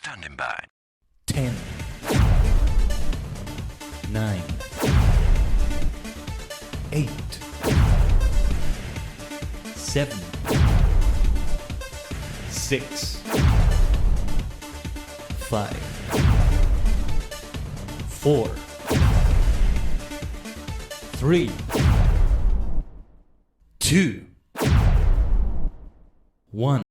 Standing by. 10, 9, 8, 7, 6, 5, 4, 3, 2, 1.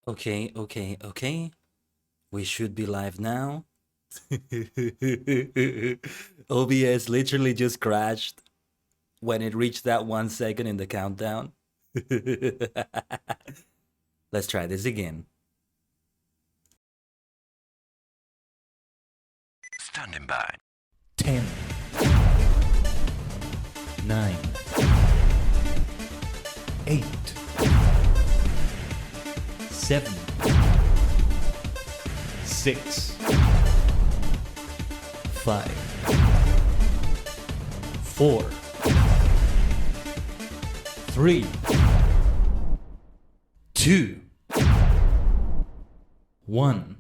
Okay. We should be live now. OBS literally just crashed when it reached that 1 second in the countdown. Let's try this again. Standing by. 10, 9, 8, 7, 6, 5, 4, 3, 2, 1.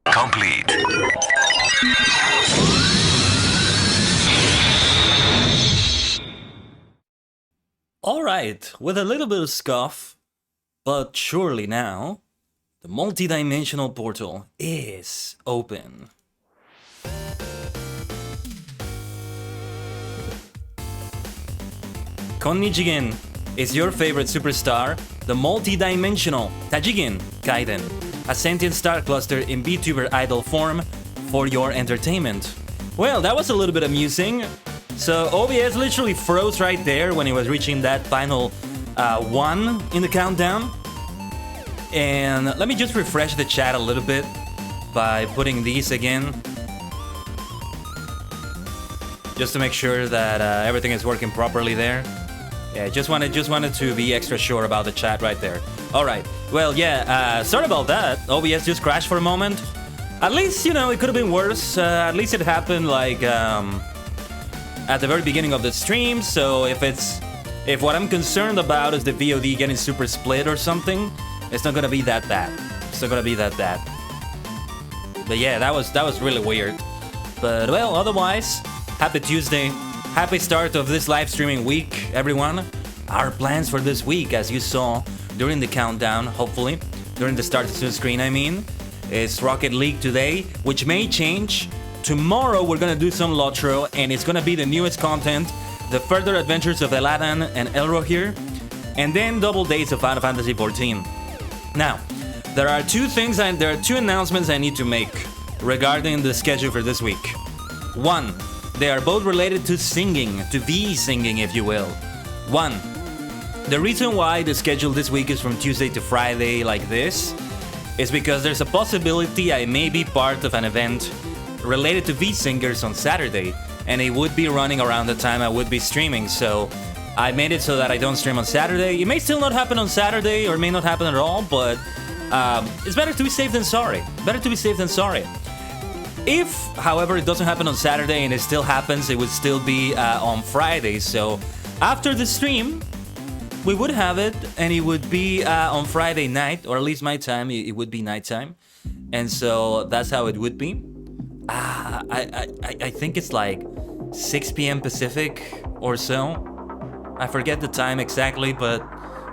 Complete. Alright, with a little bit of scoff, but surely now, the multi-dimensional portal is open. Konnichigen is your favorite superstar, the multi-dimensional Tajigen Kaiden, a sentient star cluster in VTuber idol form for your entertainment. Well, that was a little bit amusing. So OBS literally froze right there when it was reaching that final 1 in the countdown. And let me just refresh the chat a little bit by putting these again, just to make sure that everything is working properly there. Yeah, just wanted to be extra sure about the chat right there. All right. Well, yeah. Sorry about that. OBS just crashed for a moment. At least, you know, it could have been worse. At least it happened like at the very beginning of the stream. So if what I'm concerned about is the VOD getting super split or something, it's not gonna be that bad. It's not gonna be that bad. But yeah, that was really weird. But well, otherwise, happy Tuesday. Happy start of this live streaming week, everyone. Our plans for this week, as you saw during the countdown, hopefully, during the start of the screen, I mean, is Rocket League today, which may change. Tomorrow, we're gonna do some Lotro, and it's gonna be the newest content, the further adventures of Aladdin and Elrohir, and then double days of Final Fantasy XIV. Now, there are two announcements I need to make regarding the schedule for this week. One, they are both related to singing, to VSinging, if you will. One, the reason why the schedule this week is from Tuesday to Friday like this is because there's a possibility I may be part of an event related to VSingers on Saturday, and it would be running around the time I would be streaming, so I made it so that I don't stream on Saturday. It may still not happen on Saturday, or may not happen at all, but it's better to be safe than sorry. Better to be safe than sorry. If, however, it doesn't happen on Saturday and it still happens, it would still be on Friday. So after the stream, we would have it, and it would be on Friday night, or at least my time, it would be nighttime. And so that's how it would be. I think it's like 6 p.m. Pacific or so. I forget the time exactly, but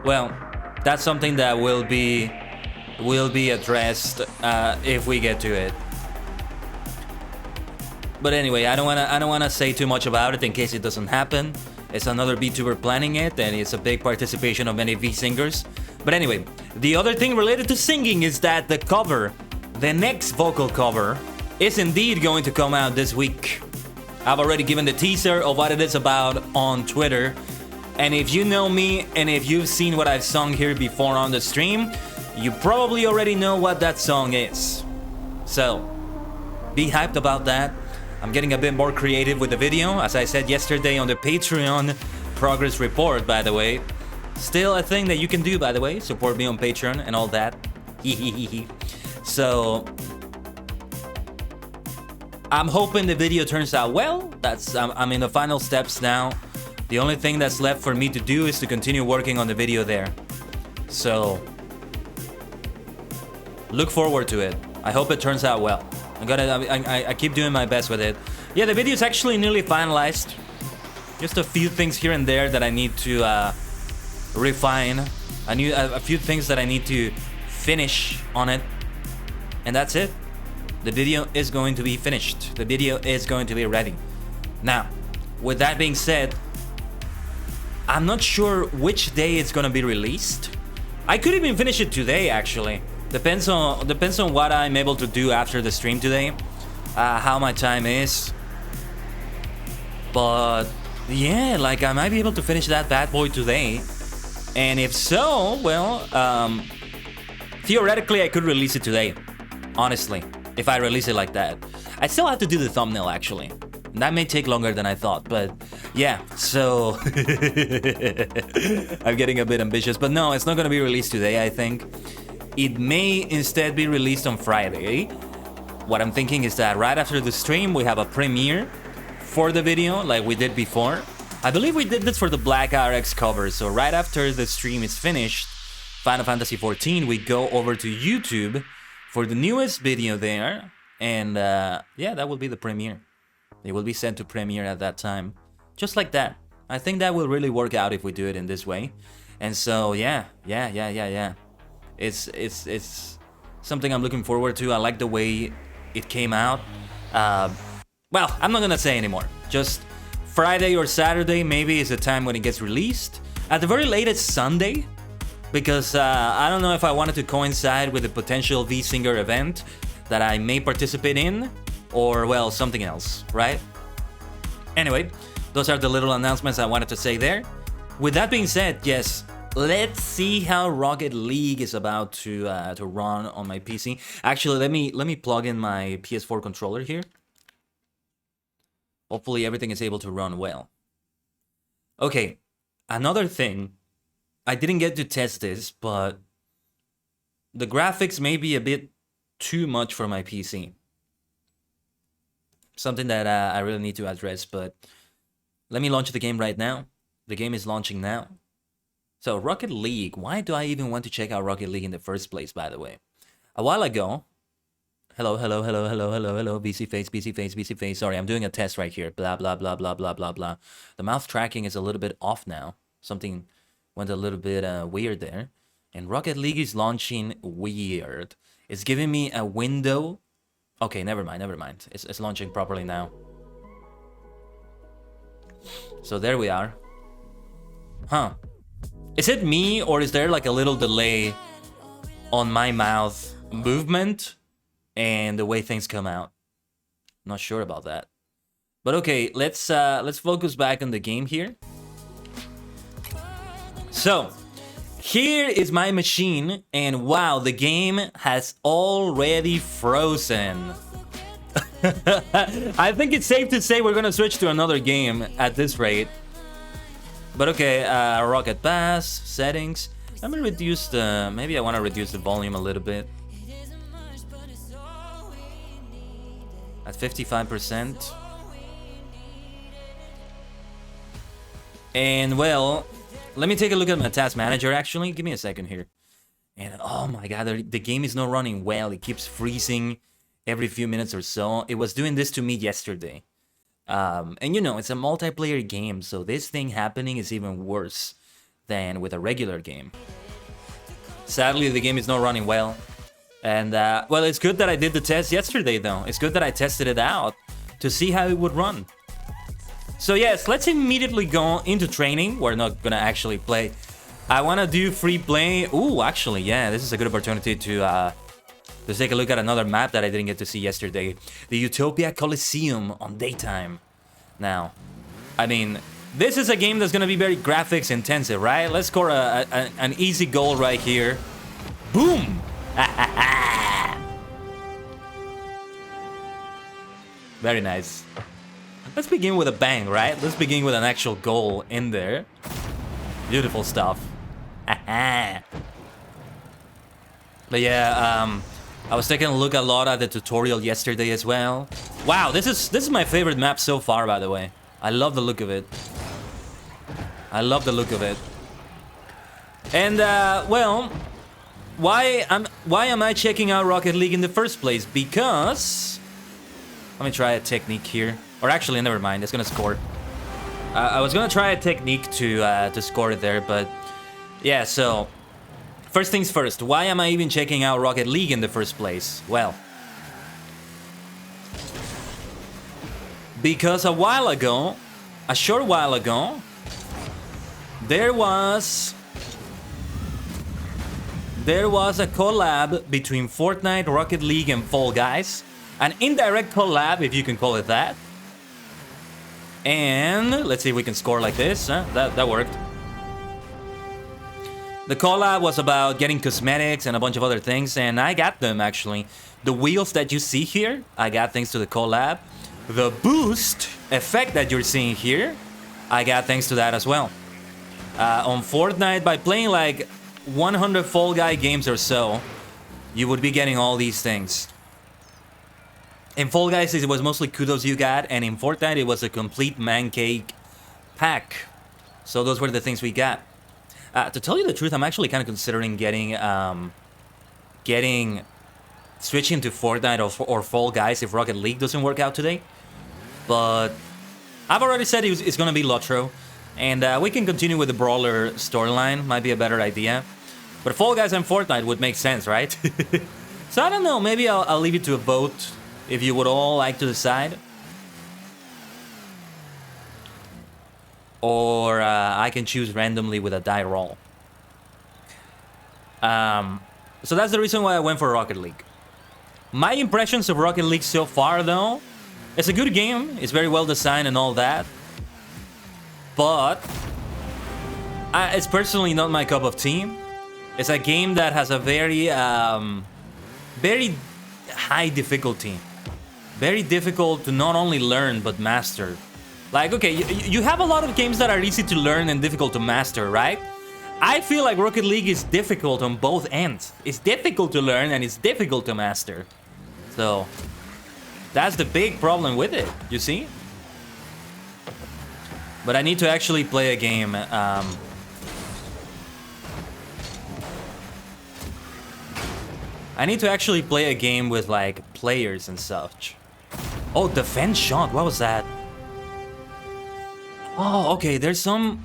well, that's something that will be addressed if we get to it. But anyway, I don't wanna say too much about it in case it doesn't happen. It's another VTuber planning it, and it's a big participation of many VSingers. But anyway, the other thing related to singing is that the cover, the next vocal cover, is indeed going to come out this week. I've already given the teaser of what it is about on Twitter. And if you know me, and if you've seen what I've sung here before on the stream, you probably already know what that song is. So, be hyped about that. I'm getting a bit more creative with the video, as I said yesterday on the Patreon progress report, by the way. Still a thing that you can do, by the way. Support me on Patreon and all that. So, I'm hoping the video turns out well. I'm in the final steps now. The only thing that's left for me to do is to continue working on the video there. So, look forward to it. I hope it turns out well. I keep doing my best with it. Yeah, the video is actually nearly finalized. Just a few things here and there that I need to refine. A few things that I need to finish on it. And that's it. The video is going to be finished. The video is going to be ready. Now, with that being said, I'm not sure which day it's going to be released. I could even finish it today, actually. Depends on what I'm able to do after the stream today, how my time is. But yeah, like I might be able to finish that bad boy today. And if so, well, theoretically I could release it today. Honestly, if I release it like that. I still have to do the thumbnail actually. That may take longer than I thought, but yeah, so I'm getting a bit ambitious, but no, it's not gonna be released today, I think. It may instead be released on Friday. What I'm thinking is that right after the stream, we have a premiere for the video like we did before. I believe we did this for the Black RX cover, so right after the stream is finished, Final Fantasy XIV, we go over to YouTube for the newest video there, and yeah, that will be the premiere. It will be sent to premiere at that time, just like that. I think that will really work out if we do it in this way. And so yeah. It's something I'm looking forward to. I like the way it came out. Well, I'm not gonna say anymore. Just Friday or Saturday maybe is the time when it gets released. At the very latest Sunday, because I don't know if I wanted to coincide with a potential VSinger event that I may participate in, or well, something else, right? Anyway, those are the little announcements I wanted to say there. With that being said, yes, let's see how Rocket League is about to run on my PC. Actually, let me plug in my PS4 controller here. Hopefully everything is able to run well. Okay, another thing. I didn't get to test this, but the graphics may be a bit too much for my PC. Something that I really need to address, but let me launch the game right now. The game is launching now. So Rocket League, why do I even want to check out Rocket League in the first place, by the way? A while ago, hello, BC face. Sorry, I'm doing a test right here. Blah, blah, blah, blah, blah, blah, blah. The mouth tracking is a little bit off now. Something went a little bit weird there. And Rocket League is launching weird. It's giving me a window. Okay, never mind. It's launching properly now. So there we are. Huh. Is it me, or is there like a little delay on my mouth movement and the way things come out? Not sure about that. But okay, let's focus back on the game here. So, here is my machine, and wow, the game has already frozen. I think it's safe to say we're gonna switch to another game at this rate. But okay, Rocket Pass, settings. Let me reduce the... Maybe I want to reduce the volume a little bit. At 55%. And well, let me take a look at my task manager actually. Give me a second here. And oh my god, the game is not running well. It keeps freezing every few minutes or so. It was doing this to me yesterday. And you know, it's a multiplayer game, so this thing happening is even worse than with a regular game. Sadly, the game is not running well. And, well, it's good that I did the test yesterday, though. It's good that I tested it out to see how it would run. So yes, let's immediately go into training. We're not gonna actually play. I wanna do free play. Ooh, actually, yeah, this is a good opportunity to take a look at another map that I didn't get to see yesterday. The Utopia Coliseum on daytime. Now, I mean, this is a game that's gonna be very graphics intensive, right? Let's score an easy goal right here. Boom! Very nice. Let's begin with a bang, right? Let's begin with an actual goal in there. Beautiful stuff. But yeah, I was taking a look a lot at the tutorial yesterday as well. Wow, this is my favorite map so far, by the way. I love the look of it. I love the look of it. And well, why am I checking out Rocket League in the first place? Because let me try a technique here. Or actually, never mind. It's gonna score. I was gonna try a technique to score it there, but yeah. So first things first. Why am I even checking out Rocket League in the first place? Well, because a short while ago, there was a collab between Fortnite, Rocket League, and Fall Guys. An indirect collab, if you can call it that. And let's see if we can score like this. That worked. The collab was about getting cosmetics and a bunch of other things, and I got them actually. The wheels that you see here, I got thanks to the collab. The boost effect that you're seeing here, I got thanks to that as well. On Fortnite, by playing like 100 Fall Guy games or so, you would be getting all these things. In Fall Guys, it was mostly kudos you got, and in Fortnite, it was a complete man cake pack. So those were the things we got. To tell you the truth, I'm actually kind of considering switching to Fortnite or Fall Guys if Rocket League doesn't work out today. But I've already said it's going to be Lotro, and we can continue with the Brawler storyline. Might be a better idea. But Fall Guys and Fortnite would make sense, right? So I don't know, maybe I'll leave it to a vote if you would all like to decide. Or I can choose randomly with a die roll. So that's the reason why I went for Rocket League. My impressions of Rocket League so far, though, it's a good game. It's very well designed and all that. But it's personally not my cup of tea. It's a game that has a very high difficulty. Very difficult to not only learn, but master. Like, okay, you have a lot of games that are easy to learn and difficult to master, right? I feel like Rocket League is difficult on both ends. It's difficult to learn and it's difficult to master. So, that's the big problem with it, you see? But I need to actually play a game. I need to actually play a game with, like, players and such. Oh, defense shot, what was that? Oh, okay, there's some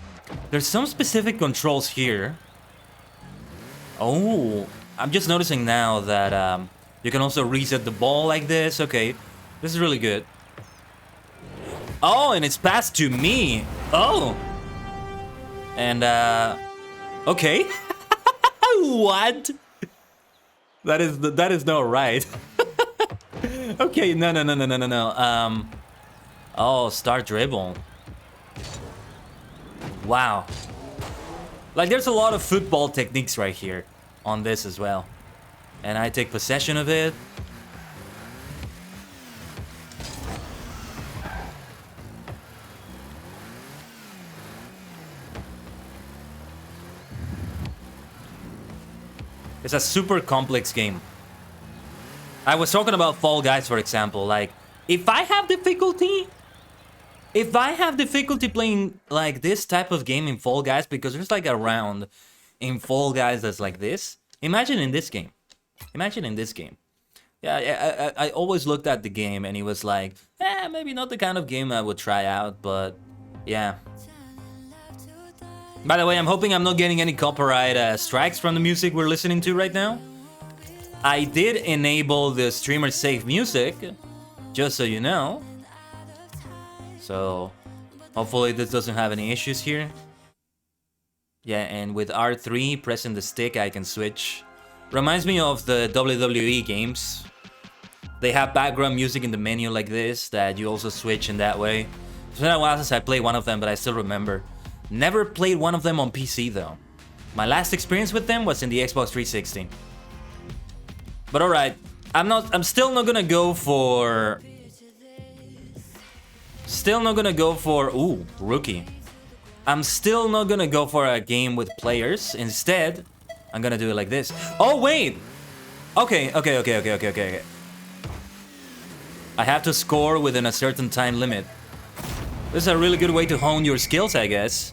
specific controls here. Oh, I'm just noticing now that you can also reset the ball like this. Okay, this is really good. Oh, and it's passed to me. Oh. And, okay. What? That is not right. Okay, no. Oh, start dribble. Wow. Like, there's a lot of football techniques right here on this as well. And I take possession of it. It's a super complex game. I was talking about Fall Guys, for example. Like, if I have difficulty playing like this type of game in Fall Guys, because there's like a round in Fall Guys that's like this. Imagine in this game. Yeah, I always looked at the game and it was like, maybe not the kind of game I would try out, but yeah. By the way, I'm hoping I'm not getting any copyright strikes from the music we're listening to right now. I did enable the streamer safe music, just so you know. So, Hopefully this doesn't have any issues here. Yeah, and with R3, pressing the stick, I can switch. Reminds me of the WWE games. They have background music in the menu like this, that you also switch in that way. It's been a while since I played one of them, but I still remember. Never played one of them on PC though. My last experience with them was in the Xbox 360. But alright, I'm still not gonna go for... Ooh, rookie. I'm still not gonna go for a game with players. Instead, I'm gonna do it like this. Oh, wait! Okay. I have to score within a certain time limit. This is a really good way to hone your skills, I guess.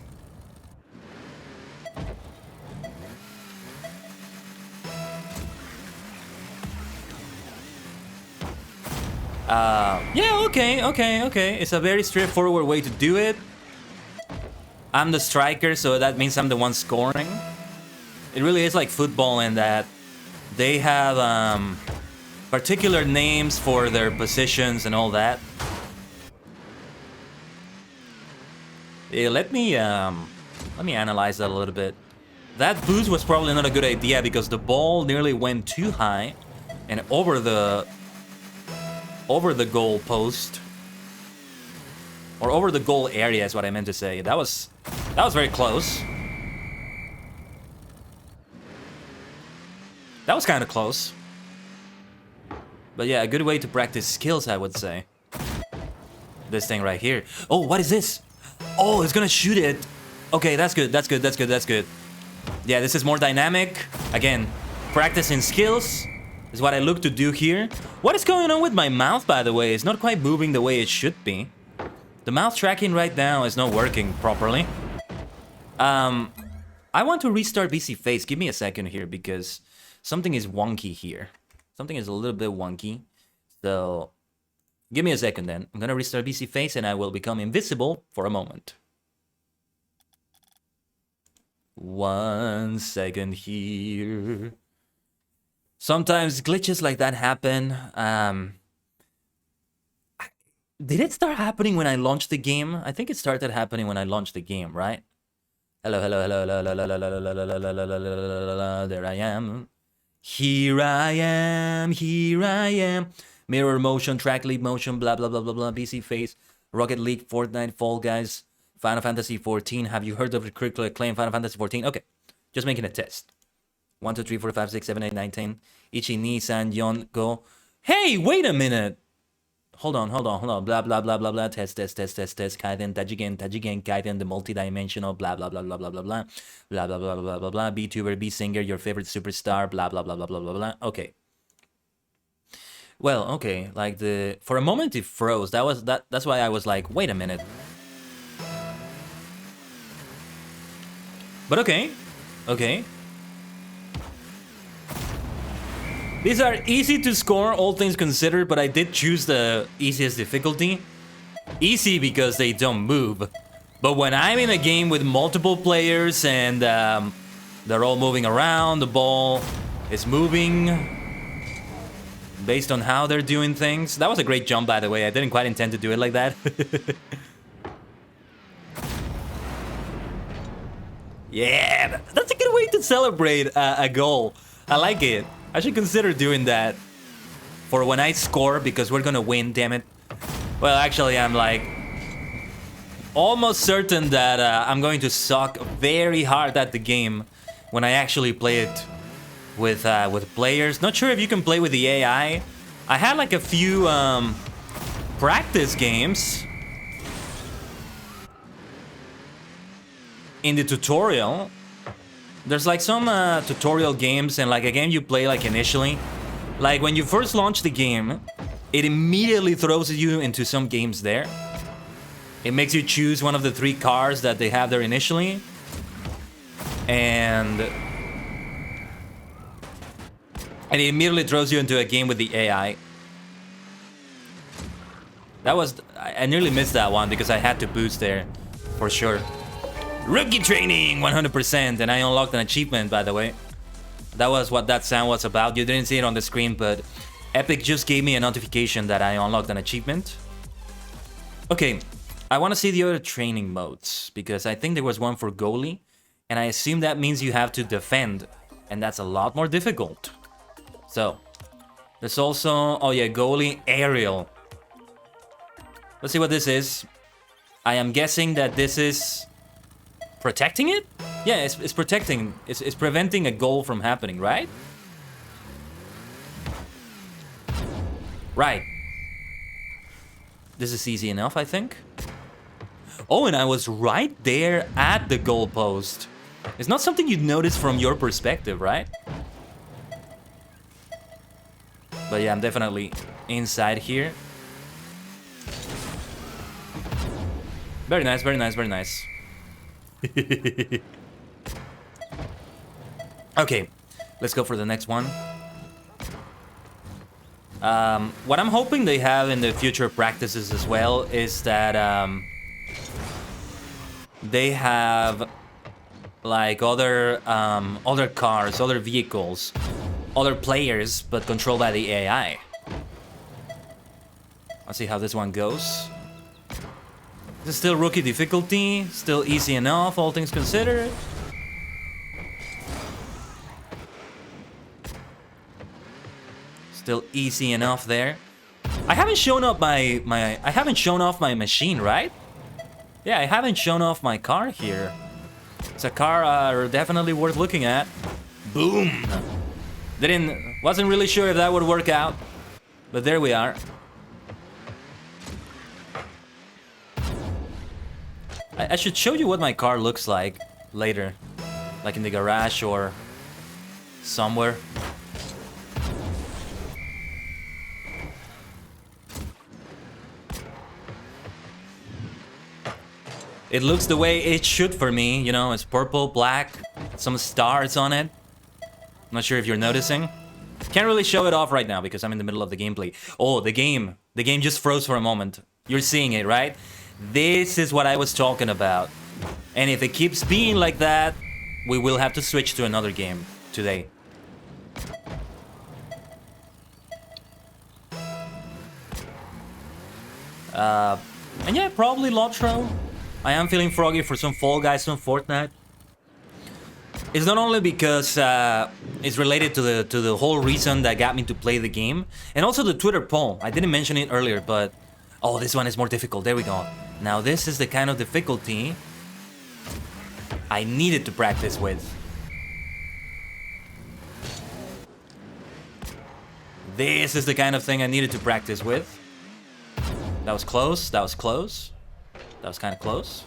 Yeah, okay. It's a very straightforward way to do it. I'm the striker, so that means I'm the one scoring. It really is like football in that they have particular names for their positions and all that. Yeah, let me analyze that a little bit. That boost was probably not a good idea because the ball nearly went too high and over the goal post. Or over the goal area is what I meant to say. That was very close. That was kind of close. But yeah, a good way to practice skills, I would say. This thing right here. Oh, what is this? Oh, it's gonna shoot it. Okay, that's good. Yeah, this is more dynamic. Again, practicing skills is what I look to do here. What is going on with my mouth, by the way? It's not quite moving the way it should be. The mouth tracking right now is not working properly. I want to restart BC Face. Give me a second here because something is wonky here. Something is a little bit wonky. So give me a second then. I'm gonna restart BC Face and I will become invisible for a moment. 1 second here. Sometimes glitches like that happen. Did it start happening when I launched the game? I think it started happening when I launched the game, right? Hello. There I am. Here I am. Mirror motion, track lead motion, blah, blah, blah, blah, blah. BC Face, Rocket League, Fortnite, Fall Guys, Final Fantasy 14. Have you heard of the critical acclaim Final Fantasy 14? Okay, just making a test. 1, 2, 3, 4, 5, 6, 7, 8, 9, 10. Ichi, ni, san, yon, go. Hey, wait a minute. Hold on. Blah, blah, blah, blah, blah. Test. Kaiden, Tajigen, Kaiden, the multidimensional, blah, blah, blah, blah, blah, blah, blah. Blah, blah, blah, blah, blah, blah. VTuber, VSinger, your favorite superstar, blah, blah, blah, blah, blah, blah, blah. Okay. Well, okay. Like for a moment it froze. That's why I was like, wait a minute. But okay. These are easy to score, all things considered, but I did choose the easiest difficulty. Easy because they don't move. But when I'm in a game with multiple players and they're all moving around, the ball is moving based on how they're doing things. That was a great jump, by the way. I didn't quite intend to do it like that. Yeah, that's a good way to celebrate a goal. I like it. I should consider doing that for when I score, because we're gonna win, damn it. Well, actually, I'm like almost certain that I'm going to suck very hard at the game when I actually play it with players. Not sure if you can play with the AI. I had like a few practice games in the tutorial. There's like some tutorial games and like a game you play like initially. Like when you first launch the game, it immediately throws you into some games there. It makes you choose one of the 3 cars that they have there initially. And it immediately throws you into a game with the AI. I nearly missed that one because I had to boost there for sure. Rookie training, 100%, and I unlocked an achievement, by the way. That was what that sound was about. You didn't see it on the screen, but Epic just gave me a notification that I unlocked an achievement. Okay, I want to see the other training modes, because I think there was one for goalie, and I assume that means you have to defend, and that's a lot more difficult. So, there's also, oh yeah, goalie aerial. Let's see what this is. I am guessing that this is protecting it? Yeah, it's protecting, it's preventing a goal from happening, right? Right. This is easy enough, I think. Oh, and I was right there at the goal post. It's not something you'd notice from your perspective, right? But yeah, I'm definitely inside here. Very nice, very nice, very nice. Okay, let's go for the next one. What I'm hoping they have in the future practices as well is that they have like other cars, other vehicles, other players, but controlled by the AI. Let's see how this one goes. This is still rookie difficulty, still easy enough, all things considered. Still easy enough there. I haven't shown up I haven't shown off my machine, right? Yeah, I haven't shown off my car here. It's a car definitely worth looking at. Boom! Wasn't really sure if that would work out, but there we are. I should show you what my car looks like later, like in the garage or somewhere. It looks the way it should for me, you know, it's purple, black, some stars on it. I'm not sure if you're noticing. Can't really show it off right now because I'm in the middle of the gameplay. Oh, the game just froze for a moment. You're seeing it, right? This is what I was talking about. And if it keeps being like that, we will have to switch to another game today. And yeah, probably Lotro. I am feeling froggy for some Fall Guys on Fortnite. It's not only because it's related to the whole reason that got me to play the game, and also the Twitter poll. I didn't mention it earlier, but oh, this one is more difficult. There we go. Now this is the kind of difficulty I needed to practice with. This is the kind of thing I needed to practice with. That was close. That was close. That was kind of close.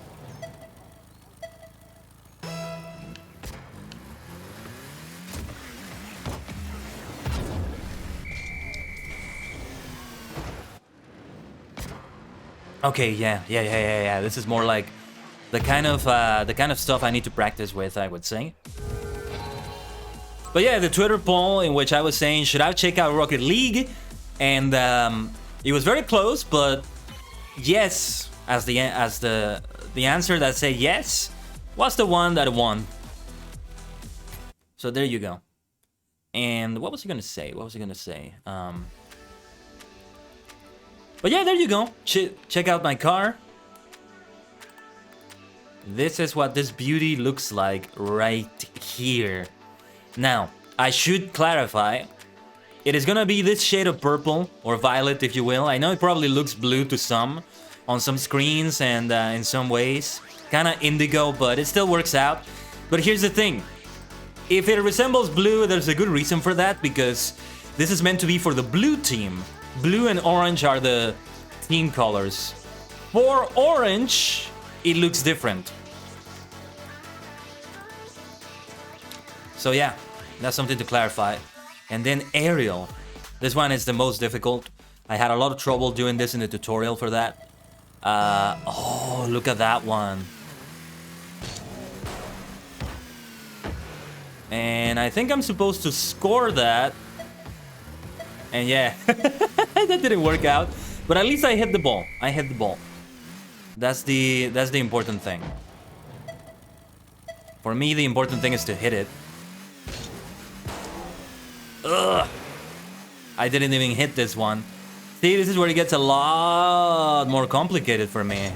Okay, yeah. This is more like the kind of stuff I need to practice with, I would say. But yeah, the Twitter poll in which I was saying, should I check out Rocket League? And it was very close, but yes, as the answer that said yes was the one that won. So there you go. And what was he gonna say? But yeah, there you go. Check out my car. This is what this beauty looks like right here. Now, I should clarify. It is gonna be this shade of purple, or violet if you will. I know it probably looks blue to some, on some screens and in some ways. Kinda indigo, but it still works out. But here's the thing. If it resembles blue, there's a good reason for that, because this is meant to be for the blue team. Blue and orange are the team colors. For orange, it looks different. So yeah, that's something to clarify. And then aerial. This one is the most difficult. I had a lot of trouble doing this in the tutorial for that. Oh, look at that one. And I think I'm supposed to score that. And yeah, that didn't work out. But at least I hit the ball. That's the important thing. For me, the important thing is to hit it. Ugh! I didn't even hit this one. See, this is where it gets a lot more complicated for me.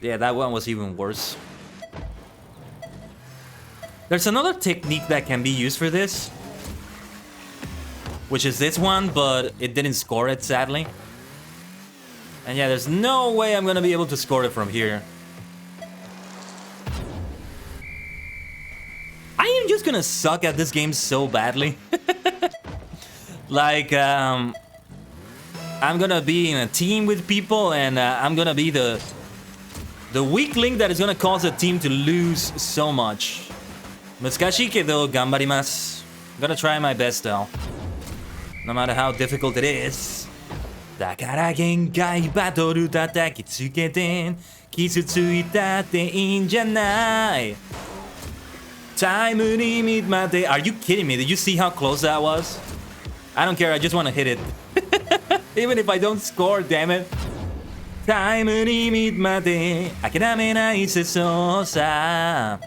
Yeah, that one was even worse. There's another technique that can be used for this, which is this one, but it didn't score it, sadly. And yeah, there's no way I'm gonna be able to score it from here. I am just gonna suck at this game so badly. Like, I'm gonna be in a team with people, and I'm gonna be the weak link that is gonna cause a team to lose so much. Muskashi kedo ganbarimasu. I'm gonna try my best though, no matter how difficult it is. だから限界バトル叩きつけて傷ついたっていいんじゃない Time limit まで Are you kidding me? Did you see how close that was? I don't care, I just want to hit it. Even if I don't score, damn it. Time limit まで諦めないせそうさ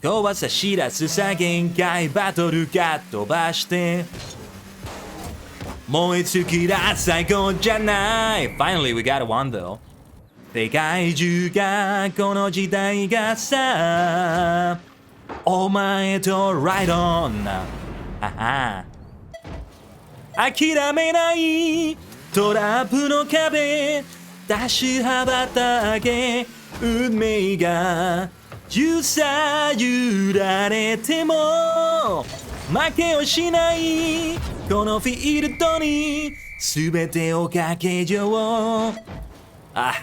壊さ知らずさ限界バトルが飛ばして燃え尽きら最高じゃない Finally, we got one though. 世界中がこの時代がさお前と Ride on 諦めないトラップの壁ダッシュ羽ばたけ運命が揺さ揺られても負けをしないこのフィールドに全てをかけよう I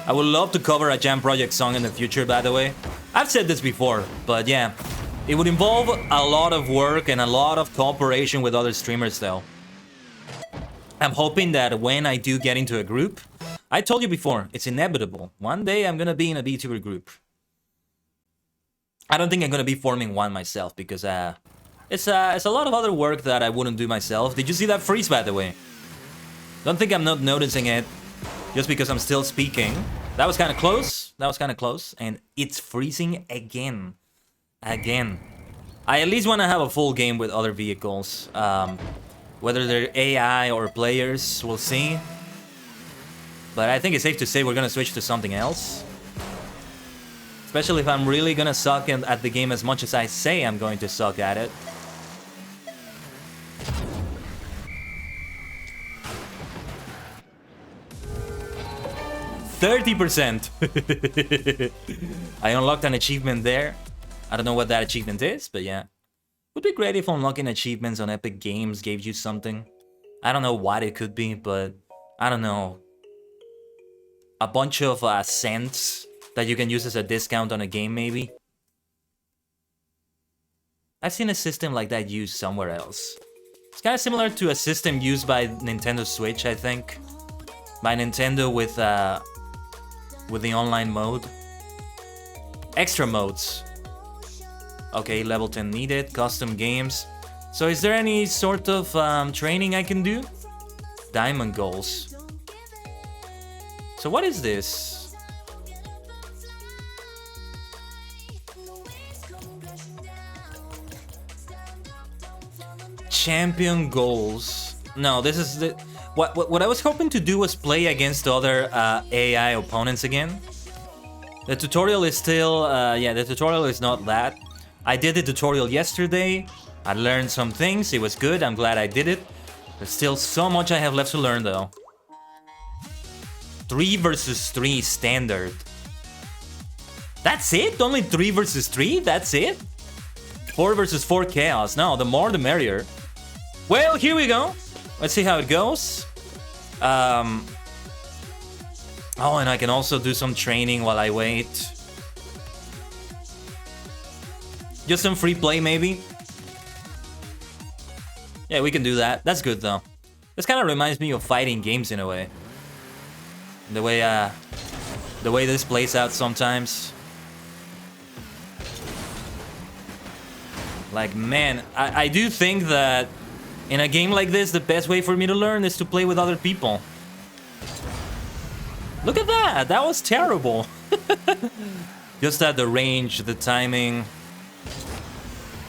would love to cover a Jam Project song in the future, by the way. I've said this before, but yeah. It would involve a lot of work and a lot of cooperation with other streamers, though. I'm hoping that when I do get into a group, I told you before, it's inevitable. One day I'm gonna be in a VTuber group. I don't think I'm gonna be forming one myself because it's a lot of other work that I wouldn't do myself. Did you see that freeze, by the way? Don't think I'm not noticing it just because I'm still speaking. That was kind of close. That was kind of close. And it's freezing again. Again. I at least want to have a full game with other vehicles. Whether they're AI or players, we'll see. But I think it's safe to say we're going to switch to something else. Especially if I'm really going to suck at the game as much as I say I'm going to suck at it. %. I unlocked an achievement there. I don't know what that achievement is, but yeah. Would be great if unlocking achievements on Epic Games gave you something. I don't know what it could be, but I don't know. A bunch of cents that you can use as a discount on a game, maybe. I've seen a system like that used somewhere else. It's kind of similar to a system used by Nintendo Switch, I think. By Nintendo with the online mode. Extra modes. Okay, level 10 needed. Custom games. So is there any sort of training I can do? Diamond goals. So what is this? Champion goals. No, this is the... What I was hoping to do was play against other AI opponents again. The tutorial is still... yeah, the tutorial is not that. I did the tutorial yesterday. I learned some things. It was good. I'm glad I did it. There's still so much I have left to learn, though. 3 versus 3 standard. That's it? Only 3 versus 3? That's it? 4 versus 4 chaos. No, the more the merrier. Well, here we go. Let's see how it goes. Oh, and I can also do some training while I wait. Just some free play, maybe. Yeah, we can do that. That's good, though. This kind of reminds me of fighting games in a way. The way this plays out sometimes. Like, man, I do think that in a game like this, the best way for me to learn is to play with other people. Look at that! That was terrible. Just at the range, the timing.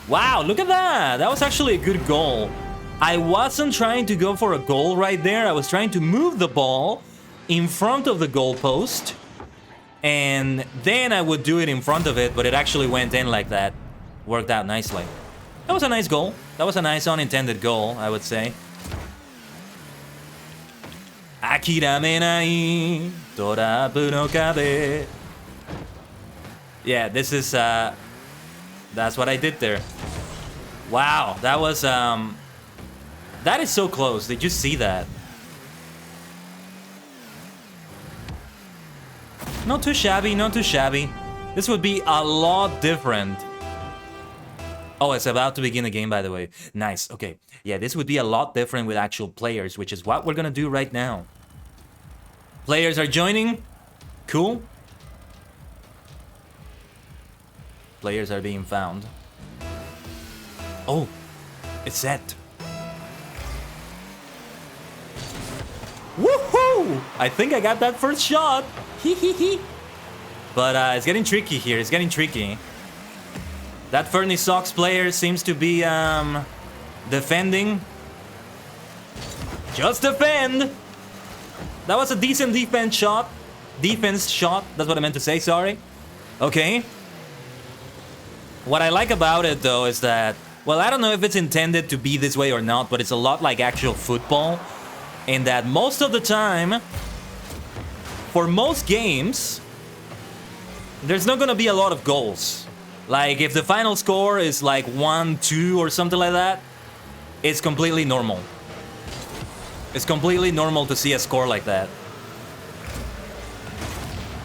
Wow, look at that! That was actually a good goal. I wasn't trying to go for a goal right there. I was trying to move the ball in front of the goalpost, and then I would do it in front of it, but it actually went in like that. Worked out nicely. That was a nice goal. That was a nice unintended goal, I would say. Akiramenai torabu no kabe. Yeah, this is that's what I did there. Wow, that was that is so close. Did you see that? Not too shabby, not too shabby. This would be a lot different. Oh, it's about to begin the game, by the way. Nice, okay. Yeah, this would be a lot different with actual players, which is what we're gonna do right now. Players are joining. Cool. Players are being found. Oh, it's set. Woohoo! I think I got that first shot. Hee. But it's getting tricky here. It's getting tricky. That Fernie Sox player seems to be defending. Just defend. That was a decent defense shot. Defense shot. That's what I meant to say. Sorry. Okay. What I like about it though is that, well, I don't know if it's intended to be this way or not, but it's a lot like actual football, in that most of the time, for most games, there's not gonna be a lot of goals. Like, if the final score is like 1-2 or something like that, it's completely normal. It's completely normal to see a score like that.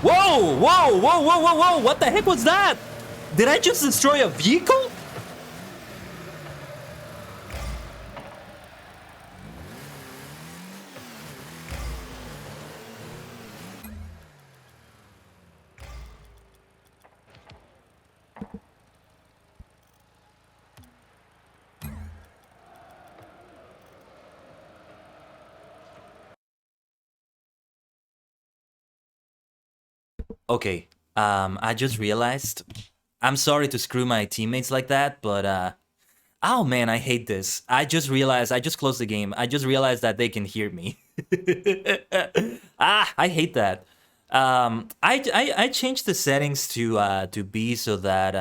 Whoa! Whoa! Whoa! Whoa! Whoa! Whoa! What the heck was that? Did I just destroy a vehicle? Okay, I just realized, I'm sorry to screw my teammates like that, but oh man, I hate this. I just realized, I just closed the game. I just realized that they can hear me. I hate that. I changed the settings to be so that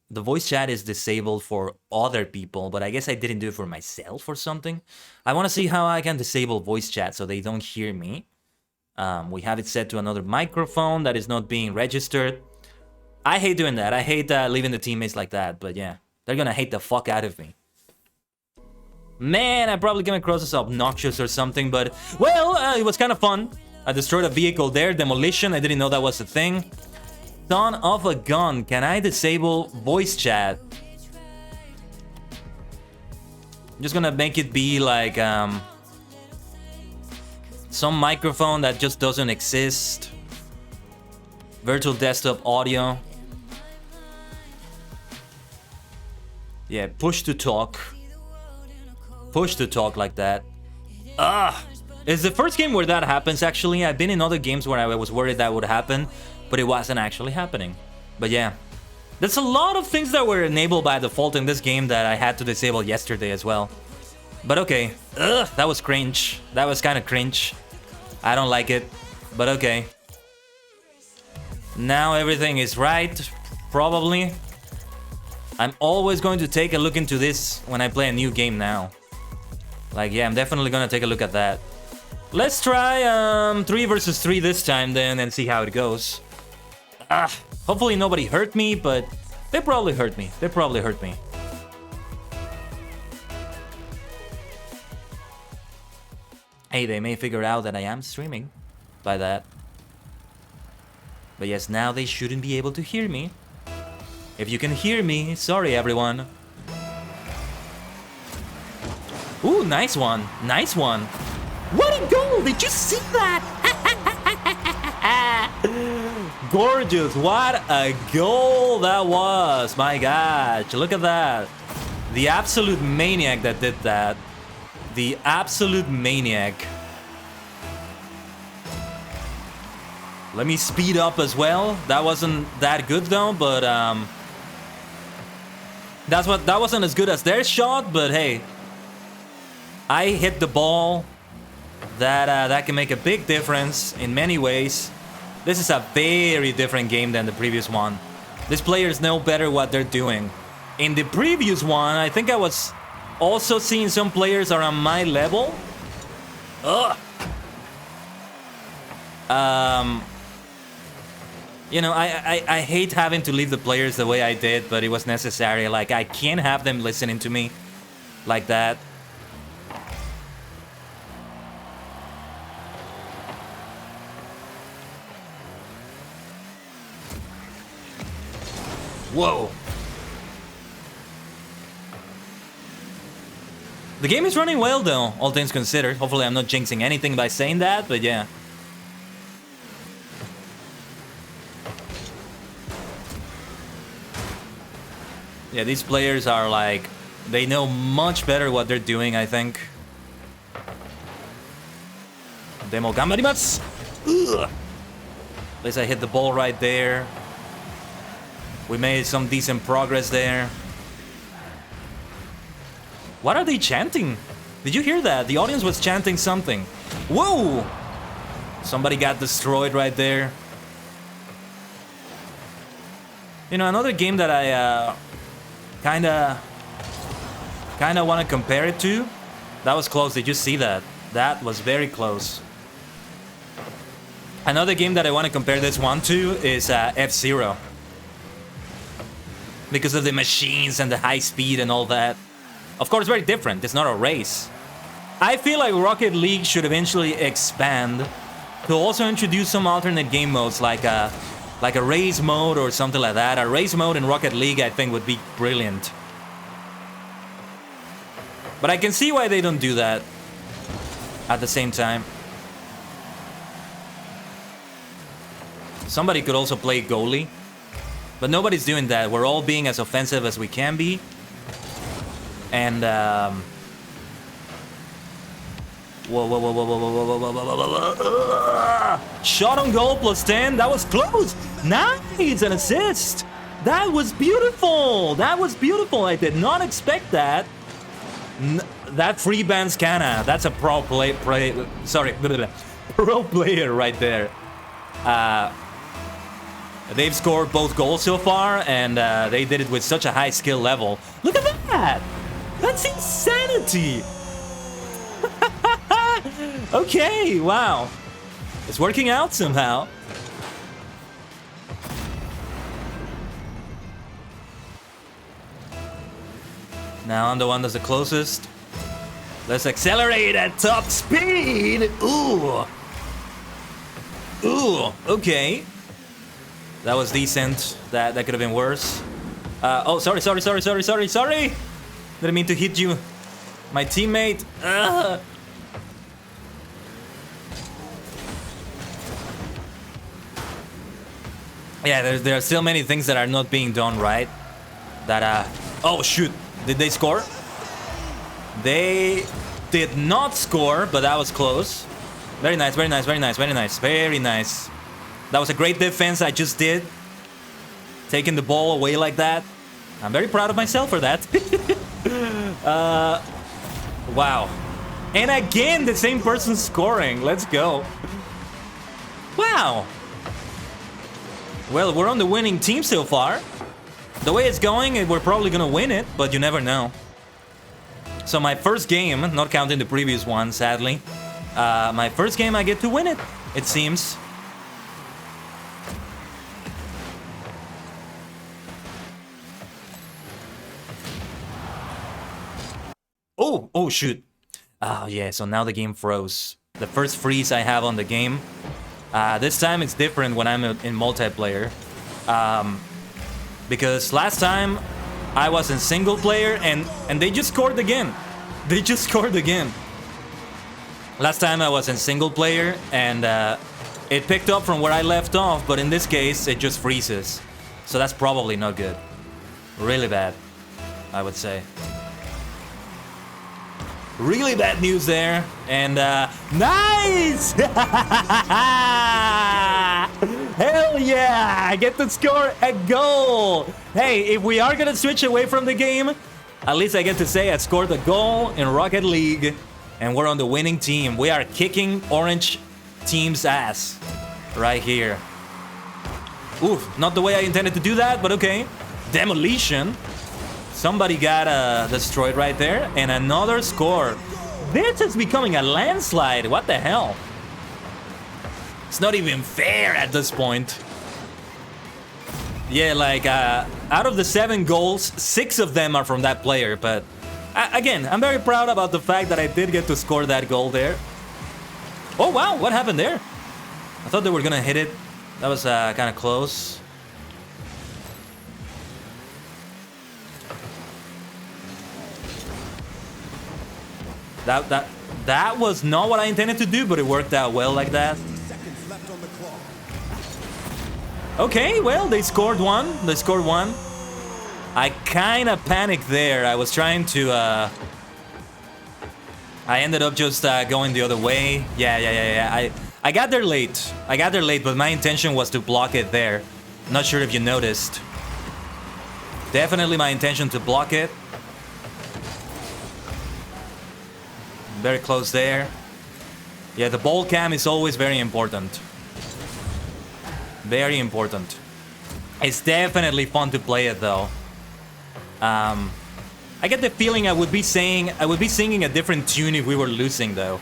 the voice chat is disabled for other people, but I guess I didn't do it for myself or something. I want to see how I can disable voice chat so they don't hear me. We have it set to another microphone that is not being registered. I hate doing that. I hate leaving the teammates like that, but yeah, they're gonna hate the fuck out of me. Man, I probably came across as obnoxious or something, but well, it was kind of fun. I destroyed a vehicle there, demolition. I didn't know that was a thing. Son of a gun, can I disable voice chat? I'm just gonna make it be like some microphone that just doesn't exist. Virtual desktop audio. Yeah, push to talk. Push to talk like that. It's the first game where that happens, actually. I've been in other games where I was worried that would happen, but it wasn't actually happening. But yeah, there's a lot of things that were enabled by default in this game that I had to disable yesterday as well. But okay. That was cringe. That was kind of cringe. I don't like it, but okay. Now everything is right, probably. I'm always going to take a look into this when I play a new game now. Like, yeah, I'm definitely gonna take a look at that. Let's try 3 versus 3 this time then and see how it goes. Hopefully nobody hurt me, but they probably hurt me. They probably hurt me. Hey, they may figure out that I am streaming by that. But yes, now they shouldn't be able to hear me. If you can hear me, sorry everyone. Ooh, nice one. Nice one. What a goal! Did you see that? Gorgeous. What a goal that was. My gosh, look at that. The absolute maniac that did that. The absolute maniac. Let me speed up as well. That wasn't that good though, but that wasn't as good as their shot, but hey. I hit the ball that can make a big difference in many ways. This is a very different game than the previous one. These players know better what they're doing. In the previous one, I think I was also seeing some players around my level. Ugh. You know, I hate having to leave the players the way I did, but it was necessary. Like, I can't have them listening to me like that. Whoa. The game is running well, though, all things considered. Hopefully I'm not jinxing anything by saying that, but yeah. Yeah, these players are like... They know much better what they're doing, I think. Demo gambarimasu! Ugh. At least I hit the ball right there. We made some decent progress there. What are they chanting? Did you hear that? The audience was chanting something. Whoa! Somebody got destroyed right there. You know, another game that I kinda want to compare it to. That was close. Did you see that? That was very close. Another game that I want to compare this one to is F-Zero. Because of the machines and the high speed and all that. Of course, very different. It's not a race. I feel like Rocket League should eventually expand to also introduce some alternate game modes like a race mode or something like that. A race mode in Rocket League, I think, would be brilliant. But I can see why they don't do that at the same time. Somebody could also play goalie. But nobody's doing that. We're all being as offensive as we can be. And, whoa, whoa, whoa, whoa, whoa, whoa, whoa, whoa, whoa, whoa. Shot on goal plus 10. That was close. Nice, an assist. That was beautiful. That was beautiful. I did not expect that. That free bands Canna. That's a pro player right there. They've scored both goals so far, and they did it with such a high skill level. Look at that! That's insanity! Okay, wow. It's working out somehow. Now I'm the one that's the closest. Let's accelerate at top speed! Ooh! Ooh, okay. That was decent. That could have been worse. Oh, sorry. Didn't mean to hit you. My teammate. Yeah, there are still many things that are not being done right. That, oh, shoot. Did they score? They did not score, but that was close. Very nice, very nice, very nice, very nice, very nice. That was a great defense I just did. Taking the ball away like that. I'm very proud of myself for that. Wow. And again, the same person scoring. Let's go. Wow. Well, we're on the winning team so far. The way it's going, we're probably gonna win it, but you never know. So my first game, not counting the previous one, sadly. My first game, I get to win it, it seems. Oh, shoot. Oh, yeah, so now the game froze. The first freeze I have on the game. This time it's different when I'm in multiplayer. Because last time I was in single player and they just scored again. They just scored again. Last time I was in single player and it picked up from where I left off, but in this case it just freezes. So that's probably not good. Really bad, I would say. Really bad news there, and nice! Hell yeah! I get to score a goal! Hey, if we are gonna switch away from the game, at least I get to say I scored a goal in Rocket League. And we're on the winning team. We are kicking orange team's ass right here. Oof, not the way I intended to do that, but okay. Demolition. Somebody got destroyed right there. And another score. This is becoming a landslide. What the hell? It's not even fair at this point. Yeah, like, out of the 7 goals, 6 of them are from that player, but... Again, I'm very proud about the fact that I did get to score that goal there. Oh, wow, what happened there? I thought they were gonna hit it. That was kind of close. That was not what I intended to do, but it worked out well like that. Okay, well, they scored one. They scored one. I kind of panicked there. I was trying to... I ended up just going the other way. Yeah. I got there late. I got there late, but my intention was to block it there. Not sure if you noticed. Definitely my intention to block it. Very close there. Yeah, the ball cam is always very important. Very important. It's definitely fun to play it though. I get the feeling I would be singing a different tune if we were losing though.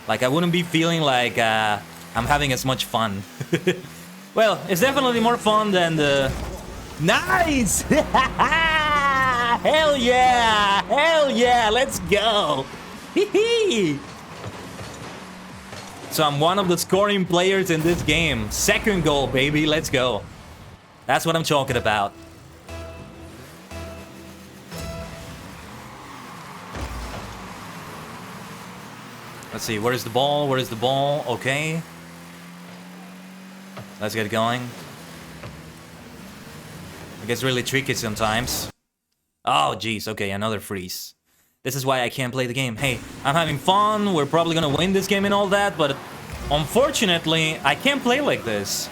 Like I wouldn't be feeling like I'm having as much fun. Well, it's definitely more fun than the... Nice! Hell yeah! Hell yeah! Let's go! So I'm one of the scoring players in this game. Second goal, baby. Let's go. That's what I'm talking about. Let's see, where is the ball? Where is the ball? Okay. Let's get going. It gets really tricky sometimes. Oh, jeez. Okay, another freeze. This is why I can't play the game. Hey, I'm having fun. We're probably gonna win this game and all that, but unfortunately, I can't play like this.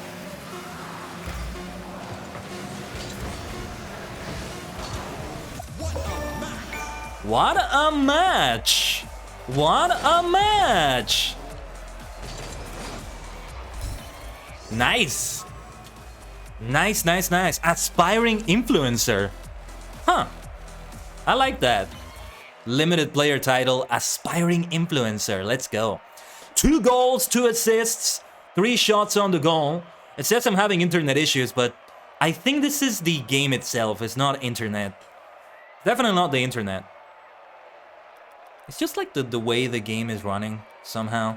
What a match! What a match! Nice! Nice, nice, nice. Aspiring influencer. Huh. I like that. Limited player title, aspiring influencer. Let's go. 2 goals, 2 assists, 3 shots on the goal. It says I'm having internet issues, but I think this is the game itself. It's not internet. Definitely not the internet. It's just like the way the game is running somehow.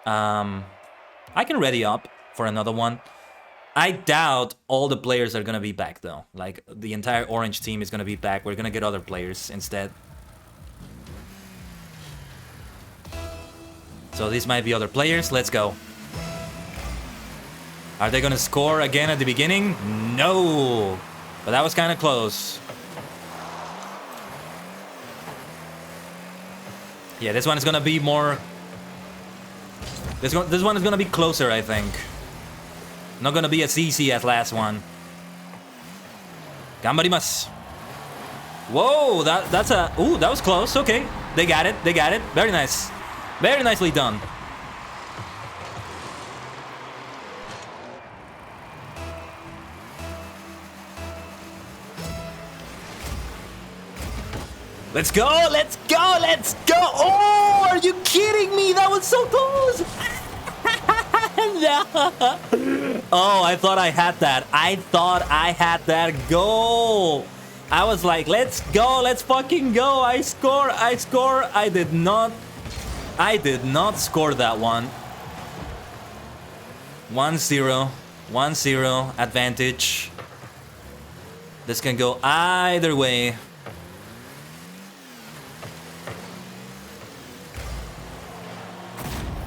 I can ready up for another one. I doubt all the players are gonna be back though. Like the entire orange team is gonna be back. We're gonna get other players instead. So these might be other players. Let's go. Are they gonna score again at the beginning? No. But that was kind of close. Yeah, this one is gonna be more... This one is gonna be closer, I think. Not gonna be as easy as last one. Gambarimasu. Whoa, that's a... Ooh, that was close. Okay, they got it. They got it. Very nice. Very nicely done. Let's go, let's go, let's go! Oh, are you kidding me? That was so close! No. Oh, I thought I had that. I thought I had that goal. I was like, let's go, let's fucking go. I score, I score. I did not score that one. 1-0, 1-0 advantage. This can go either way.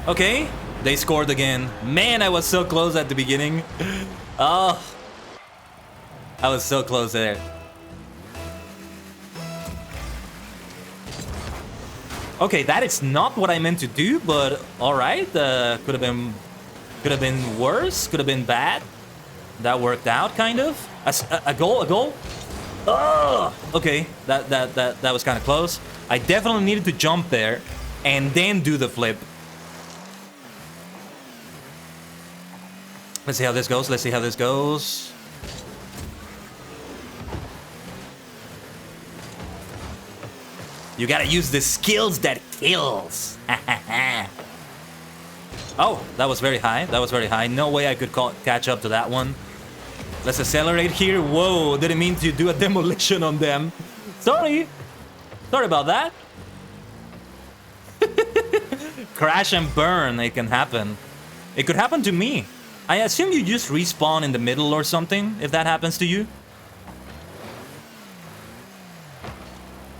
Okay, they scored again. Man, I was so close at the beginning. Oh, I was so close there. Okay, that is not what I meant to do, but all right. Could have been worse. Could have been bad. That worked out, kind of. A goal, a goal. Oh, okay. That was kind of close. I definitely needed to jump there. and then do the flip. Let's see how this goes. Let's see how this goes. You gotta use the skills that kills. Oh, that was very high. That was very high. No way I could catch up to that one. Let's accelerate here. Whoa, didn't mean to do a demolition on them. Sorry. Sorry about that. Crash and burn, it can happen. It could happen to me. I assume you just respawn in the middle or something, if that happens to you.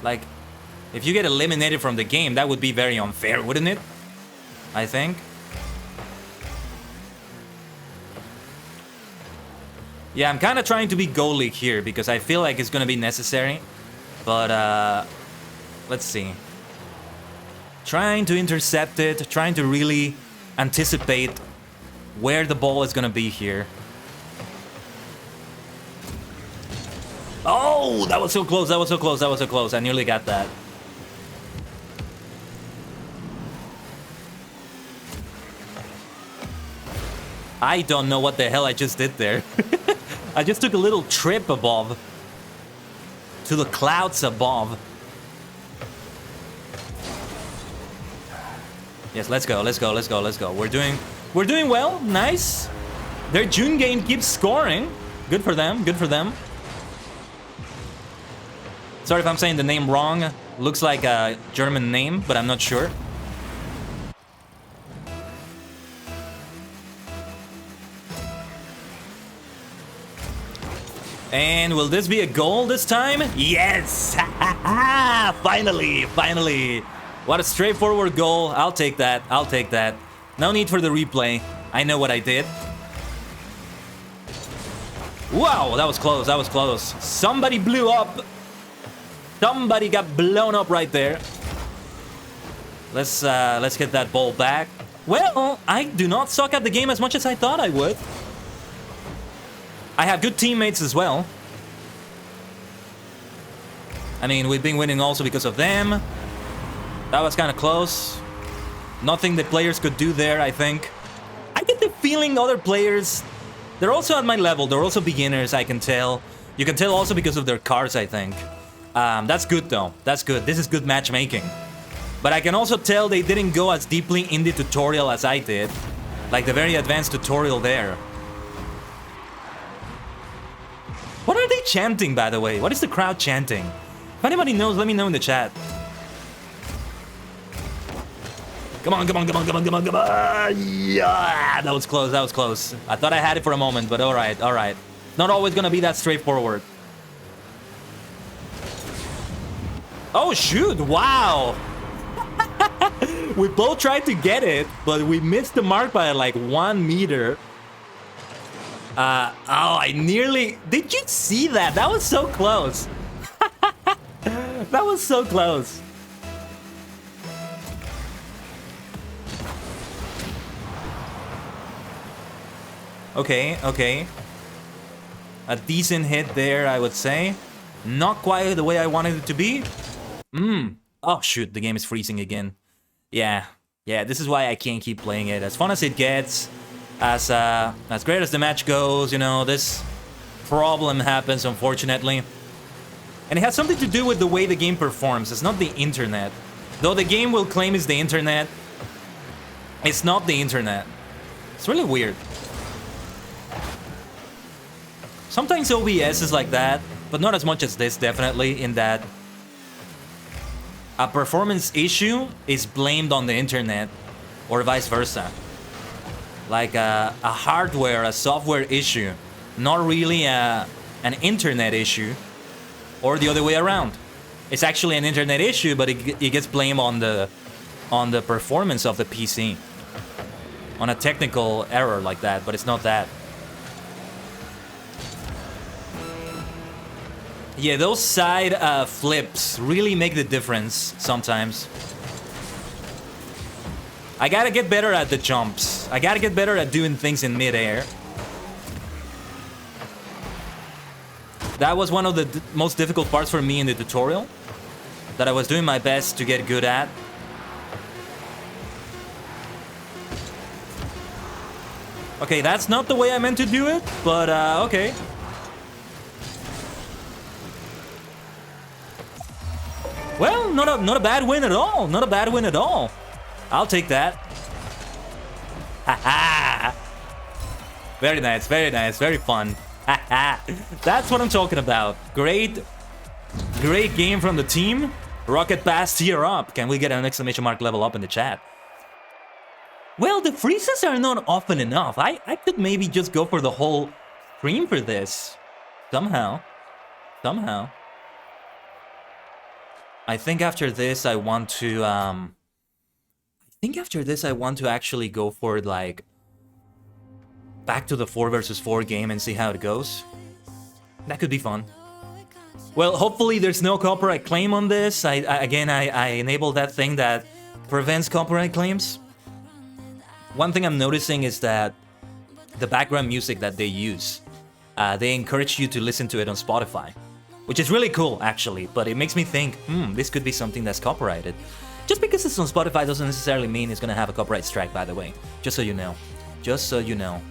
Like, if you get eliminated from the game, that would be very unfair, wouldn't it? I think. Yeah, I'm kind of trying to be goalie here because I feel like it's going to be necessary. But, let's see. Trying to intercept it, trying to really anticipate where the ball is going to be here. Oh, that was so close, that was so close, that was so close. I nearly got that. I don't know what the hell I just did there. I just took a little trip above. To the clouds above. Yes, let's go, let's go, let's go, let's go. We're doing well, nice. Their June game keeps scoring. Good for them, good for them. Sorry if I'm saying the name wrong. Looks like a German name, but I'm not sure. And will this be a goal this time? Yes! Finally, finally. What a straightforward goal. I'll take that, I'll take that. No need for the replay. I know what I did. Wow, that was close, that was close. Somebody blew up. Somebody got blown up right there. Let's get that ball back. Well, I do not suck at the game as much as I thought I would. I have good teammates as well. I mean, we've been winning also because of them. That was kind of close. Nothing the players could do there, I think. I get the feeling other players, they're also at my level. They're also beginners, I can tell. You can tell also because of their cars, I think. That's good, though. That's good. This is good matchmaking. But I can also tell they didn't go as deeply in the tutorial as I did. Like the very advanced tutorial there. What are they chanting, by the way? What is the crowd chanting? If anybody knows, let me know in the chat. Come on, come on, come on, come on, come on, come on. Yeah, that was close, that was close. I thought I had it for a moment, but all right, all right. Not always gonna be that straightforward. Oh, shoot, wow. We both tried to get it, but we missed the mark by like 1 meter. Oh, I nearly... Did you see that? That was so close. That was so close. Okay, okay. A decent hit there, I would say. Not quite the way I wanted it to be. Oh, shoot, the game is freezing again. Yeah, this is why I can't keep playing it. As fun as it gets, as great as the match goes, you know, this problem happens, unfortunately. And it has something to do with the way the game performs. It's not the internet. Though the game will claim it's the internet, it's not the internet. It's really weird. Sometimes OBS is like that, but not as much as this, definitely, in that a performance issue is blamed on the internet, or vice versa. Like a hardware, a software issue, not really an internet issue, or the other way around. It's actually an internet issue, but it gets blamed on the performance of the PC, on a technical error like that, but it's not that. Yeah, those side flips really make the difference sometimes. I gotta get better at the jumps. I gotta get better at doing things in midair. That was one of the most difficult parts for me in the tutorial, that I was doing my best to get good at. Okay, that's not the way I meant to do it, but okay. Well, not a bad win at all. Not a bad win at all. I'll take that. Haha. Very nice, very fun. Haha. That's what I'm talking about. Great game from the team. Rocket Pass tier up. Can we get an exclamation mark level up in the chat? Well, the freezes are not often enough. I could maybe just go for the whole stream for this. Somehow. I think after this I want to actually go for like back to the 4 versus 4 game and see how it goes. That could be fun. Well, hopefully there's no copyright claim on this. I enabled that thing that prevents copyright claims. One thing I'm noticing is that the background music that they use, they encourage you to listen to it on Spotify, which is really cool, actually. But it makes me think, this could be something that's copyrighted. Just because it's on Spotify doesn't necessarily mean it's gonna have a copyright strike, by the way. Just so you know. Just so you know.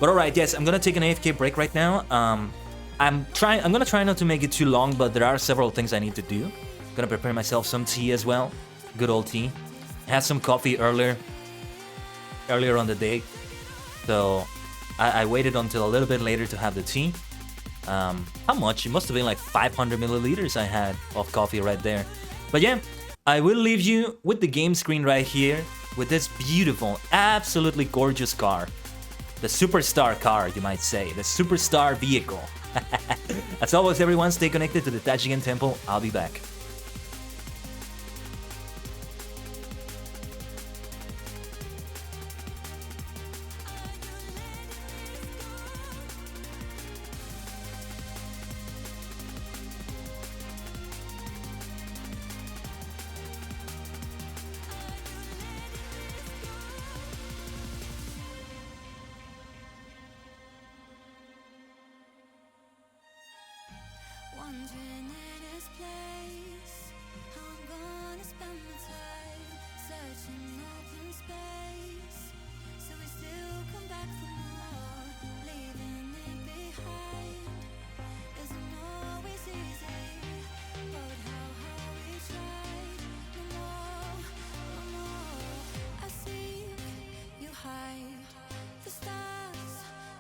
But alright, yes, I'm gonna take an AFK break right now. I'm gonna try not to make it too long, but there are several things I need to do. I'm gonna prepare myself some tea as well. Good old tea. Had some coffee earlier on the day. So I waited until a little bit later to have the tea. How much? It must have been like 500 milliliters I had of coffee right there. But yeah, I will leave you with the game screen right here with this beautiful, absolutely gorgeous car. The superstar car, you might say. The superstar vehicle. As always, everyone, stay connected to the Tajigen Temple. I'll be back. Wandering in this place, how I'm gonna spend my time searching open space. So we still come back for more, leaving it behind. Isn't always easy, but how we tried. No more. I see you hide. The stars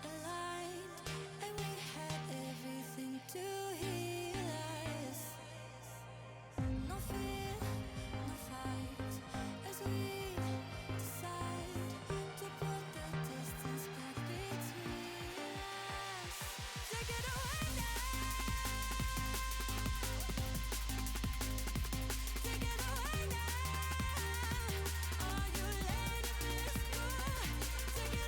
aligned, and we had everything to heal us. No fear, no fight, as we decide to put the distance back between us. Take it away now. Take it away now. Are you letting this go? Take it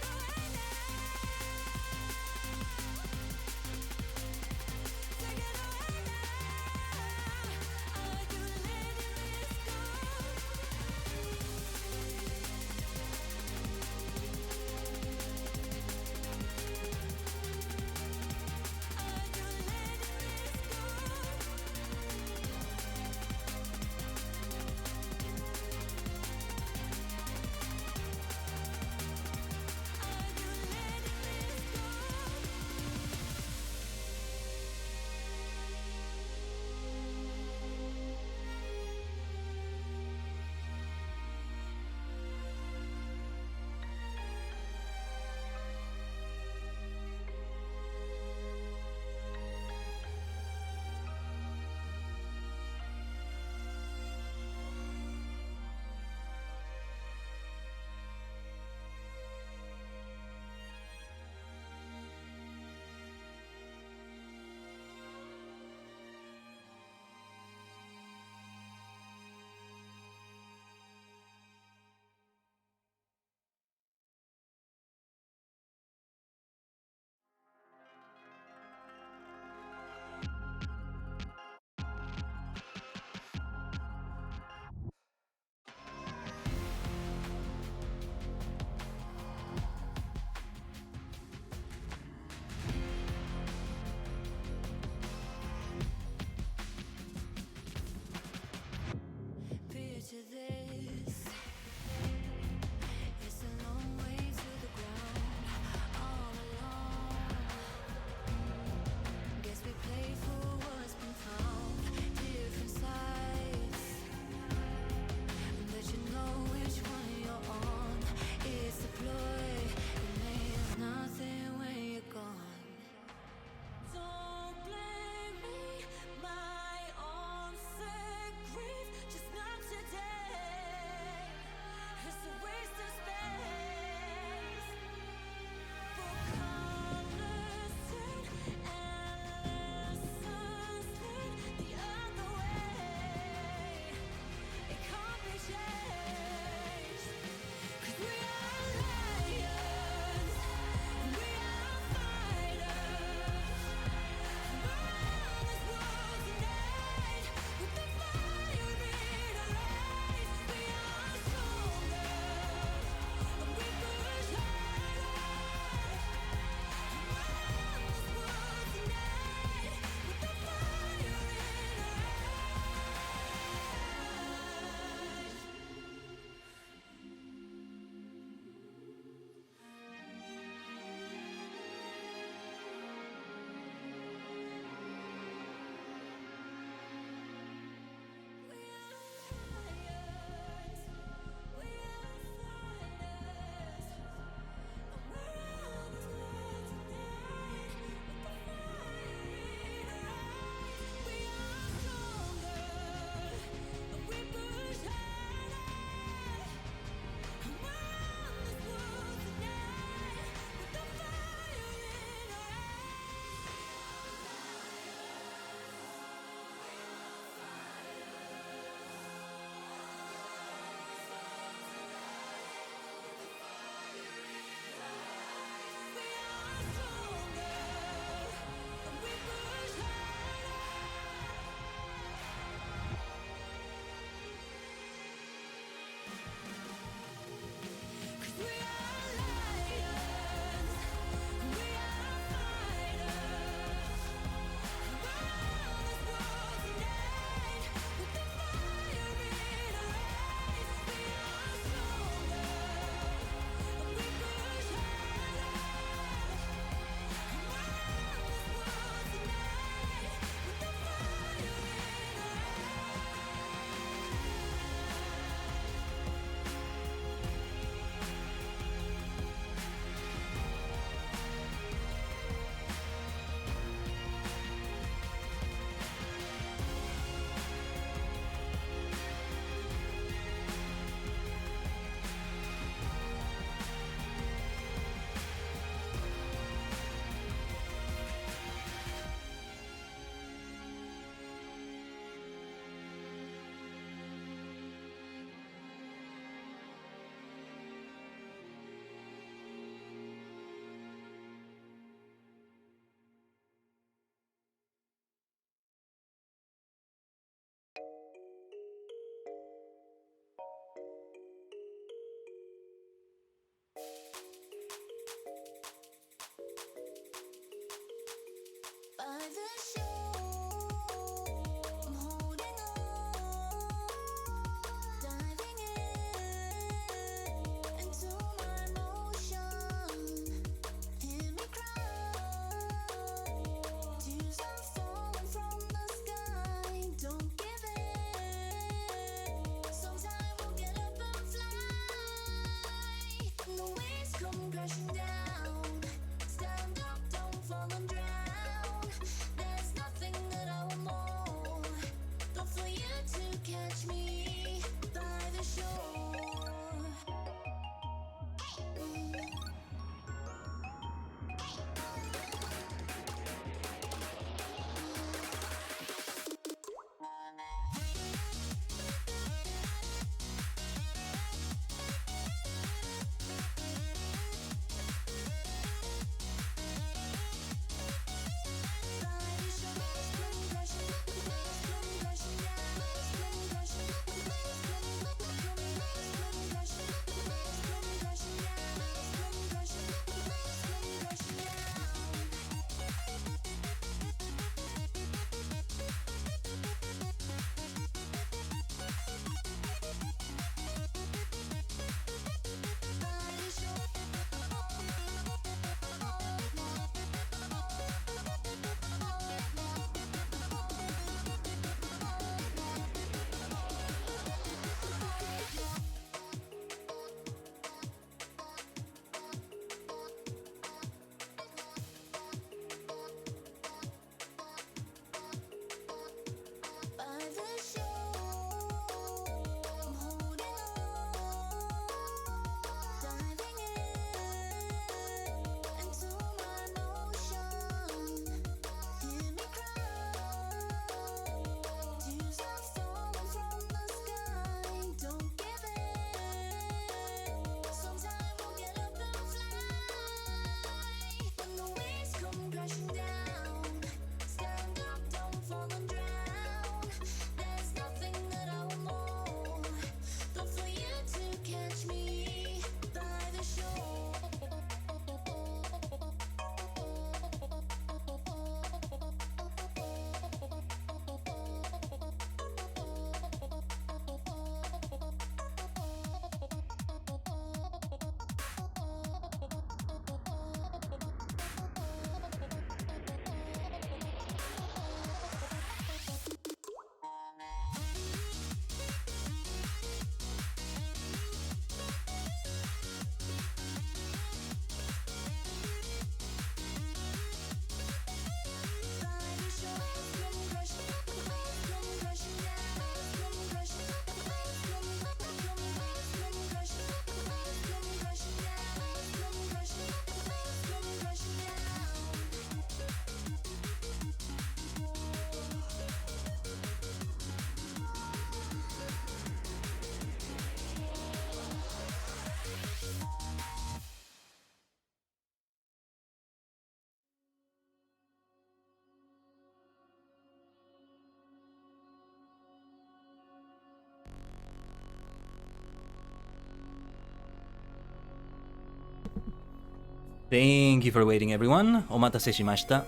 Thank you for waiting, everyone. Omatase shimashita.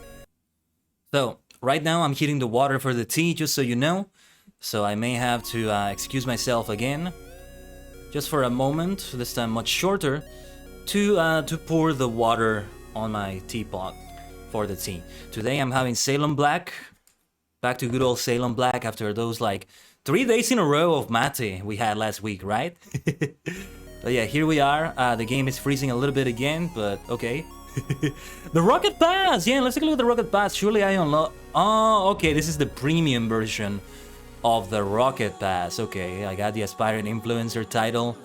So, right now I'm heating the water for the tea, just so you know. So I may have to excuse myself again. Just for a moment, this time much shorter, to pour the water on my teapot for the tea. Today I'm having Salem Black. Back to good old Salem Black after those like 3 days in a row of mate we had last week, right? But yeah, here we are. The game is freezing a little bit again, but okay. The Rocket Pass! Yeah, let's take a look at the Rocket Pass. Surely I unlock... Oh, okay, this is the premium version of the Rocket Pass. Okay, I got the Aspiring Influencer title.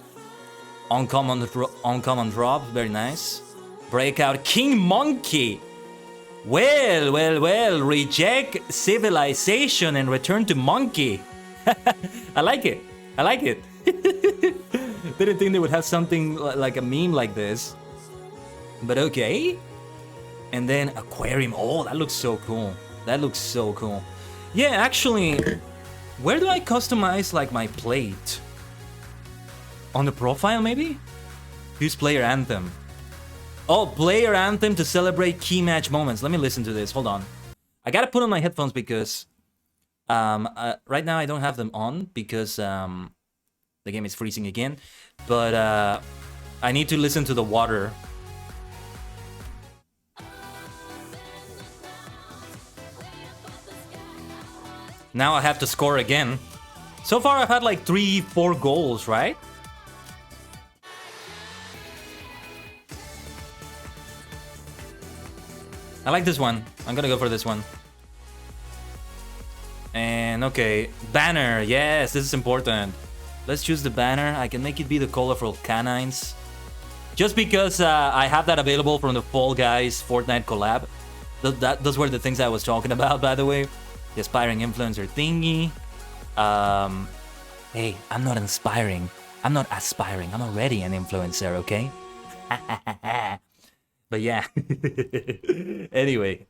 Uncommon drop, very nice. Breakout King Monkey! Well, reject civilization and return to monkey. I like it. I like it. Didn't think they would have something like a meme like this. But okay. And then aquarium. Oh, that looks so cool. That looks so cool. Yeah, actually, where do I customize like my plate? On the profile maybe? Use player anthem. Oh, player anthem to celebrate key match moments. Let me listen to this. Hold on. I gotta put on my headphones because right now I don't have them on because the game is freezing again. But I need to listen to the water. Now I have to score again. So far I've had like 3-4 goals, right? I like this one. I'm gonna go for this one. And okay, banner. Yes, this is important. Let's choose the banner. I can make it be the colorful canines. Just because I have that available from the Fall Guys Fortnite collab. Those were the things I was talking about, by the way. The aspiring influencer thingy. Hey, I'm not inspiring. I'm not aspiring. I'm already an influencer, okay? But yeah. Anyway.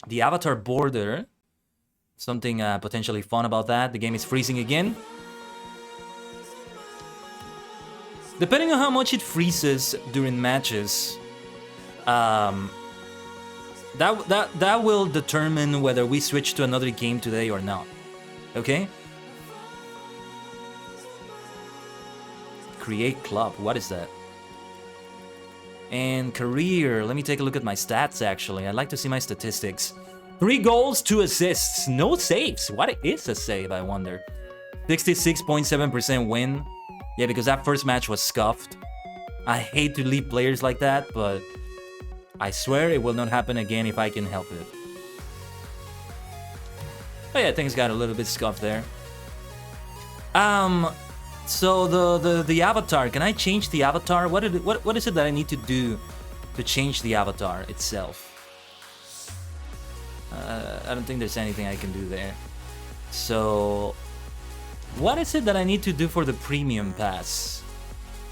The avatar border. Something potentially fun about that. The game is freezing again. Depending on how much it freezes during matches, that will determine whether we switch to another game today or not. Okay? Create club. What is that? And career. Let me take a look at my stats, actually. I'd like to see my statistics. 3 goals, 2 assists. No saves. What is a save, I wonder? 66.7% win. Yeah, because that first match was scuffed. I hate to leave players like that, but I swear it will not happen again if I can help it. Oh yeah, things got a little bit scuffed there. So the avatar, can I change the avatar? What is it that I need to do to change the avatar itself? I don't think there's anything I can do there. So what is it that I need to do for the premium pass?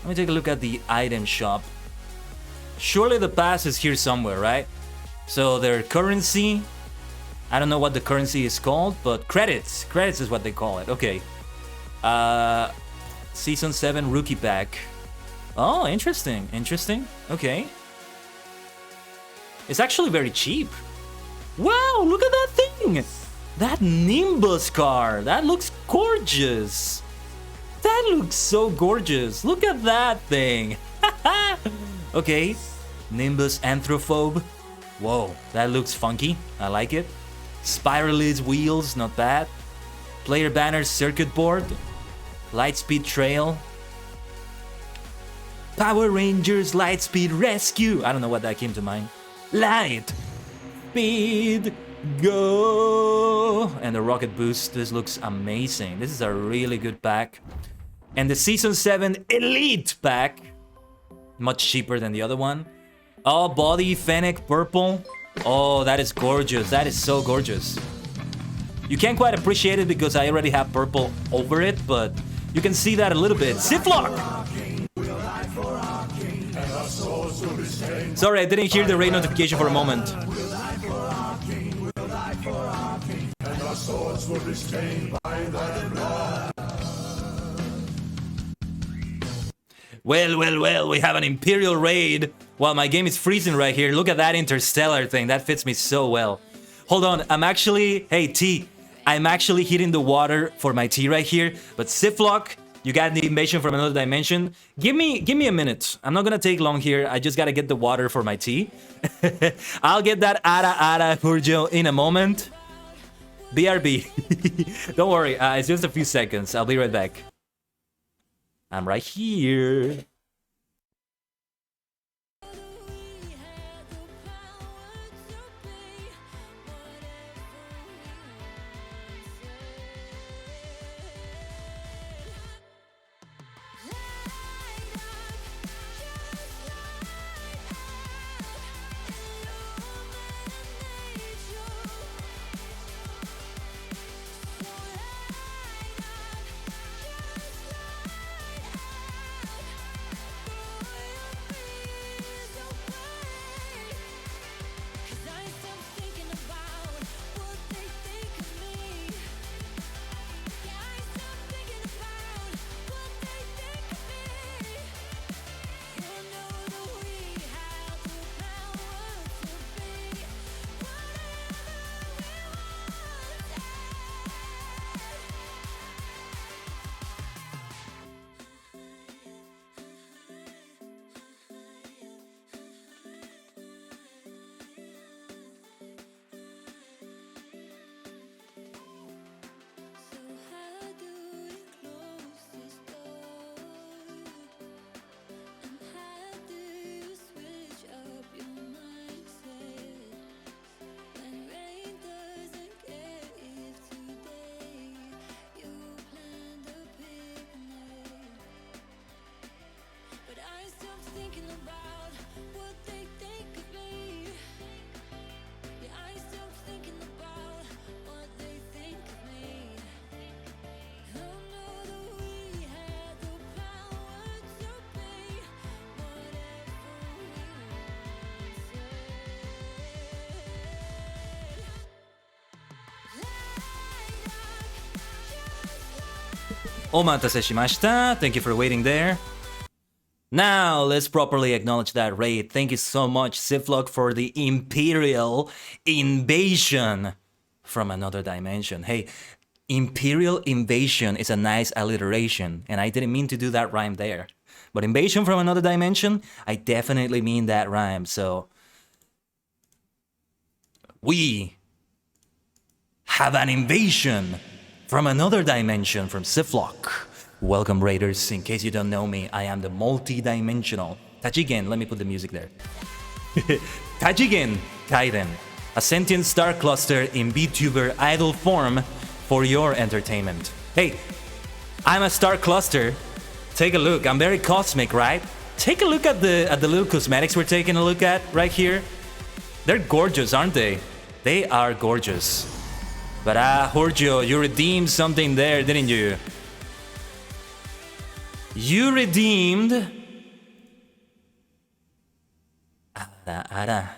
Let me take a look at the item shop. Surely the pass is here somewhere, right? So their currency, I don't know what the currency is called, but credits is what they call it. Okay. Season 7 rookie pack. Oh, interesting. Okay. It's actually very cheap. Wow, look at that thing! That Nimbus car, that looks gorgeous. That looks so gorgeous. Look at that thing. Okay, Nimbus Anthrophobe. Whoa, that looks funky. I like it. Spiralid wheels, not bad. Player banners, circuit board. Lightspeed trail. Power Rangers Lightspeed Rescue. I don't know what that came to mind. Light. Speed. Go. And the rocket boost. This looks amazing. This is a really good pack. And the Season 7 Elite pack. Much cheaper than the other one. Oh, body Fennec purple. Oh, that is gorgeous. That is so gorgeous. You can't quite appreciate it because I already have purple over it, but you can see that a little bit. Ziploc! Sorry, I didn't hear the raid notification for a moment. Well, we have an Imperial raid while my game is freezing right here. Look at that interstellar thing. That fits me so well. Hold on, I'm actually... Hey, T. I'm actually hitting the water for my tea right here. But Siflock, you got the invasion from another dimension. Give me a minute. I'm not gonna take long here. I just gotta get the water for my tea. I'll get that ara Hurjo in a moment. BRB. Don't worry, it's just a few seconds. I'll be right back. I'm right here. Omatase shimashita. Thank you for waiting there. Now, let's properly acknowledge that raid. Thank you so much, Siflock, for the Imperial invasion from another dimension. Hey, Imperial invasion is a nice alliteration, and I didn't mean to do that rhyme there. But invasion from another dimension, I definitely mean that rhyme, so... We have an invasion from another dimension from Siflock. Welcome, Raiders. In case you don't know me, I am the multi-dimensional Tajigen. Let me put the music there. Tajigen Kaiden, a sentient star cluster in VTuber idol form for your entertainment. Hey, I'm a star cluster. Take a look. I'm very cosmic, right? Take a look at the little cosmetics we're taking a look at right here. They're gorgeous, aren't they? They are gorgeous. But Horgio, you redeemed something there, didn't you? You redeemed... Ara.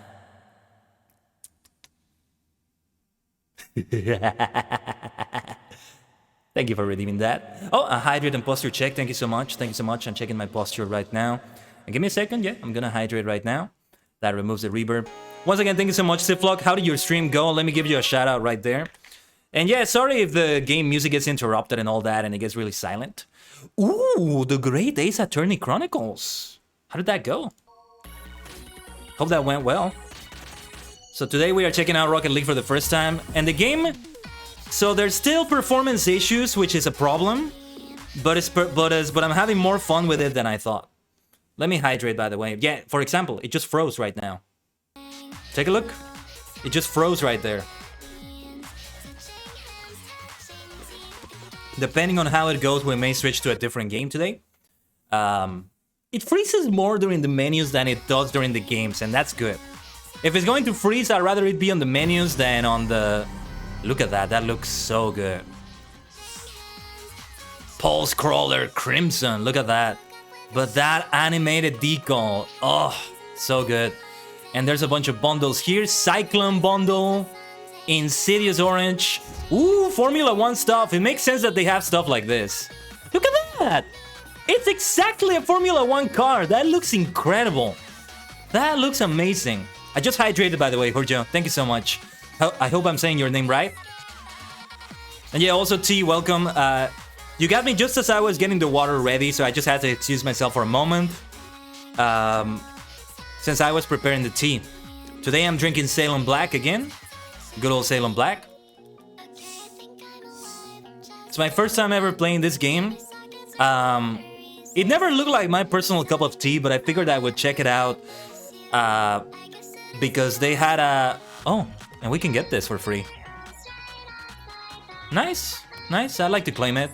Thank you for redeeming that. Oh, a hydrate and posture check. Thank you so much. Thank you so much. I'm checking my posture right now. And give me a second. Yeah, I'm gonna hydrate right now. That removes the reverb. Once again, thank you so much, Siflock. How did your stream go? Let me give you a shout out right there. And yeah, sorry if the game music gets interrupted and all that and it gets really silent. Ooh, the Great Ace Attorney Chronicles. How did that go? Hope that went well. So today we are checking out Rocket League for the first time. And the game... So there's still performance issues, which is a problem. But I'm having more fun with it than I thought. Let me hydrate, by the way. Yeah, for example, it just froze right now. Take a look. It just froze right there. Depending on how it goes, we may switch to a different game today. It freezes more during the menus than it does during the games, and that's good. If it's going to freeze, I'd rather it be on the menus than on the... Look at that, that looks so good. Pulse Crawler Crimson, look at that. But that animated decal, oh, so good. And there's a bunch of bundles here. Cyclone bundle, Insidious Orange. Ooh, Formula 1 stuff. It makes sense that they have stuff like this. Look at that. It's exactly a Formula 1 car. That looks incredible. That looks amazing. I just hydrated, by the way, Jorge. Thank you so much. I hope I'm saying your name right. And yeah, also T, welcome. You got me just as I was getting the water ready, so I just had to excuse myself for a moment. Since I was preparing the tea. Today I'm drinking Salem Black again. Good old Salem Black. It's my first time ever playing this game. It never looked like my personal cup of tea, but I figured I would check it out. Because they had a... Oh, and we can get this for free. Nice, nice. I'd like to claim it.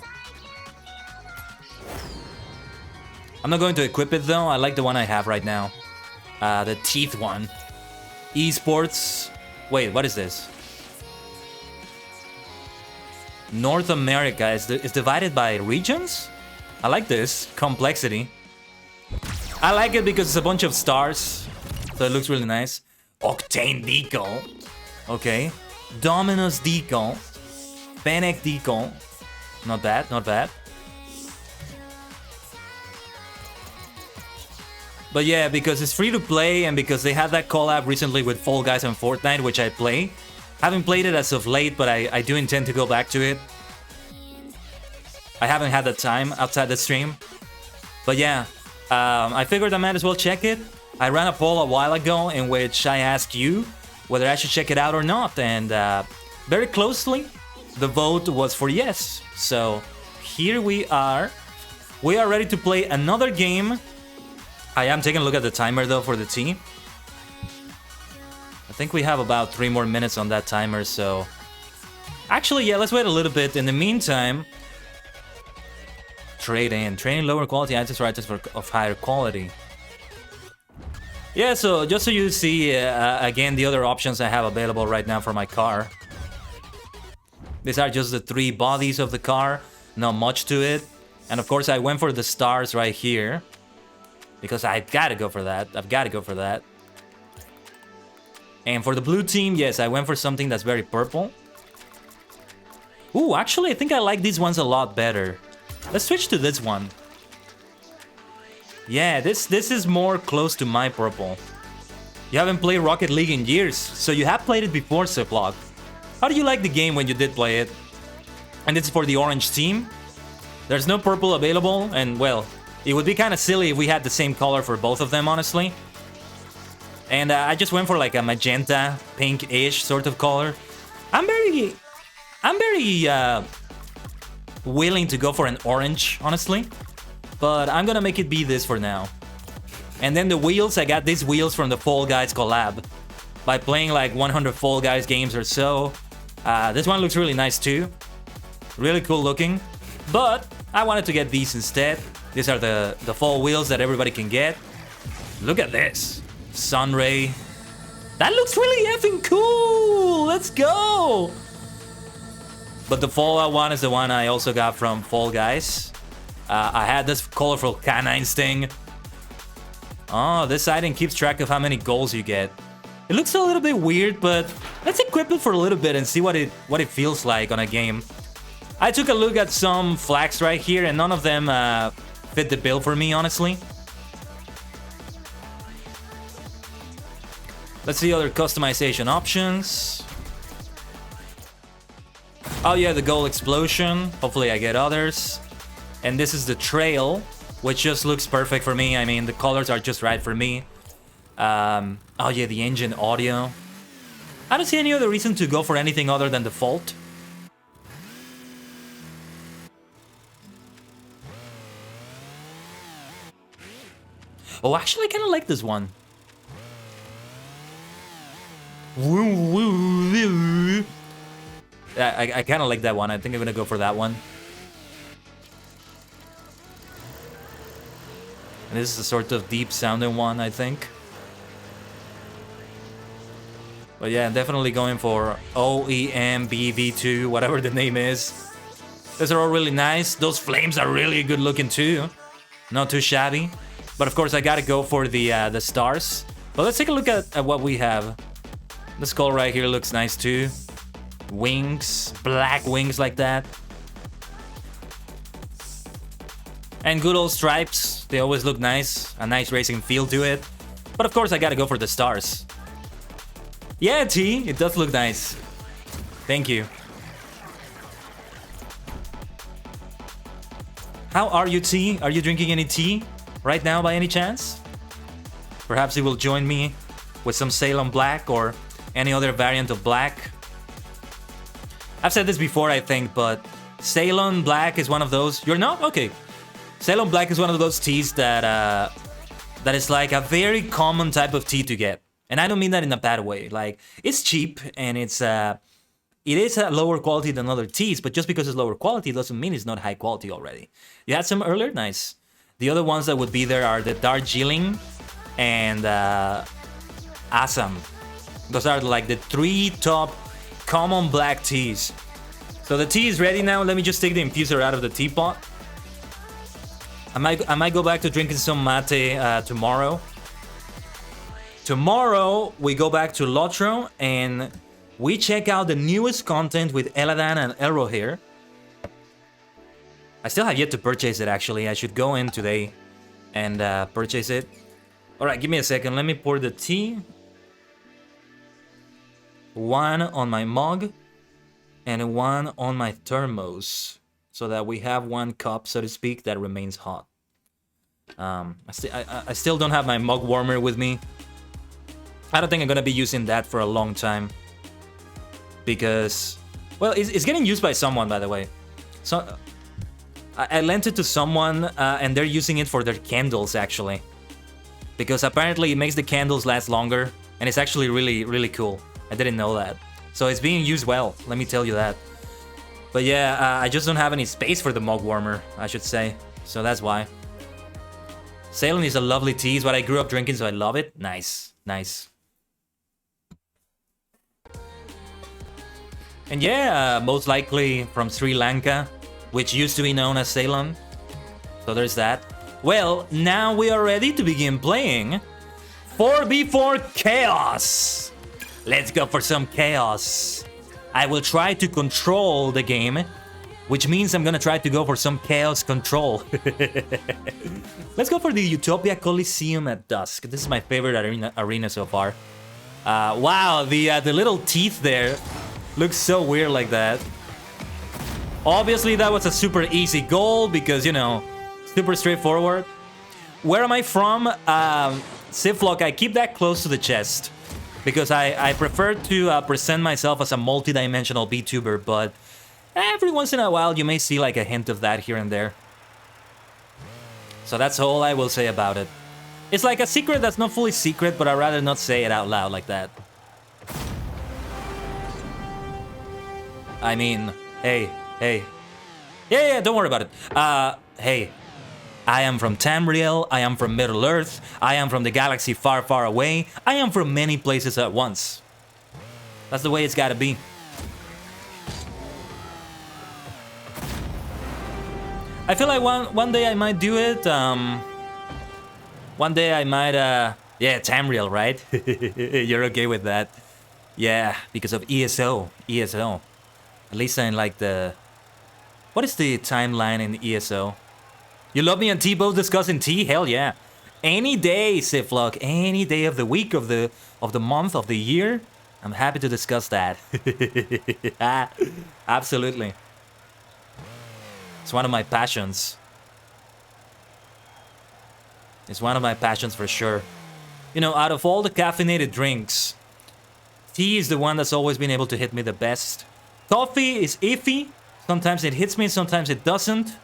I'm not going to equip it though. I like the one I have right now. The teeth one. Esports. Wait, what is this? North America is divided by regions? I like this. Complexity. I like it because it's a bunch of stars. So it looks really nice. Octane decal. Okay. Dominus decal. Fennec decal. Not bad, not bad. But yeah, because it's free to play and because they had that collab recently with Fall Guys and Fortnite, which I play. Haven't played it as of late, but I do intend to go back to it. I haven't had the time outside the stream. But yeah, I figured I might as well check it. I ran a poll a while ago in which I asked you whether I should check it out or not. And very closely, the vote was for yes. So here we are. We are ready to play another game. I am taking a look at the timer though for the team. I think we have about 3 more minutes on that timer, so... Actually, yeah, let's wait a little bit. In the meantime... Trade in. Training lower quality items for items of higher quality. Yeah, so just so you see, again, the other options I have available right now for my car. These are just the 3 bodies of the car. Not much to it. And of course, I went for the stars right here. Because I've got to go for that. I've got to go for that. And for the blue team, yes, I went for something that's very purple. Ooh, actually, I think I like these ones a lot better. Let's switch to this one. Yeah, this is more close to my purple. You haven't played Rocket League in years, so you have played it before, Ziploc. How do you like the game when you did play it? And it's for the orange team. There's no purple available, and well, it would be kind of silly if we had the same color for both of them, honestly. And I just went for like a magenta, pink-ish sort of color. I'm very willing to go for an orange, honestly. But I'm gonna make it be this for now. And then the wheels, I got these wheels from the Fall Guys collab. By playing like 100 Fall Guys games or so. This one looks really nice too. Really cool looking. But I wanted to get these instead. These are the fall wheels that everybody can get. Look at this. Sunray. That looks really effing cool! Let's go! But the Fallout one is the one I also got from Fall Guys. I had this colorful canine sting. Oh, this item keeps track of how many goals you get. It looks a little bit weird, but let's equip it for a little bit and see what it feels like on a game. I took a look at some flags right here, and none of them fit the bill for me, honestly. Let's see other customization options. Oh yeah, the goal explosion. Hopefully I get others. And this is the trail, which just looks perfect for me. I mean, the colors are just right for me. Oh yeah, the engine audio. I don't see any other reason to go for anything other than default. Oh, actually, I kind of like this one. I kind of like that one. I think I'm gonna go for that one. And this is a sort of deep sounding one, I think. But yeah, I'm definitely going for OEMBV2, whatever the name is. Those are all really nice. Those flames are really good looking too. Not too shabby. But of course, I gotta go for the stars. But let's take a look at what we have. The skull right here looks nice too. Wings, black wings like that. And good old stripes, they always look nice. A nice racing feel to it. But of course I gotta go for the stars. Yeah, T, it does look nice. Thank you. How are you, T? Are you drinking any tea right now by any chance? Perhaps you will join me with some Ceylon Black or any other variant of black. I've said this before, I think, but Ceylon Black is one of those... You're not? Okay. Ceylon Black is one of those teas that that is like a very common type of tea to get. And I don't mean that in a bad way. Like, it's cheap and it is a lower quality than other teas, but just because it's lower quality doesn't mean it's not high quality already. You had some earlier? Nice. The other ones that would be there are the Darjeeling and Assam. Those are like the 3 top common black teas. So the tea is ready now. Let me just take the infuser out of the teapot. I might go back to drinking some mate tomorrow. Tomorrow we go back to Lotro and we check out the newest content with Eladan and Elro here. I still have yet to purchase it actually. I should go in today and purchase it. Alright, give me a second. Let me pour the tea. One on my mug and one on my thermos, so that we have one cup, so to speak, that remains hot. I still don't have my mug warmer with me. I don't think I'm gonna be using that for a long time. Because, well, it's getting used by someone, by the way. So, I lent it to someone, and they're using it for their candles, actually. Because apparently it makes the candles last longer, and it's actually really, really cool. I didn't know that. So it's being used well, let me tell you that. But yeah, I just don't have any space for the mug warmer, I should say. So that's why. Ceylon is a lovely tea, it's what I grew up drinking, so I love it. Nice, nice. And yeah, most likely from Sri Lanka, which used to be known as Ceylon. So there's that. Well, now we are ready to begin playing 4v4 Chaos. Let's go for some chaos. I will try to control the game, which means I'm gonna try to go for some chaos control. Let's go for the Utopia Coliseum at dusk. This is my favorite arena so far. Wow, the little teeth there looks so weird like that. Obviously, that was a super easy goal because, you know, super straightforward. Where am I from? Siflock, I keep that close to the chest because I prefer to present myself as a multi-dimensional VTuber, but every once in a while you may see like a hint of that here and there. So that's all I will say about it. It's like a secret that's not fully secret, but I'd rather not say it out loud like that. I mean, hey. Yeah, don't worry about it. Hey. I am from Tamriel, I am from Middle Earth, I am from the galaxy far, far away, I am from many places at once. That's the way it's gotta be. I feel like one day I might do it, one day I might, yeah, Tamriel, right? You're okay with that. Yeah, because of ESO. At least in like the... What is the timeline in ESO? You love me and T both discussing tea? Hell yeah. Any day, Siflock, any day of the week, of the month, of the year, I'm happy to discuss that. Absolutely. It's one of my passions. It's one of my passions for sure. You know, out of all the caffeinated drinks, tea is the one that's always been able to hit me the best. Coffee is iffy. Sometimes it hits me, sometimes it doesn't.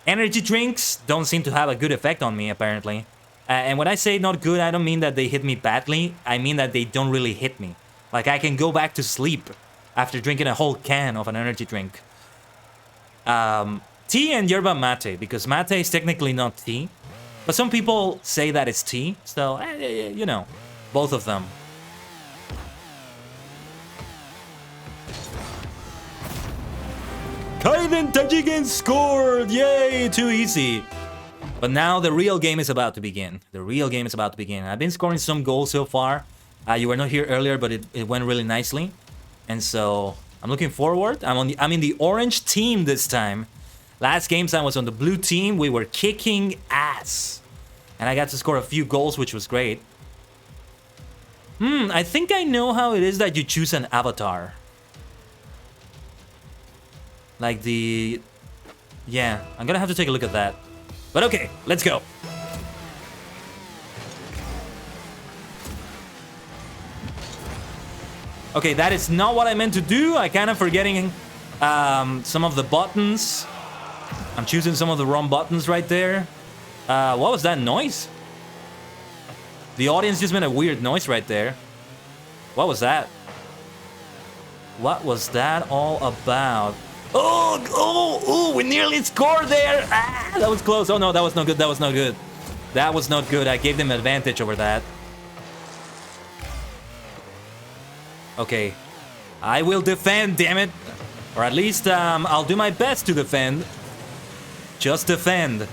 Energy drinks don't seem to have a good effect on me, apparently. And when I say not good, I don't mean that they hit me badly. I mean that they don't really hit me. Like, I can go back to sleep after drinking a whole can of an energy drink. Tea and yerba mate, because mate is technically not tea. But some people say that it's tea, so, you know, both of them. Kaiden Tajigen scored! Yay! Too easy. But now the real game is about to begin. The real game is about to begin. I've been scoring some goals so far. You were not here earlier, but it went really nicely. And so I'm looking forward. I'm in the orange team this time. Last game I was on the blue team. We were kicking ass. And I got to score a few goals, which was great. I think I know how it is that you choose an avatar. Like the... Yeah, I'm gonna have to take a look at that. But okay, let's go. Okay, that is not what I meant to do. I kind of forgetting some of the buttons. I'm choosing some of the wrong buttons right there. What was that noise? The audience just made a weird noise right there. What was that? What was that all about? Oh, we nearly scored there. Ah, that was close. Oh no, that was no good. That was no good. That was not good. I gave them advantage over that. Okay. I will defend, damn it. Or at least I'll do my best to defend. Just defend.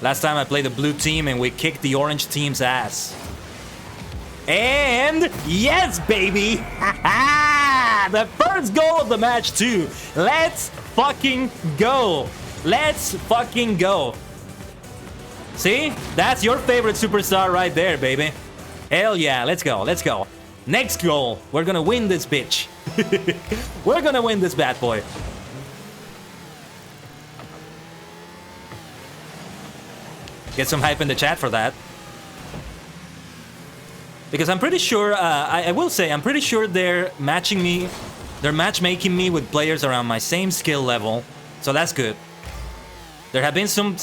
Last time I played the blue team and we kicked the orange team's ass. And yes, baby! The first goal of the match too. Let's fucking go. Let's fucking go. See? That's your favorite superstar right there, baby. Hell yeah, let's go, let's go. Next goal. We're gonna win this bitch. We're gonna win this bad boy. Get some hype in the chat for that. Because I'm pretty sure, I will say, I'm pretty sure they're matching me, they're matchmaking me with players around my same skill level. So that's good. There have been some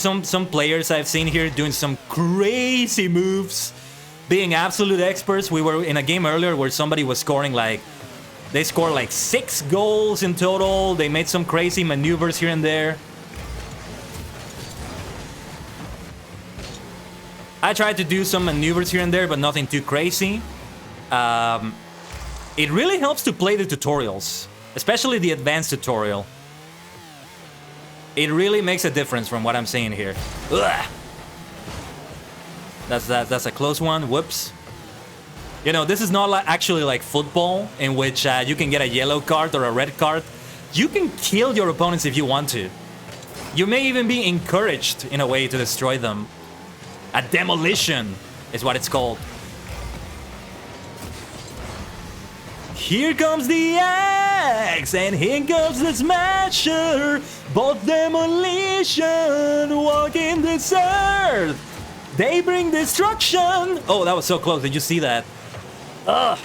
players I've seen here doing some crazy moves, being absolute experts. We were in a game earlier where somebody was scoring like, they scored like 6 goals in total. They made some crazy maneuvers here and there. I tried to do some maneuvers here and there, but nothing too crazy. It really helps to play the tutorials, especially the advanced tutorial. It really makes a difference from what I'm seeing here. Ugh. That's a close one. Whoops. You know, this is not actually like football, in which you can get a yellow card or a red card. You can kill your opponents if you want to. You may even be encouraged, in a way, to destroy them. A demolition is what it's called. Here comes the axe, and here comes the smasher. Both demolition walk in this earth. They bring destruction. Oh, that was so close. Did you see that? Ugh.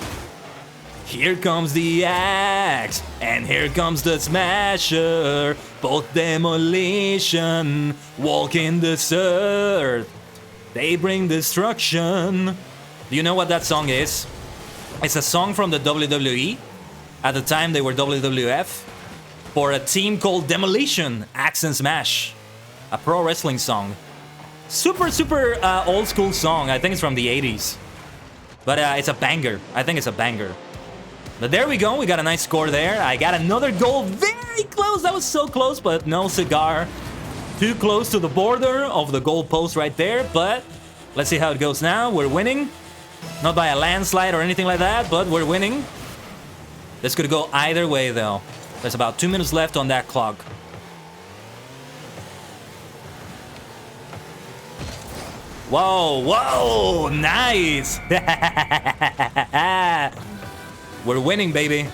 Here comes the axe, and here comes the smasher. Both demolition walk in this earth. They bring destruction. Do you know what that song is? It's a song from the WWE. At the time, they were WWF. For a team called Demolition, Axe and Smash. A pro wrestling song. Super old school song. I think it's from the 80s. But it's a banger. I think it's a banger. But there we go. We got a nice score there. I got another goal. Very close. That was so close, but no cigar. Too close to the border of the goal post right there, but let's see how it goes now. We're winning. Not by a landslide or anything like that, but we're winning. This could go either way, though. There's about 2 minutes left on that clock. Whoa, whoa, nice. We're winning, baby.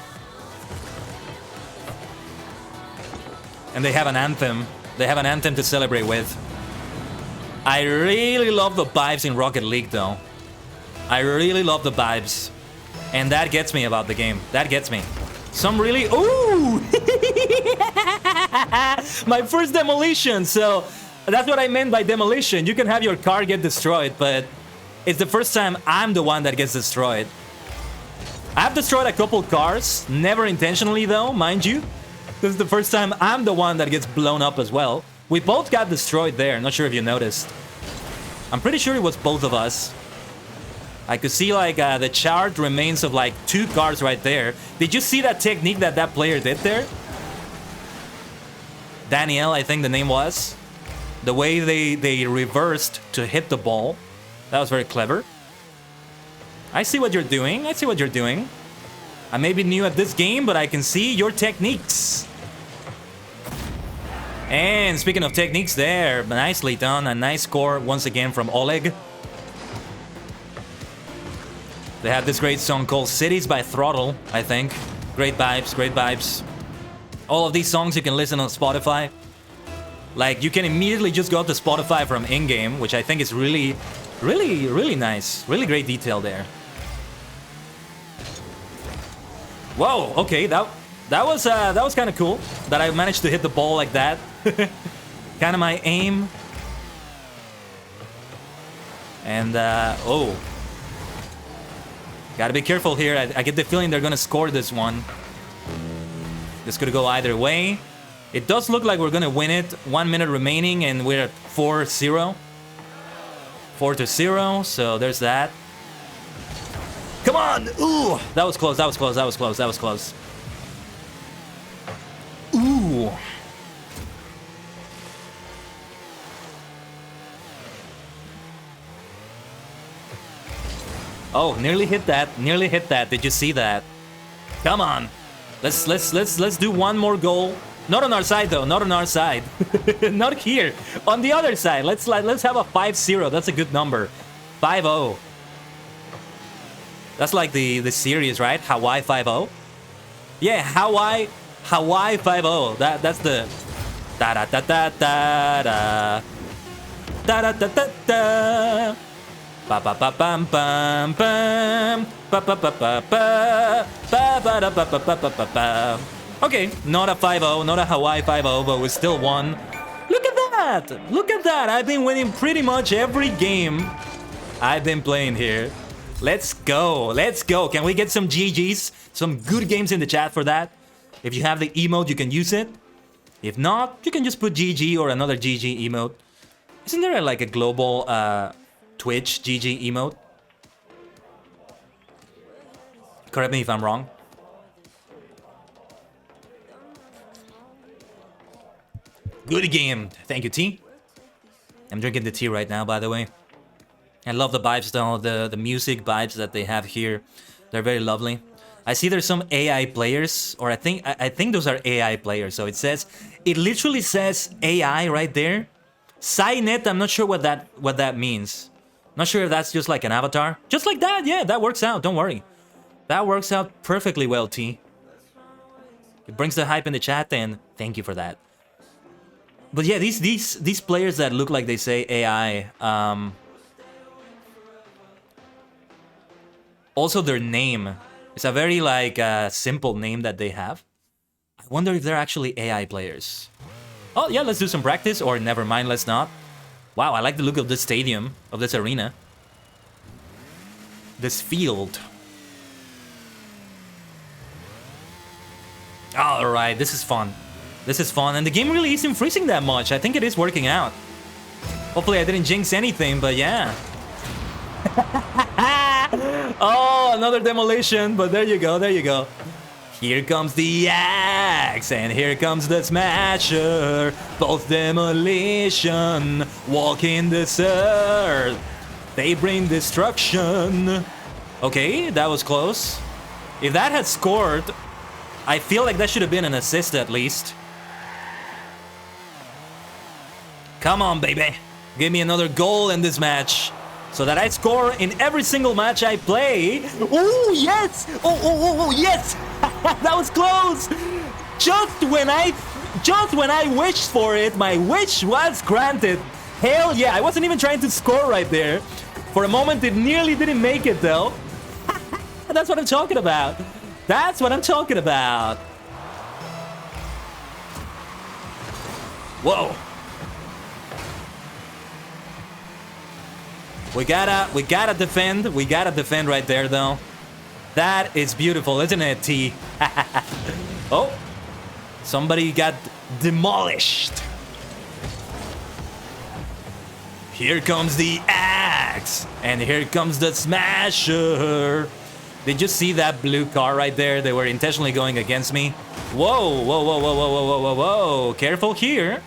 And they have an anthem. They have an anthem to celebrate with. I really love the vibes in Rocket League, though. I really love the vibes. And that gets me about the game. That gets me. Some really... Ooh! My first demolition. So that's what I meant by demolition. You can have your car get destroyed, but it's the first time I'm the one that gets destroyed. I've destroyed a couple cars. Never intentionally, though, mind you. This is the first time I'm the one that gets blown up as well. We both got destroyed there. Not sure if you noticed. I'm pretty sure it was both of us. I could see like the charred remains of like 2 cars right there. Did you see that technique that that player did there? Danielle, I think the name was. The way they reversed to hit the ball. That was very clever. I see what you're doing. I see what you're doing. I may be new at this game, but I can see your techniques. And speaking of techniques there, nicely done. A nice score once again from Oleg. They have this great song called Cities by Throttle, I think. Great vibes, great vibes. All of these songs you can listen on Spotify. Like, you can immediately just go to Spotify from in-game, which I think is really, really, really nice. Really great detail there. Whoa, okay, that was kind of cool that I managed to hit the ball like that. Kind of my aim. And oh, gotta be careful here. I get the feeling they're gonna score this one. This could go either way. It does look like we're gonna win it. 1 minute remaining, and we're at 4-0. 4-0. So there's that. Come on! Ooh, that was close. That was close. That was close. That was close. Ooh. Oh, nearly hit that. Nearly hit that. Did you see that? Come on. Let's do one more goal. Not on our side though. Not on our side. Not here. On the other side. Let's have a 5-0. That's a good number. 5-0. That's like the series, right? Hawaii 5-0. Yeah, Hawaii 5-0. That's the da da da da da da da da da da da. Ba ba ba bam bam bam ba ba ba ba ba ba ba da ba ba ba ba ba ba. Okay, not a 5-0, not a Hawaii 5-0, but we still won. Look at that! Look at that! I've been winning pretty much every game I've been playing here. Let's go! Let's go! Can we get some GGs? Some good games in the chat for that? If you have the emote, you can use it. If not, you can just put GG or another GG emote. Isn't there like a global Twitch GG emote? Correct me if I'm wrong. Good game. Thank you, T. I'm drinking the tea right now, by the way. I love the vibes, though, the music vibes that they have here. They're very lovely. I see there's some AI players, or I think those are AI players. So it literally says AI right there. Cynet, I'm not sure what that means. Not sure if that's just like an avatar. Just like that, yeah, that works out. Don't worry, that works out perfectly well, T. It brings the hype in the chat, and thank you for that. But yeah, these players that look like they say AI. Also, their name is a very like simple name that they have. I wonder if they're actually AI players. Oh yeah, let's do some practice, or never mind, let's not. Wow, I like the look of this stadium, of this arena. This field. Alright, this is fun. This is fun, and the game really isn't freezing that much. I think it is working out. Hopefully I didn't jinx anything, but yeah. Oh, another demolition, but there you go, there you go. Here comes the axe, and here comes the smasher. Both demolition, walk in this earth. They bring destruction. Okay, that was close. If that had scored, I feel like that should have been an assist at least. Come on, baby. Give me another goal in this match, so that I score in every single match I play. Oh, yes! Oh, yes! That was close! Just when I wished for it, my wish was granted. Hell yeah, I wasn't even trying to score right there. For a moment, it nearly didn't make it, though. That's what I'm talking about. That's what I'm talking about. Whoa. We gotta defend. We gotta defend right there, though. That is beautiful, isn't it, T? Oh, somebody got demolished. Here comes the axe, and here comes the smasher. Did you see that blue car right there? They were intentionally going against me. Whoa, whoa, whoa, whoa, whoa, whoa, whoa, whoa! Careful here.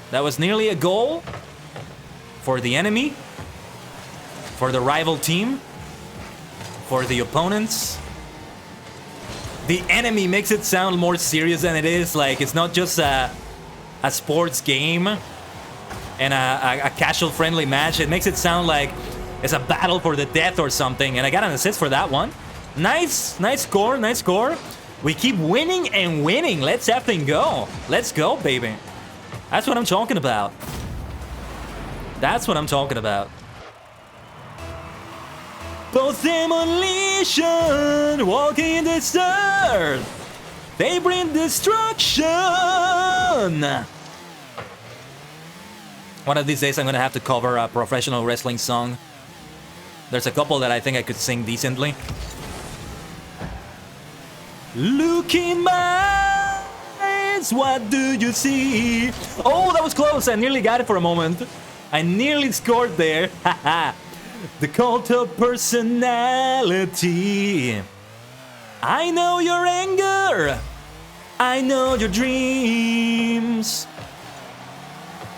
That was nearly a goal for the enemy. For the rival team, for the opponents. The enemy makes it sound more serious than it is. Like, it's not just a sports game and a casual friendly match. It makes it sound like it's a battle for the death or something, and I got an assist for that one. Nice score, nice score. We keep winning and winning. Let's effing go. Let's go, baby. That's what I'm talking about. That's what I'm talking about. Both demolition, walking in this earth. They bring destruction. One of these days I'm gonna have to cover a professional wrestling song. There's a couple that I think I could sing decently. Look in my eyes, what do you see? Oh, that was close. I nearly got it for a moment. I nearly scored there. Haha. The cult of personality. I know your anger. I know your dreams.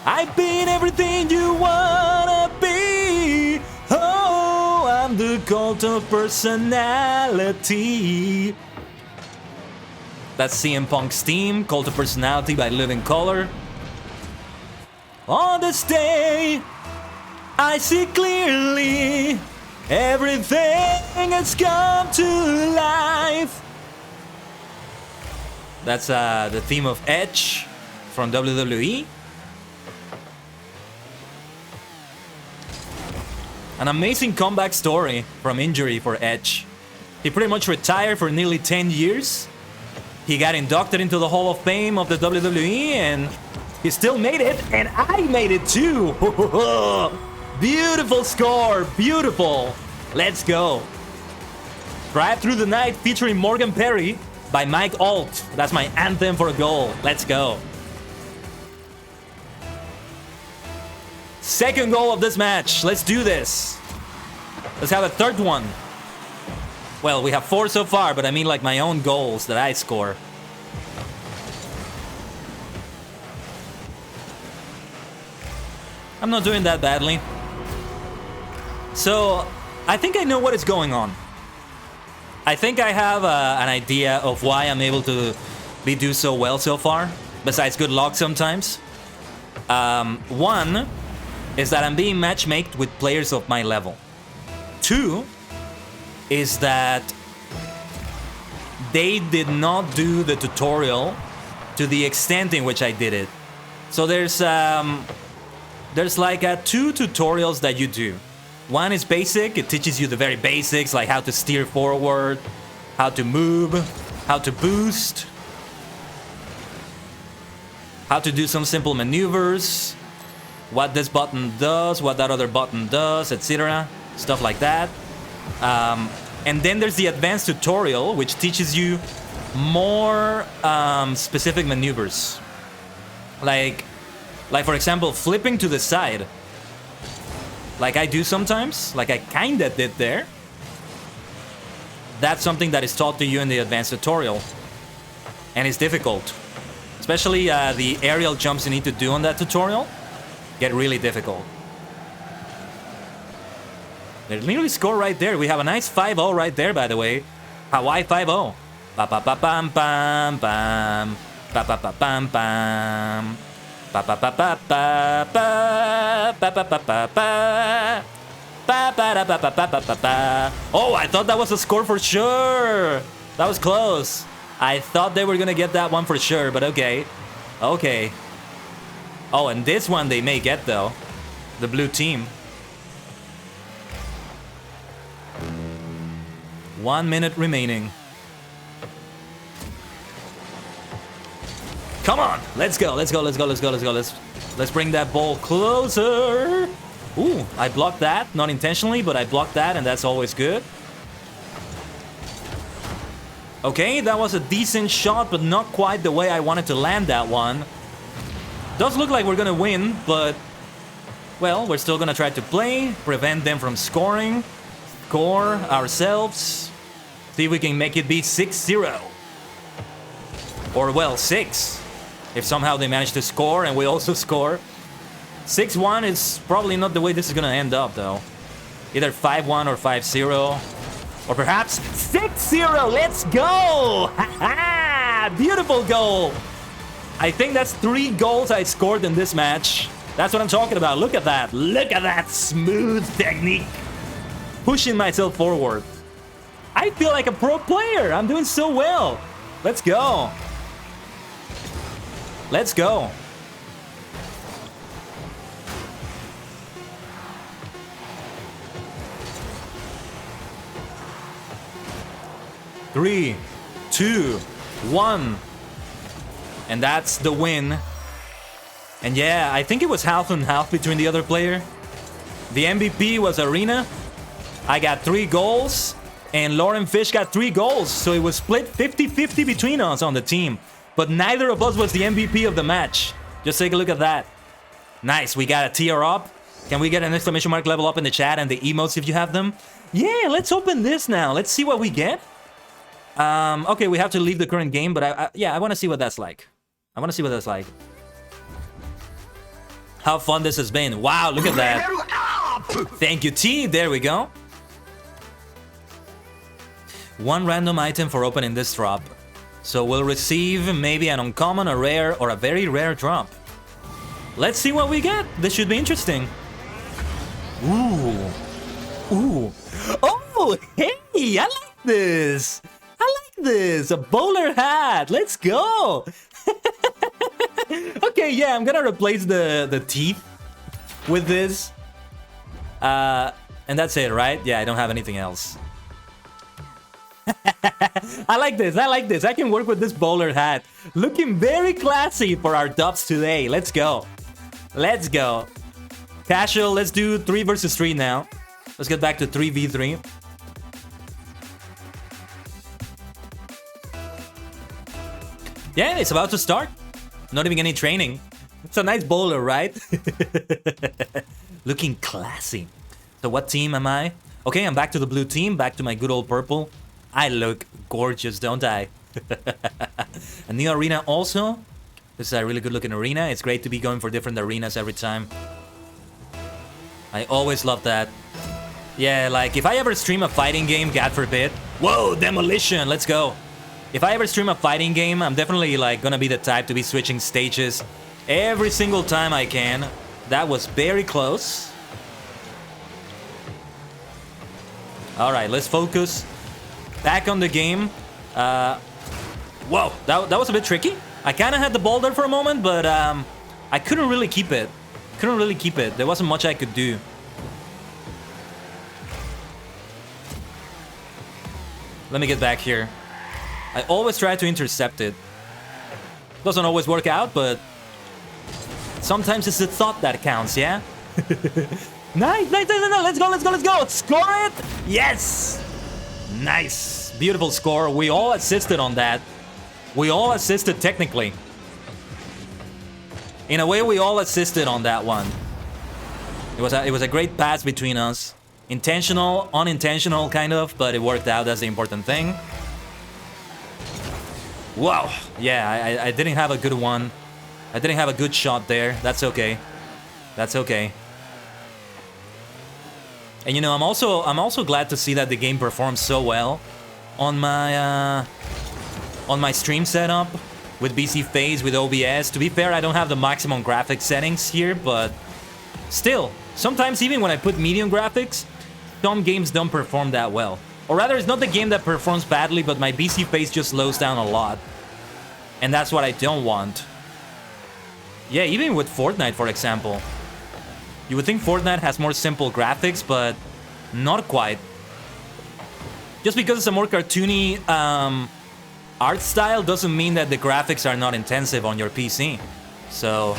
I've been everything you wanna be. Oh, I'm the cult of personality. That's CM Punk's theme, Cult of Personality by Living Color. On this day, I see clearly everything has come to life. That's the theme of Edge from WWE. An amazing comeback story from injury for Edge. He pretty much retired for nearly 10 years. He got inducted into the Hall of Fame of the WWE, and he still made it, and I made it too. Beautiful score, beautiful. Let's go. Drive Through the Night featuring Morgan Perry by Mike Alt. That's my anthem for a goal. Let's go. Second goal of this match. Let's do this. Let's have a third one. Well, we have 4 so far, but I mean like my own goals that I score. I'm not doing that badly. So, I think I know what is going on. I think I have an idea of why I'm able to do so well so far, besides good luck sometimes. One is that I'm being matchmaked with players of my level. 2 is that they did not do the tutorial to the extent in which I did it. So there's like 2 tutorials that you do. One is basic. It teaches you the very basics, like how to steer forward, how to move, how to boost, how to do some simple maneuvers, what this button does, what that other button does, etc. Stuff like that. And then there's the advanced tutorial, which teaches you more specific maneuvers. Like for example, flipping to the side. Like I do sometimes, like I kinda did there. That's something that is taught to you in the advanced tutorial. And it's difficult. Especially the aerial jumps you need to do on that tutorial get really difficult. They nearly score right there. We have a nice 5-0 right there, by the way. Hawaii 5-0. Ba ba ba bam bam bam. Ba ba ba bam bam. Ba ba ba ba ba ba ba ba ba ba ba. Ba ba da ba ba ba ba ba ba. Oh, I thought that was a score for sure. That was close. I thought they were gonna get that one for sure, but okay. Okay. Oh, and this one they may get though. The blue team. 1 minute remaining. Come on, let's go, let's go, let's go, let's go, let's go. Let's bring that ball closer. Ooh, I blocked that, not intentionally, but I blocked that, and that's always good. Okay, that was a decent shot, but not quite the way I wanted to land that one. Does look like we're gonna win, but well, we're still gonna try to play, prevent them from scoring, score ourselves, see if we can make it be 6-0. Or well, 6. If somehow they manage to score and we also score. 6-1 is probably not the way this is gonna end up though. Either 5-1 or 5-0. Or perhaps 6-0, let's go! Ha-ha! Beautiful goal! I think that's 3 goals I scored in this match. That's what I'm talking about. Look at that. Look at that smooth technique. Pushing myself forward. I feel like a pro player. I'm doing so well. Let's go. Let's go. Three, 2, 1. And that's the win. And yeah, I think it was half and half between the other player. The MVP was Arena. I got 3 goals. And Lauren Fish got 3 goals. So it was split 50-50 between us on the team. But neither of us was the MVP of the match. Just take a look at that. Nice, we got a tier up. Can we get an exclamation mark level up in the chat and the emotes if you have them? Yeah, let's open this now. Let's see what we get. Okay, we have to leave the current game, but I want to see what that's like. I want to see what that's like. How fun this has been. Wow, look at that. Thank you, T. There we go. 1 random item for opening this drop. So we'll receive maybe an uncommon, a rare, or a very rare drop. Let's see what we get. This should be interesting. Ooh. Ooh. Oh, hey, I like this. I like this. A bowler hat. Let's go. Okay, yeah, I'm gonna replace the teeth with this. And that's it, right? Yeah, I don't have anything else. I like this. I like this. I can work with this bowler hat. Looking very classy for our dubs today. Let's go. Let's go. Casual, let's do 3 versus 3 now. Let's get back to 3v3. Yeah, it's about to start. Not even any training. It's a nice bowler, right? Looking classy. So what team am I? Okay, I'm back to the blue team. Back to my good old purple. I look gorgeous, don't I? A new arena also. This is a really good looking arena. It's great to be going for different arenas every time. I always love that. Yeah, like if I ever stream a fighting game, God forbid. Whoa, demolition, let's go. If I ever stream a fighting game, I'm definitely like gonna be the type to be switching stages every single time I can. That was very close. All right, let's focus. Back on the game. Whoa, that was a bit tricky. I kind of had the ball there for a moment, but I couldn't really keep it. Couldn't really keep it. There wasn't much I could do. Let me get back here. I always try to intercept it. Doesn't always work out, but sometimes it's the thought that counts, yeah? Nice, nice, nice, let's go, let's go, let's go! Score it! Yes! Nice. Beautiful score. We all assisted on that. We all assisted technically. In a way, we all assisted on that one. It was a great pass between us. Intentional, unintentional, kind of, but it worked out. That's the important thing. Wow. Yeah, I didn't have a good one. I didn't have a good shot there. That's okay. That's okay. And you know, I'm also glad to see that the game performs so well on my stream setup with BC Phase, with OBS. To be fair, I don't have the maximum graphics settings here, but still, sometimes even when I put medium graphics, some games don't perform that well. Or rather, it's not the game that performs badly, but my BC Phase just slows down a lot. And that's what I don't want. Yeah, even with Fortnite, for example. You would think Fortnite has more simple graphics, but not quite. Just because it's a more cartoony art style doesn't mean that the graphics are not intensive on your PC. So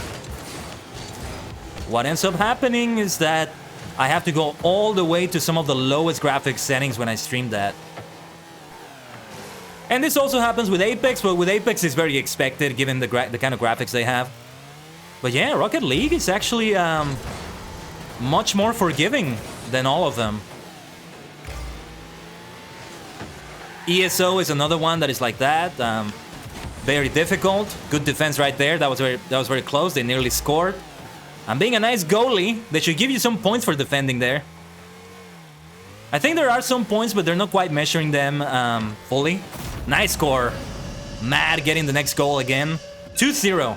what ends up happening is that I have to go all the way to some of the lowest graphics settings when I stream that. And this also happens with Apex, but with Apex it's very expected given the kind of graphics they have. But yeah, Rocket League is actually much more forgiving than all of them. ESO is another one that is like that. Very difficult. Good defense right there. That was very close. They nearly scored. I'm being a nice goalie. They should give you some points for defending there. I think there are some points, but they're not quite measuring them fully. Nice score. Mad getting the next goal again. 2-0.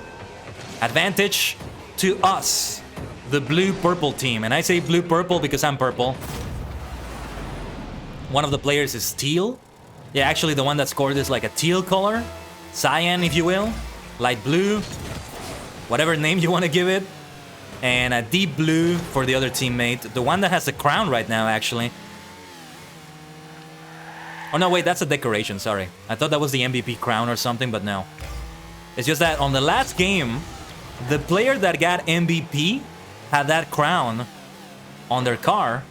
Advantage to us, the blue-purple team. And I say blue-purple because I'm purple. One of the players is teal. Yeah, actually the one that scored is like a teal color. Cyan, if you will. Light blue. Whatever name you want to give it. And a deep blue for the other teammate. The one that has the crown right now, actually. Oh, no, wait, that's a decoration, sorry. I thought that was the MVP crown or something, but no. It's just that on the last game, the player that got MVP had that crown on their car.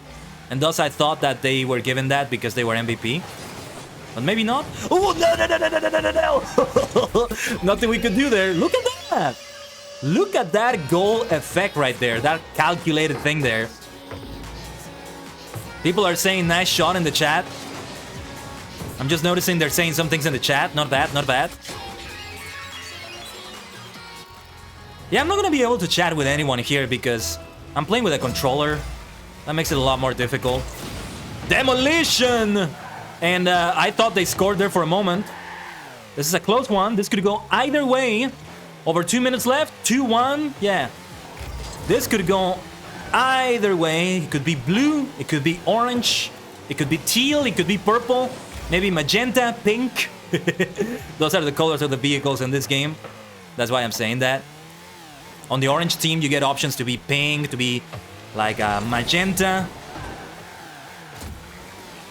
And thus I thought that they were given that because they were MVP. But maybe not. Oh, no. Nothing we could do there. Look at that. Look at that goal effect right there. That calculated thing there. People are saying nice shot in the chat. I'm just noticing they're saying some things in the chat. Not bad, not bad. Yeah, I'm not gonna be able to chat with anyone here because I'm playing with a controller. That makes it a lot more difficult. Demolition! And I thought they scored there for a moment. This is a close one. This could go either way. Over 2 minutes left. 2-1. Yeah. This could go either way. It could be blue. It could be orange. It could be teal. It could be purple. Maybe magenta, pink. Those are the colors of the vehicles in this game. That's why I'm saying that. On the orange team, you get options to be pink, to be like magenta.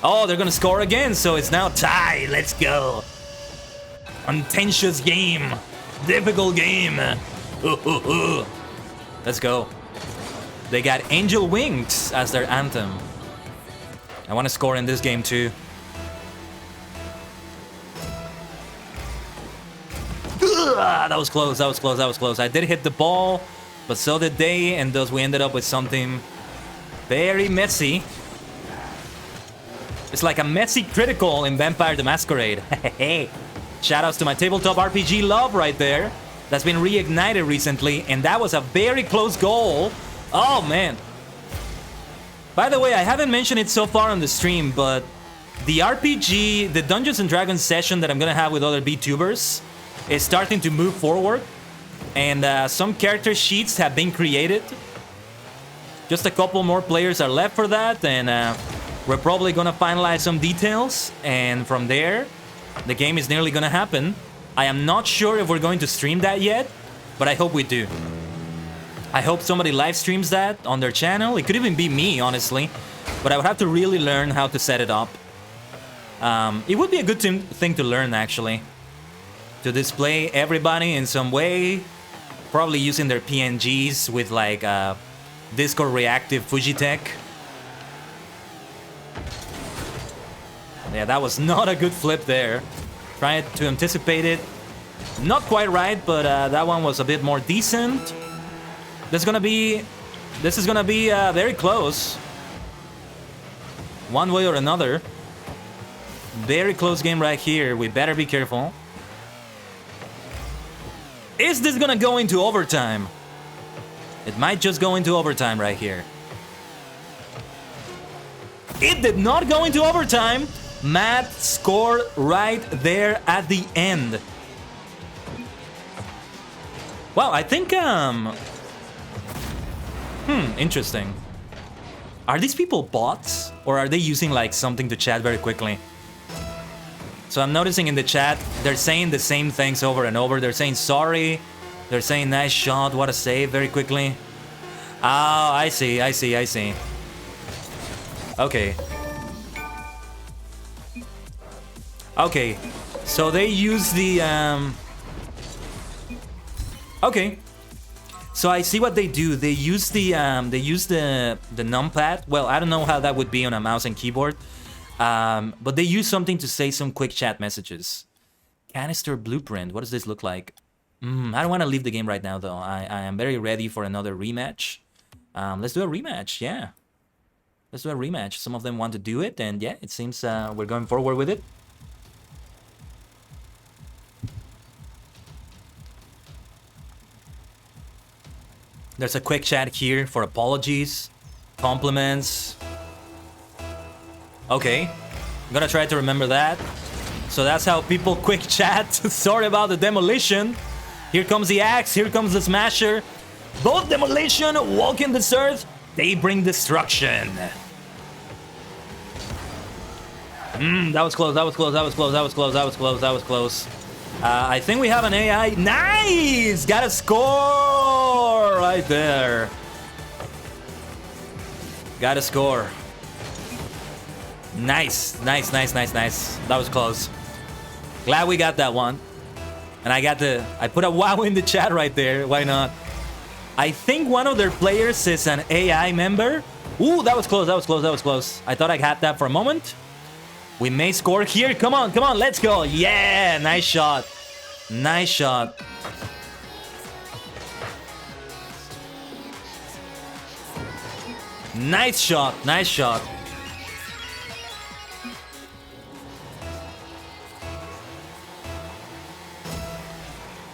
Oh, they're gonna score again, so it's now tie. Let's go. Contentious game. Difficult game. Let's go. They got Angel Wings as their anthem. I want to score in this game too. That was close, that was close, that was close. I did hit the ball, but so did they, and thus we ended up with something very messy. It's like a messy critical in Vampire the Masquerade. Hey, shoutouts to my tabletop RPG love right there. That's been reignited recently, and that was a very close goal. Oh, man. By the way, I haven't mentioned it so far on the stream, but the RPG, the Dungeons & Dragons session that I'm gonna have with other VTubers is starting to move forward, and some character sheets have been created. Just a couple more players are left for that, and we're probably gonna finalize some details, and from there, the game is nearly gonna happen. I am not sure if we're going to stream that yet, but I hope we do. I hope somebody live streams that on their channel. It could even be me, honestly, but I would have to really learn how to set it up. It would be a good thing to learn, actually. To display everybody in some way, probably using their PNGs with like Discord reactive Fujitech. Yeah, that was not a good flip there. Trying to anticipate it. Not quite right, but that one was a bit more decent. This is gonna be very close. One way or another. Very close game right here. We better be careful. Is this gonna go into overtime? It might just go into overtime right here. It did not go into overtime. Matt scored right there at the end. Wow, I think, interesting. Are these people bots? Or are they using like something to chat very quickly? So I'm noticing in the chat, they're saying the same things over and over. They're saying sorry. They're saying nice shot, what a save, very quickly. Oh, I see. Okay. Okay, so they use the, Okay. So I see what they do. They use the numpad. Well, I don't know how that would be on a mouse and keyboard. But they use something to say some quick chat messages. Canister blueprint. What does this look like? I don't want to leave the game right now, though. I am very ready for another rematch. Let's do a rematch, yeah. Let's do a rematch. Some of them want to do it, and yeah, it seems we're going forward with it. There's a quick chat here for apologies, compliments. Okay, I'm gonna try to remember that. So that's how people quick chat. Sorry about the demolition. Here comes the axe. Here comes the smasher. Both demolition, walking this earth, they bring destruction. That was close. That was close. That was close. That was close. That was close. That was close. I think we have an AI. Nice! Got a score right there. Got a score. Nice. Nice, nice, nice, nice. That was close. Glad we got that one. And I put a wow in the chat right there. Why not? I think one of their players is an AI member. Ooh, that was close. That was close. That was close. I thought I had that for a moment. We may score here. Come on, come on. Let's go. Yeah, nice shot. Nice shot. Nice shot. Nice shot.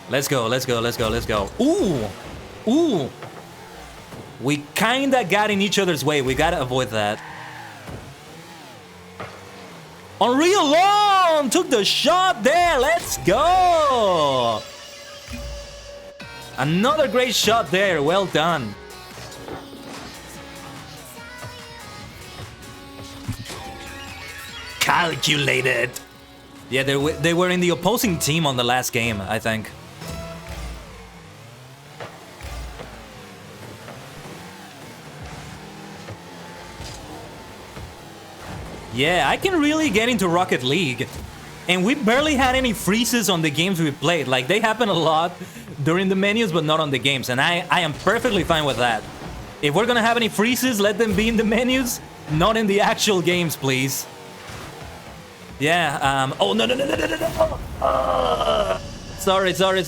Let's go, let's go, let's go, let's go. Ooh! Ooh! We kinda got in each other's way. We gotta avoid that. Unreal Long took the shot there. Let's go! Another great shot there. Well done. Calculated. Yeah, they were in the opposing team on the last game, I think. Yeah, I can really get into Rocket League. And we barely had any freezes on the games we played. Like, they happen a lot during the menus, but not on the games. And I am perfectly fine with that. If we're gonna have any freezes, let them be in the menus, not in the actual games, please. Yeah, oh, no, no, no, no, no, no, no. Sorry. Sorry.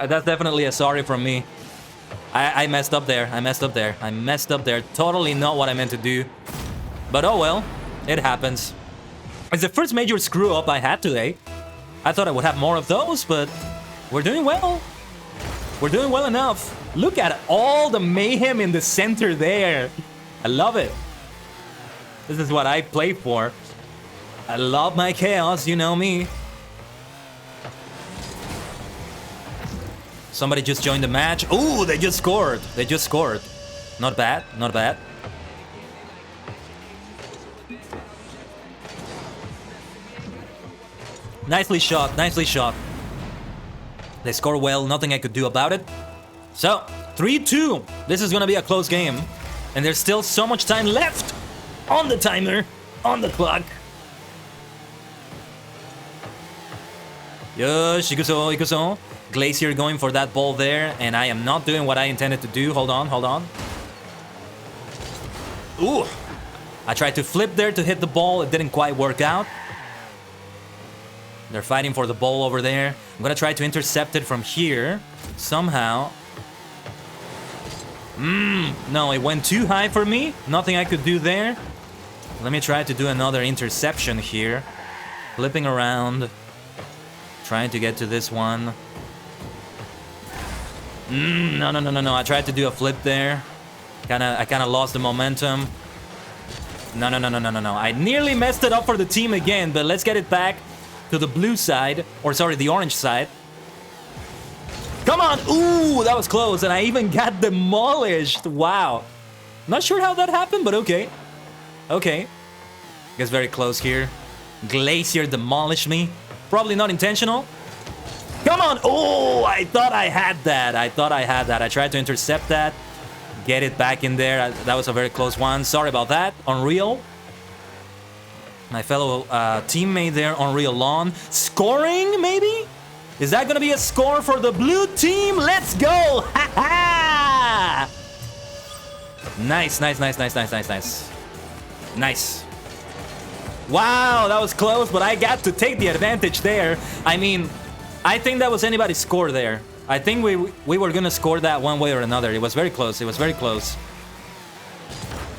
That's definitely a sorry from me. I messed up there. I messed up there. Totally not what I meant to do. But oh well, it happens. It's the first major screw up I had today. I thought I would have more of those, but we're doing well. We're doing well enough. Look at all the mayhem in the center there. I love it. This is what I play for. I love my chaos, you know me. Somebody just joined the match. Ooh, they just scored. They just scored. Not bad, not bad. Nicely shot, nicely shot. They score well, nothing I could do about it. So, 3-2. This is gonna be a close game. And there's still so much time left on the timer, on the clock. Yosh, ikuso. Glacier going for that ball there, and I am not doing what I intended to do. Hold on, hold on. Ooh! I tried to flip there to hit the ball. It didn't quite work out. They're fighting for the ball over there. I'm gonna try to intercept it from here. Somehow. No, it went too high for me. Nothing I could do there. Let me try to do another interception here. Flipping around. Trying to get to this one. No. I tried to do a flip there. I kinda lost the momentum. No. I nearly messed it up for the team again, but let's get it back to the blue side. Or sorry, the orange side. Come on! Ooh, that was close, and I even got demolished. Wow. Not sure how that happened, but okay. Okay. Gets very close here. Glacier demolished me. Probably not intentional. Come on! Oh, I thought I had that. I tried to intercept that. Get it back in there. That was a very close one. Sorry about that. Unreal. My fellow teammate there, Unreal Lawn. Scoring, maybe? Is that gonna be a score for the blue team? Let's go! Ha ha! Nice. Nice. Wow, that was close, but I got to take the advantage there. I mean, I think that was anybody's score there. I think we were gonna score that one way or another. It was very close.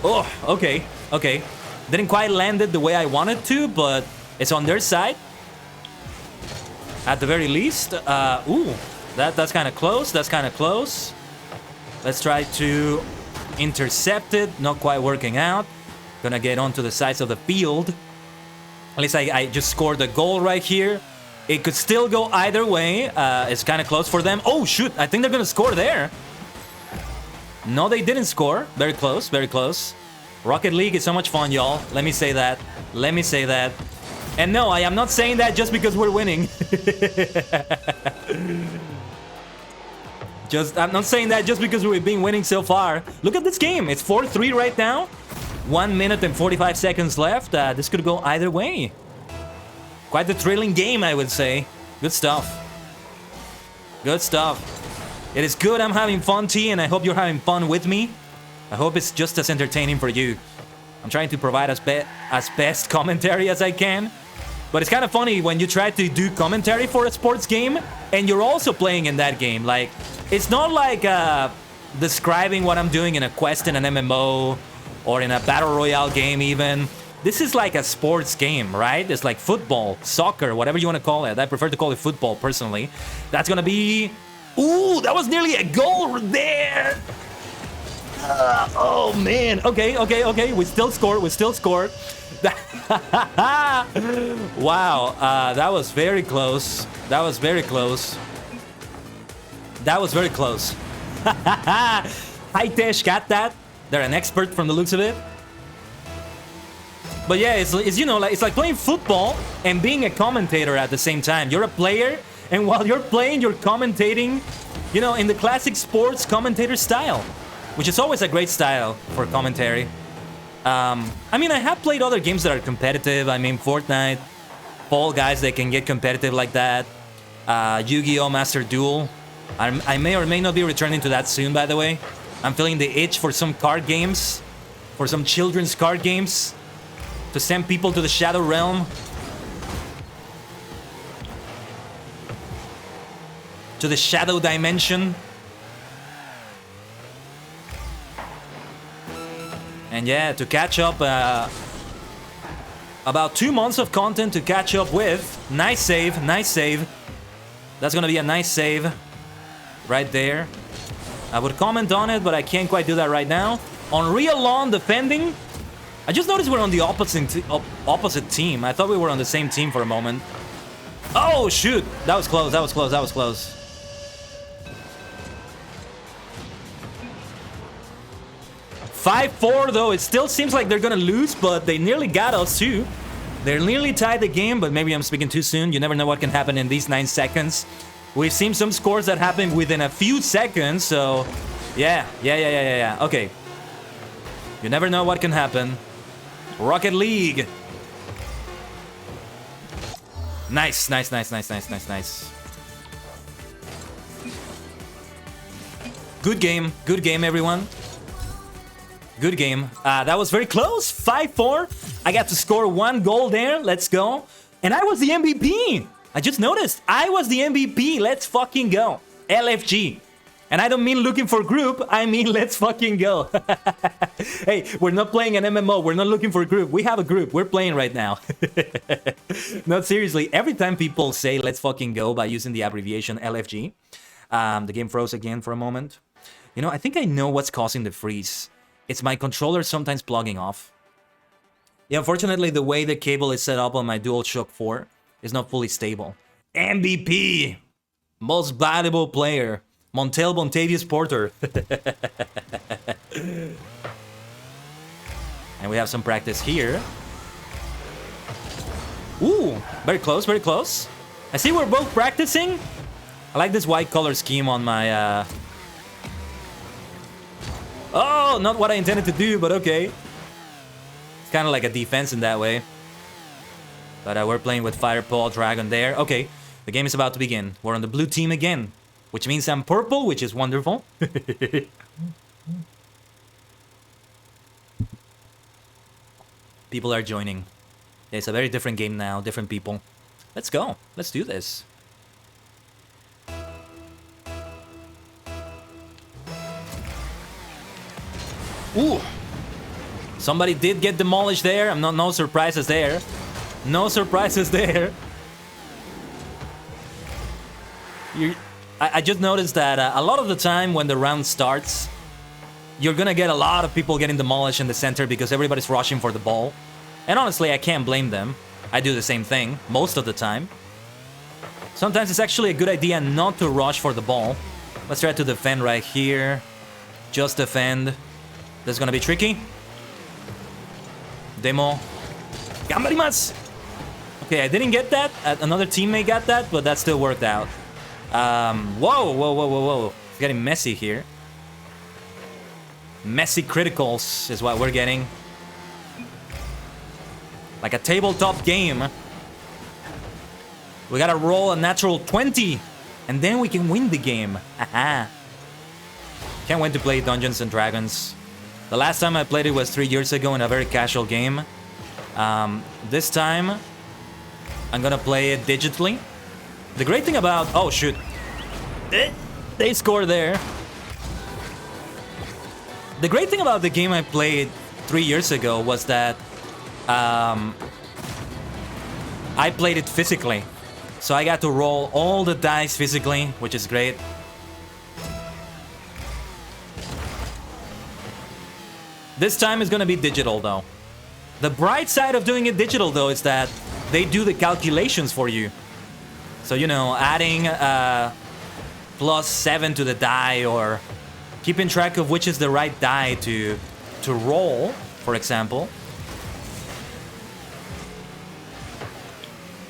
Oh, okay. Didn't quite land it the way I wanted to, but it's on their side. At the very least. Ooh, that's kind of close. Let's try to intercept it. Not quite working out. Gonna get onto the sides of the field. At least I just scored a goal right here. It could still go either way. It's kind of close for them. Oh, shoot. I think they're going to score there. No, they didn't score. Very close, very close. Rocket League is so much fun, y'all. Let me say that. Let me say that. And no, I am not saying that just because we're winning. I'm not saying that just because we've been winning so far. Look at this game. It's 4-3 right now. 1 minute and 45 seconds left. This could go either way. Quite the thrilling game, I would say. Good stuff. Good stuff. It is good I'm having fun, T, and I hope you're having fun with me. I hope it's just as entertaining for you. I'm trying to provide as best commentary as I can. But it's kind of funny when you try to do commentary for a sports game and you're also playing in that game. Like, it's not like describing what I'm doing in a quest in an MMO or in a battle royale game even. This is like a sports game, right? It's like football, soccer, whatever you want to call it. I prefer to call it football, personally. That's gonna be... Ooh, that was nearly a goal there! Oh, man. Okay. We still scored. Wow, that was very close. That was very close. Hi, Tesh, got that? They're an expert from the looks of it. But yeah, it's you know, like it's like playing football and being a commentator at the same time. You're a player, and while you're playing, you're commentating, you know, in the classic sports commentator style, which is always a great style for commentary. I mean, I have played other games that are competitive. I mean, Fortnite, Fall Guys, they can get competitive like that. Yu-Gi-Oh! Master Duel. I may or may not be returning to that soon, by the way. I'm feeling the itch for some card games, for some children's card games, to send people to the Shadow Realm, to the Shadow Dimension. And yeah, to catch up, about 2 months of content to catch up with. Nice save, nice save. That's gonna be a nice save right there. I would comment on it, but I can't quite do that right now. On Real Lawn defending. I just noticed we're on the opposite team. I thought we were on the same team for a moment. Oh, shoot. That was close, that was close, that was close. $5-4, though. It still seems like they're gonna lose, but they nearly got us, too. They're nearly tied the game, but maybe I'm speaking too soon. You never know what can happen in these 9 seconds. We've seen some scores that happen within a few seconds, so... Yeah. Okay. You never know what can happen. Rocket League. Nice. Good game, everyone. Good game. That was very close. 5-4. I got to score 1 goal there. Let's go. And I was the MVP. I just noticed. I was the MVP. Let's fucking go. LFG. And I don't mean looking for group. I mean let's fucking go. Hey, we're not playing an MMO. We're not looking for a group. We have a group. We're playing right now. No, seriously. Every time people say let's fucking go by using the abbreviation LFG, the game froze again for a moment. You know, I think I know what's causing the freeze. It's my controller sometimes plugging off. Yeah, unfortunately, the way the cable is set up on my DualShock 4 is not fully stable. MVP! Most valuable player. Montel Bontavious Porter. And we have some practice here. Ooh, very close, very close. I see we're both practicing. I like this white color scheme on my... Oh, not what I intended to do, but okay. It's kind of like a defense in that way. But we're playing with Firepaw Dragon there. Okay, the game is about to begin. We're on the blue team again. Which means I'm purple, which is wonderful. People are joining. Yeah, it's a very different game now, different people. Let's go. Let's do this. Ooh. Somebody did get demolished there. No surprises there. No surprises there. I just noticed that a lot of the time when the round starts, you're gonna get a lot of people getting demolished in the center because everybody's rushing for the ball. And honestly, I can't blame them. I do the same thing most of the time. Sometimes it's actually a good idea not to rush for the ball. Let's try to defend right here. Just defend. That's gonna be tricky. Demo. Gambarimasu! Okay, I didn't get that. Another teammate got that, but that still worked out. Whoa. It's getting messy here. Messy criticals is what we're getting. Like a tabletop game. We gotta roll a natural 20, and then we can win the game. Haha. Can't wait to play Dungeons and Dragons. The last time I played it was 3 years ago in a very casual game. This time, I'm gonna play it digitally. The great thing about... Oh, shoot. They score there. The great thing about the game I played 3 years ago was that I played it physically. So I got to roll all the dice physically, which is great. This time is gonna be digital though. The bright side of doing it digital though is that they do the calculations for you. So, you know, adding +7 to the die, or keeping track of which is the right die to roll, for example.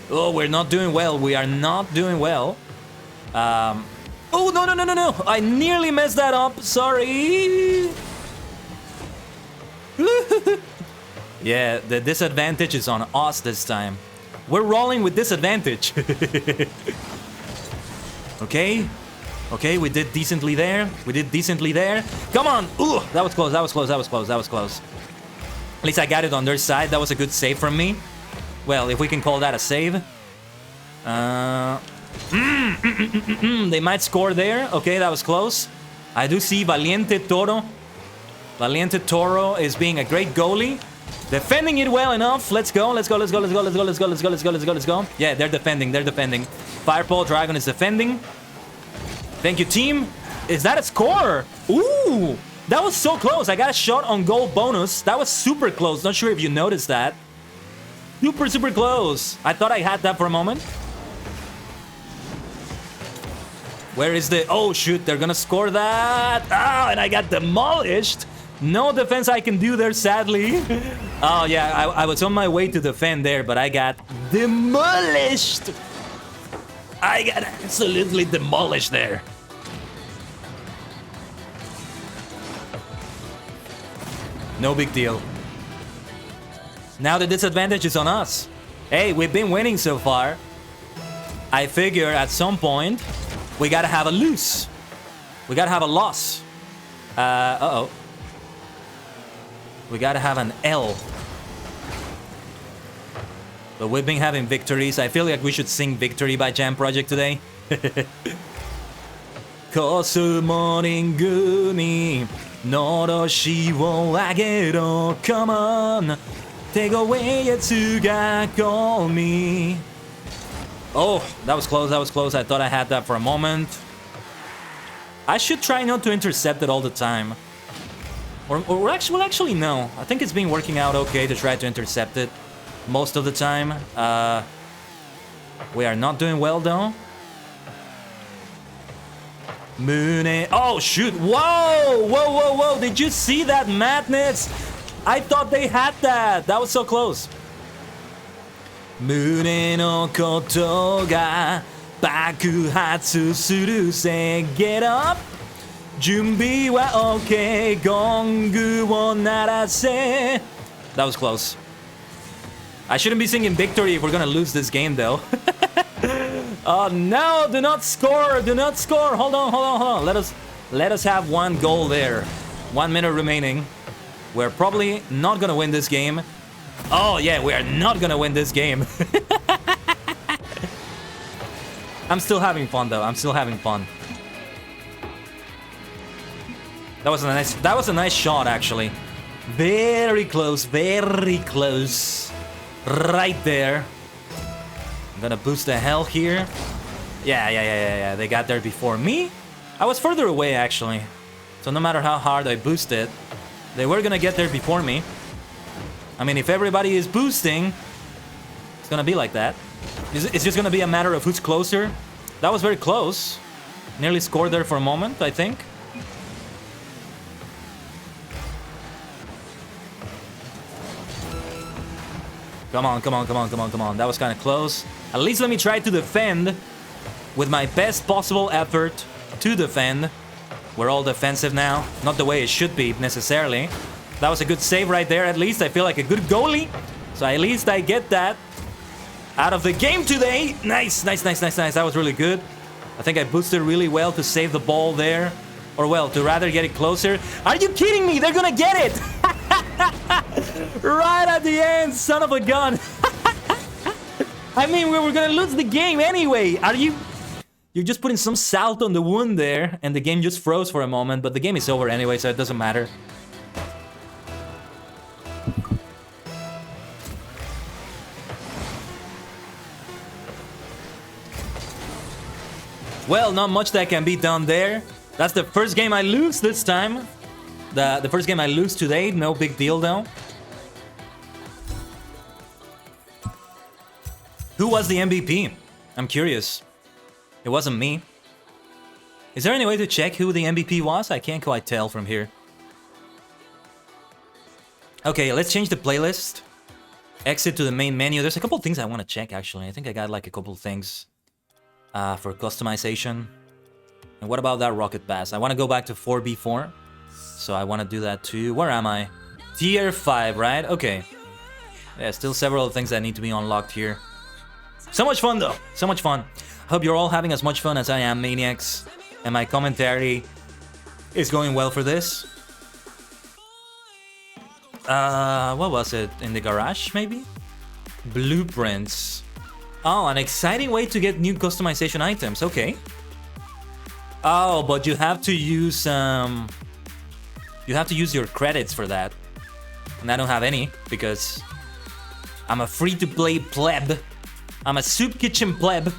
Oh, we're not doing well. We are not doing well. Oh, no. I nearly messed that up. Sorry. Yeah, the disadvantage is on us this time. We're rolling with disadvantage. Okay, we did decently there. Come on. Ooh, that was close. At least I got it on their side. That was a good save from me. Well, if we can call that a save. They might score there. Okay, that was close. I do see Valiente Toro. Valiente Toro is being a great goalie. Defending it well enough. Let's go. Yeah, they're defending. Fireball Dragon is defending. Thank you, team. Is that a score? Ooh, that was so close. I got a shot on goal bonus. That was super close. Not sure if you noticed that. Super close. I thought I had that for a moment. Where is the... Oh, shoot. They're gonna score that. Ah, and I got demolished. No defense I can do there, sadly. Oh, yeah. I was on my way to defend there, but I got demolished. I got absolutely demolished there. No big deal. Now the disadvantage is on us. Hey, we've been winning so far. I figure at some point we gotta have a lose. We gotta have a loss. Uh-oh. We gotta have an L. But we've been having victories. I feel like we should sing Victory by Jam Project today. Kosumoringu ni noroshi wo agero. Come on. Take away Yatsuga, call me. Oh, that was close. I thought I had that for a moment. I should try not to intercept it all the time. Or actually, no. I think it's been working out okay to try to intercept it most of the time. We are not doing well, though. Mune. Oh, shoot. Whoa. Did you see that madness? I thought they had that. That was so close. Mune no koto ga bakuhatsu suru se. Get up. Junbi wa okay. Gongu wo narase. That was close. I shouldn't be singing victory if we're gonna lose this game, though. Oh no! Do not score! Hold on. Let us have one goal there. 1 minute remaining. We're probably not gonna win this game. Oh yeah, we are not gonna win this game. I'm still having fun though. That was a nice shot actually. Very close. Right there. I'm gonna boost the hell here. Yeah. They got there before me. I was further away actually. So no matter how hard I boosted, they were gonna get there before me. I mean, if everybody is boosting, it's gonna be like that. It's just gonna be a matter of who's closer. That was very close. Nearly scored there for a moment, I think. Come on, come on, come on, come on, come on. That was kind of close. At least let me try to defend with my best possible effort to defend. We're all defensive now. Not the way it should be, necessarily. That was a good save right there, at least. I feel like a good goalie. So at least I get that out of the game today. Nice, nice, nice, nice, nice. That was really good. I think I boosted really well to save the ball there. Or, well, to rather get it closer. Are you kidding me? They're gonna get it! Right at the end, son of a gun. I mean, we were gonna lose the game anyway. Are you... You're just putting some salt on the wound there, and the game just froze for a moment, but the game is over anyway, so it doesn't matter. Well, not much that can be done there. That's the first game I lose this time. The first game I lose today, no big deal though. Who was the MVP? I'm curious. It wasn't me. Is there any way to check who the MVP was? I can't quite tell from here. Okay, let's change the playlist. Exit to the main menu. There's a couple things I want to check actually. I think I got like a couple things for customization. And what about that rocket pass? I want to go back to 4v4. So I want to do that too. Where am I? Tier 5, right? Okay. Yeah, still several things that need to be unlocked here. So much fun though. So much fun. Hope you're all having as much fun as I am, maniacs. And my commentary is going well for this. What was it? In the garage, maybe? Blueprints. Oh, an exciting way to get new customization items. Okay. Oh, but you have to use your credits for that. And I don't have any because I'm a free-to-play pleb. I'm a soup kitchen pleb.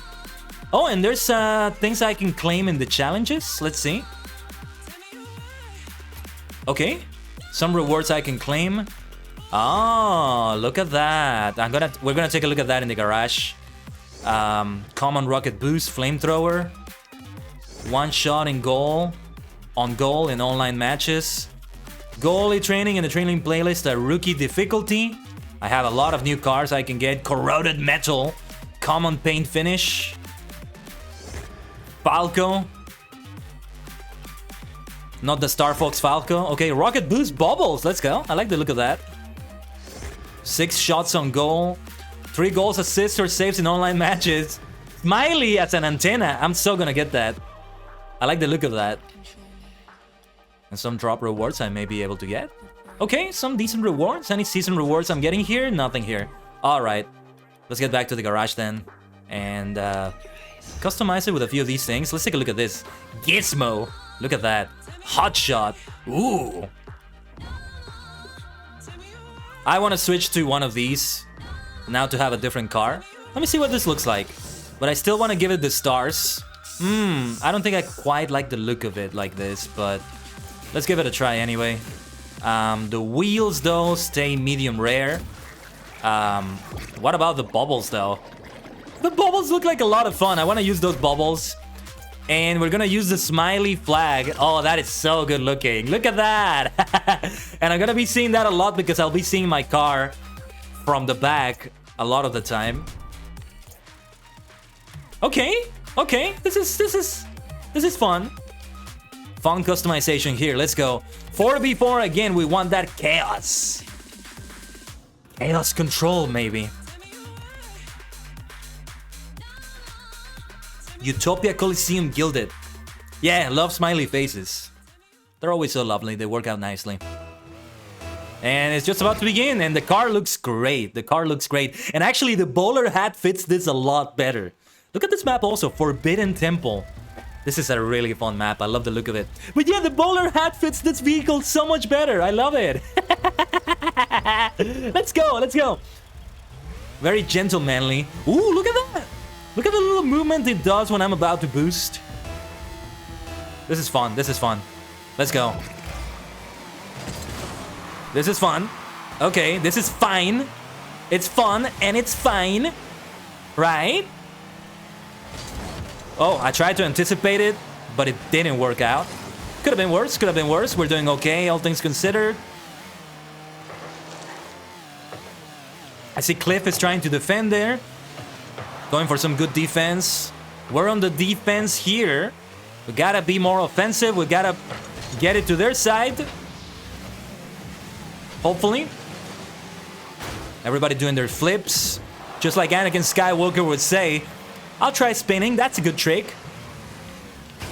Oh, and there's things I can claim in the challenges. Let's see. Okay. Some rewards I can claim. Oh, look at that. We're gonna take a look at that in the garage. Common rocket boost, flamethrower. One shot in goal. On goal in online matches. Goalie training in the training playlist, a rookie difficulty. I have a lot of new cars I can get. Corroded metal. Common paint finish. Falco. Not the Star Fox Falco. Okay, rocket boost bubbles. Let's go. I like the look of that. 6 shots on goal. 3 goals, assists, or saves in online matches. Smiley as an antenna. I'm so gonna get that. I like the look of that. And some drop rewards I may be able to get. Okay, some decent rewards. Any season rewards I'm getting here? Nothing here. Alright. Let's get back to the garage then. And customize it with a few of these things. Let's take a look at this. Gizmo. Look at that. Hot shot. Ooh. I want to switch to one of these. Now to have a different car. Let me see what this looks like. But I still want to give it the stars. I don't think I quite like the look of it like this, but let's give it a try anyway. The wheels, though, stay medium rare. What about the bubbles, though? The bubbles look like a lot of fun. I want to use those bubbles. And we're gonna use the smiley flag. Oh, that is so good looking. Look at that. And I'm gonna be seeing that a lot because I'll be seeing my car from the back a lot of the time. Okay, okay. This is fun. Fun customization here. Let's go. 4v4 again. We want that chaos. Chaos control, maybe. Utopia Coliseum Gilded. Yeah, love smiley faces. They're always so lovely. They work out nicely. And it's just about to begin. And the car looks great. The car looks great. And actually, the bowler hat fits this a lot better. Look at this map also. Forbidden Temple. This is a really fun map. I love the look of it. But yeah, the bowler hat fits this vehicle so much better. I love it. Let's go. Let's go. Very gentlemanly. Ooh, look at that. Look at the little movement it does when I'm about to boost. This is fun. This is fun. Let's go. This is fun. Okay, this is fine. It's fun and it's fine. right? Oh, I tried to anticipate it, but it didn't work out. Could have been worse, could have been worse. We're doing okay, all things considered. I see Cliff is trying to defend there. Going for some good defense. We're on the defense here. We gotta be more offensive. We gotta get it to their side. Hopefully. Everybody doing their flips. Just like Anakin Skywalker would say, I'll try spinning, that's a good trick.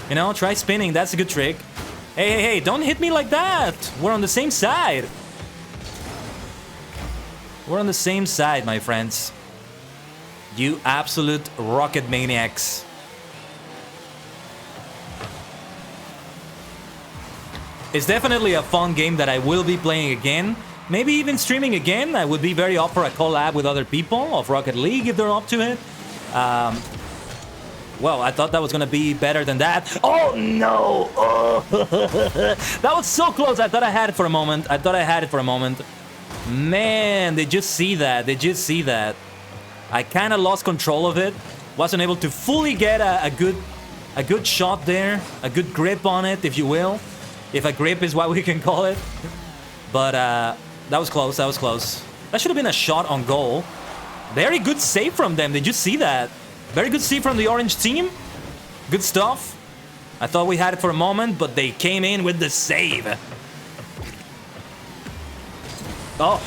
You know, try spinning, that's a good trick. Hey, hey, hey, don't hit me like that. We're on the same side. We're on the same side, my friends. You absolute rocket maniacs. It's definitely a fun game that I will be playing again. Maybe even streaming again. I would be very up for a collab with other people of Rocket League if they're up to it. Well, I thought that was gonna be better than that. Oh no! Oh. That was so close. I thought I had it for a moment. I thought I had it for a moment. Man, did you see that? Did you see that? I kind of lost control of it. Wasn't able to fully get a good shot there, a good grip on it, if you will. If a grip is what we can call it. But that was close, that was close. That should have been a shot on goal. Very good save from them, did you see that? Very good save from the orange team. Good stuff. I thought we had it for a moment, but they came in with the save. Oh,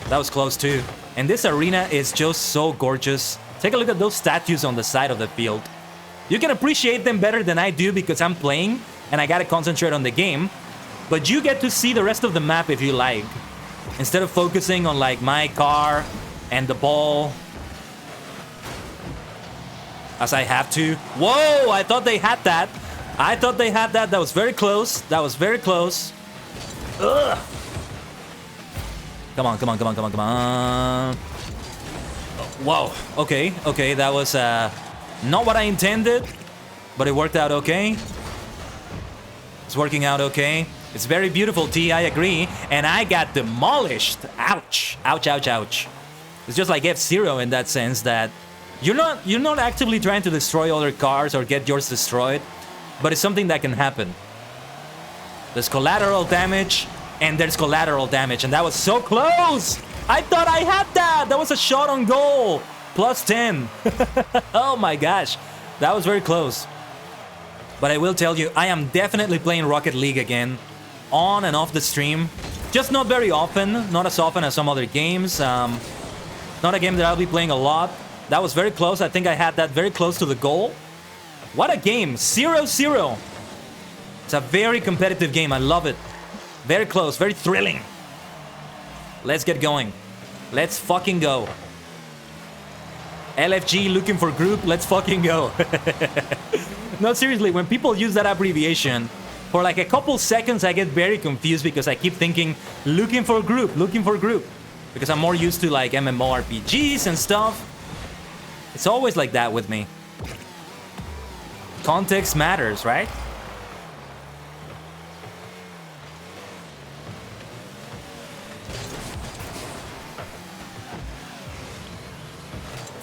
that was close too. And this arena is just so gorgeous. Take a look at those statues on the side of the field. You can appreciate them better than I do because I'm playing and I gotta concentrate on the game. But you get to see the rest of the map if you like. Instead of focusing on like my car and the ball. As I have to. Whoa, I thought they had that. I thought they had that. That was very close. That was very close. Ugh. Come on, come on, come on, come on, come on. Whoa, okay, okay, that was not what I intended, but it worked out okay. It's working out okay. It's very beautiful, T, I agree. And I got demolished. Ouch, ouch, ouch, ouch. It's just like F-Zero in that sense that you're not actively trying to destroy other cars or get yours destroyed, but it's something that can happen. There's collateral damage, and there's collateral damage, and that was so close! I thought I had that! That was a shot on goal! Plus 10. Oh my gosh, that was very close. But I will tell you, I am definitely playing Rocket League again, on and off the stream. Just not very often, not as often as some other games. Not a game that I'll be playing a lot. That was very close, I think I had that very close to the goal. What a game, 0-0. It's a very competitive game, I love it. Very close, very thrilling. Let's get going. Let's fucking go. LFG looking for group, let's fucking go. No, seriously, when people use that abbreviation, for like a couple seconds I get very confused because I keep thinking, looking for group, looking for group. Because I'm more used to like MMORPGs and stuff. It's always like that with me. Context matters, right?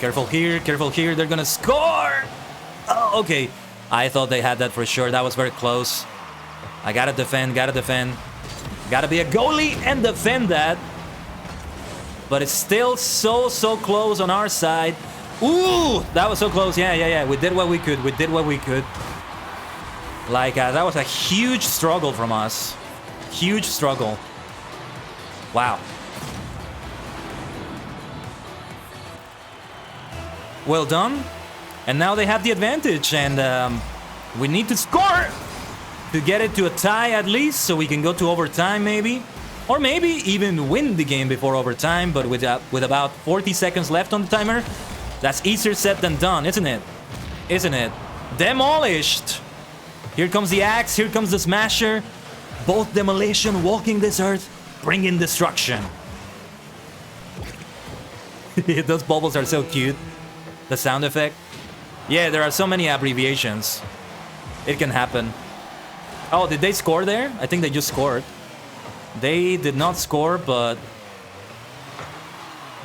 Careful here, they're gonna score! Oh, okay. I thought they had that for sure, that was very close. I gotta defend, gotta defend. Gotta be a goalie and defend that. But it's still so close on our side. Ooh, that was so close, yeah. We did what we could, Like, that was a huge struggle from us. Huge struggle. Wow. Well done. And now they have the advantage, and we need to score to get it to a tie at least, so we can go to overtime maybe. Or maybe even win the game before overtime, but with about 40 seconds left on the timer, that's easier said than done, isn't it? Isn't it? Demolished! Here comes the axe, here comes the smasher. Both demolition walking this earth, bringing destruction. Those bubbles are so cute. The sound effect. Yeah, there are so many abbreviations. It can happen. Oh, did they score there? I think they just scored. They did not score, but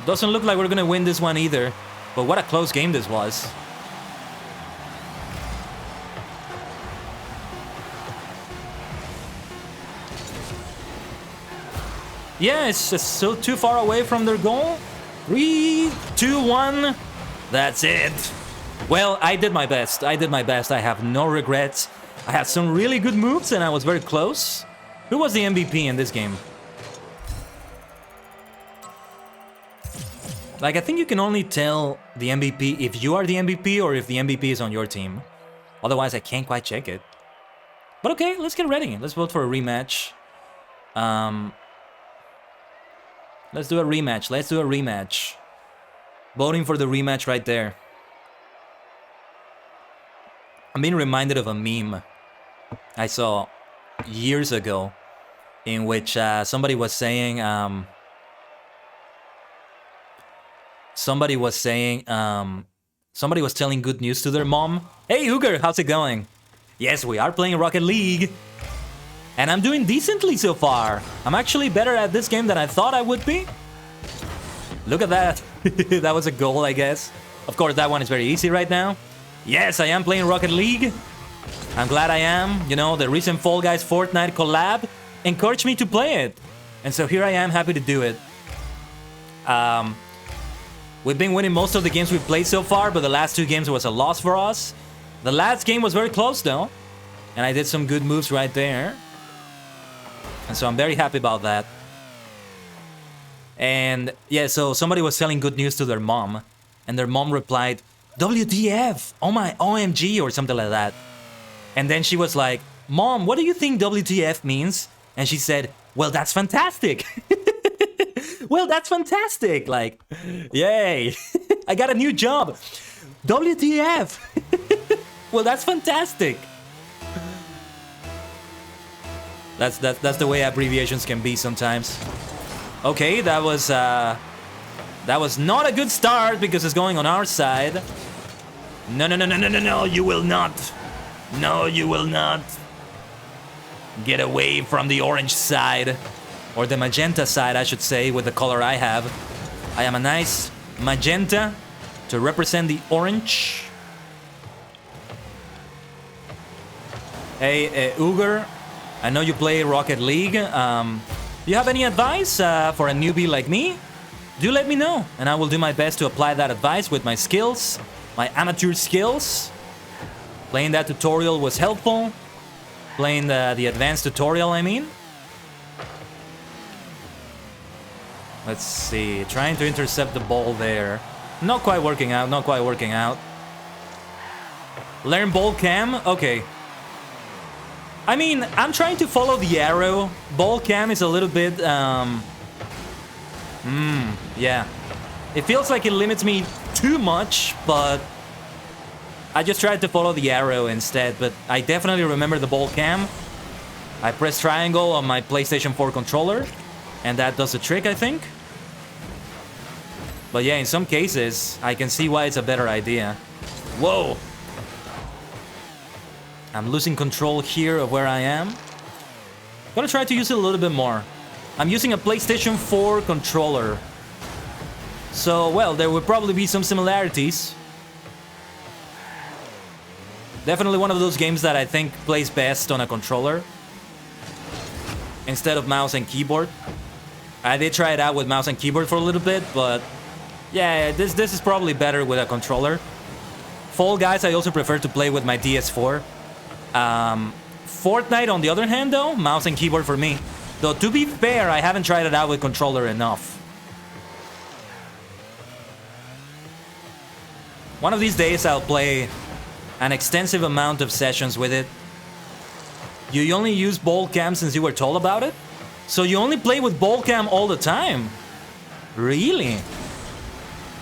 doesn't look like we're gonna win this one either. But what a close game this was. Yeah, it's just so too far away from their goal. 3, 2, 1. That's it. Well, I did my best. I did my best. I have no regrets. I had some really good moves and I was very close. Who was the MVP in this game? Like, I think you can only tell the MVP if you are the MVP or if the MVP is on your team. Otherwise, I can't quite check it. But okay, let's get ready. Let's vote for a rematch. Let's do a rematch. Let's do a rematch. Voting for the rematch right there. I'm being reminded of a meme I saw years ago in which somebody was saying somebody was telling good news to their mom. Hey ℂ𝕠𝕟𝕤𝕤, how's it going? Yes, we are playing Rocket League. And I'm doing decently so far. I'm actually better at this game than I thought I would be. Look at that. That was a goal, I guess. Of course, that one is very easy right now. Yes, I am playing Rocket League. I'm glad I am. You know, the recent Fall Guys Fortnite collab encouraged me to play it. And so here I am, happy to do it. We've been winning most of the games we've played so far, but the last 2 games was a loss for us. The last game was very close, though. And I did some good moves right there. And so I'm very happy about that. And yeah, so somebody was telling good news to their mom. And their mom replied, WTF, oh my OMG, or something like that. And then she was like, Mom, what do you think WTF means? And she said, well, that's fantastic. Well, that's fantastic. Like, yay. I got a new job. WTF. Well, that's fantastic. That's the way abbreviations can be sometimes. Okay, that was not a good start because it's going on our side. No, you will not. No, you will not. Get away from the orange side. Or the magenta side, I should say, with the color I have. I am a nice magenta to represent the orange. Hey, ℂ𝕠𝕟𝕤𝕠𝕠, I know you play Rocket League. Do you have any advice for a newbie like me? Do let me know, and I will do my best to apply that advice with my skills, my amateur skills. Playing that tutorial was helpful. Playing the advanced tutorial, I mean. Let's see, trying to intercept the ball there. Not quite working out, not quite working out. Learn ball cam? Okay. I mean, I'm trying to follow the arrow. Ball cam is a little bit, yeah. It feels like it limits me too much, but I just tried to follow the arrow instead. But I definitely remember the ball cam. I press triangle on my PlayStation 4 controller, and that does the trick, I think. But yeah, in some cases, I can see why it's a better idea. Whoa! I'm losing control here of where I am. Gonna try to use it a little bit more. I'm using a PlayStation 4 controller. So, well, there would probably be some similarities. Definitely one of those games that I think plays best on a controller instead of mouse and keyboard. I did try it out with mouse and keyboard for a little bit, but yeah, this is probably better with a controller. Fall Guys, I also prefer to play with my DS4. Fortnite, on the other hand, though, mouse and keyboard for me. Though, to be fair, I haven't tried it out with controller enough. One of these days, I'll play an extensive amount of sessions with it. You only use ball cam since you were told about it? So you only play with ball cam all the time? Really?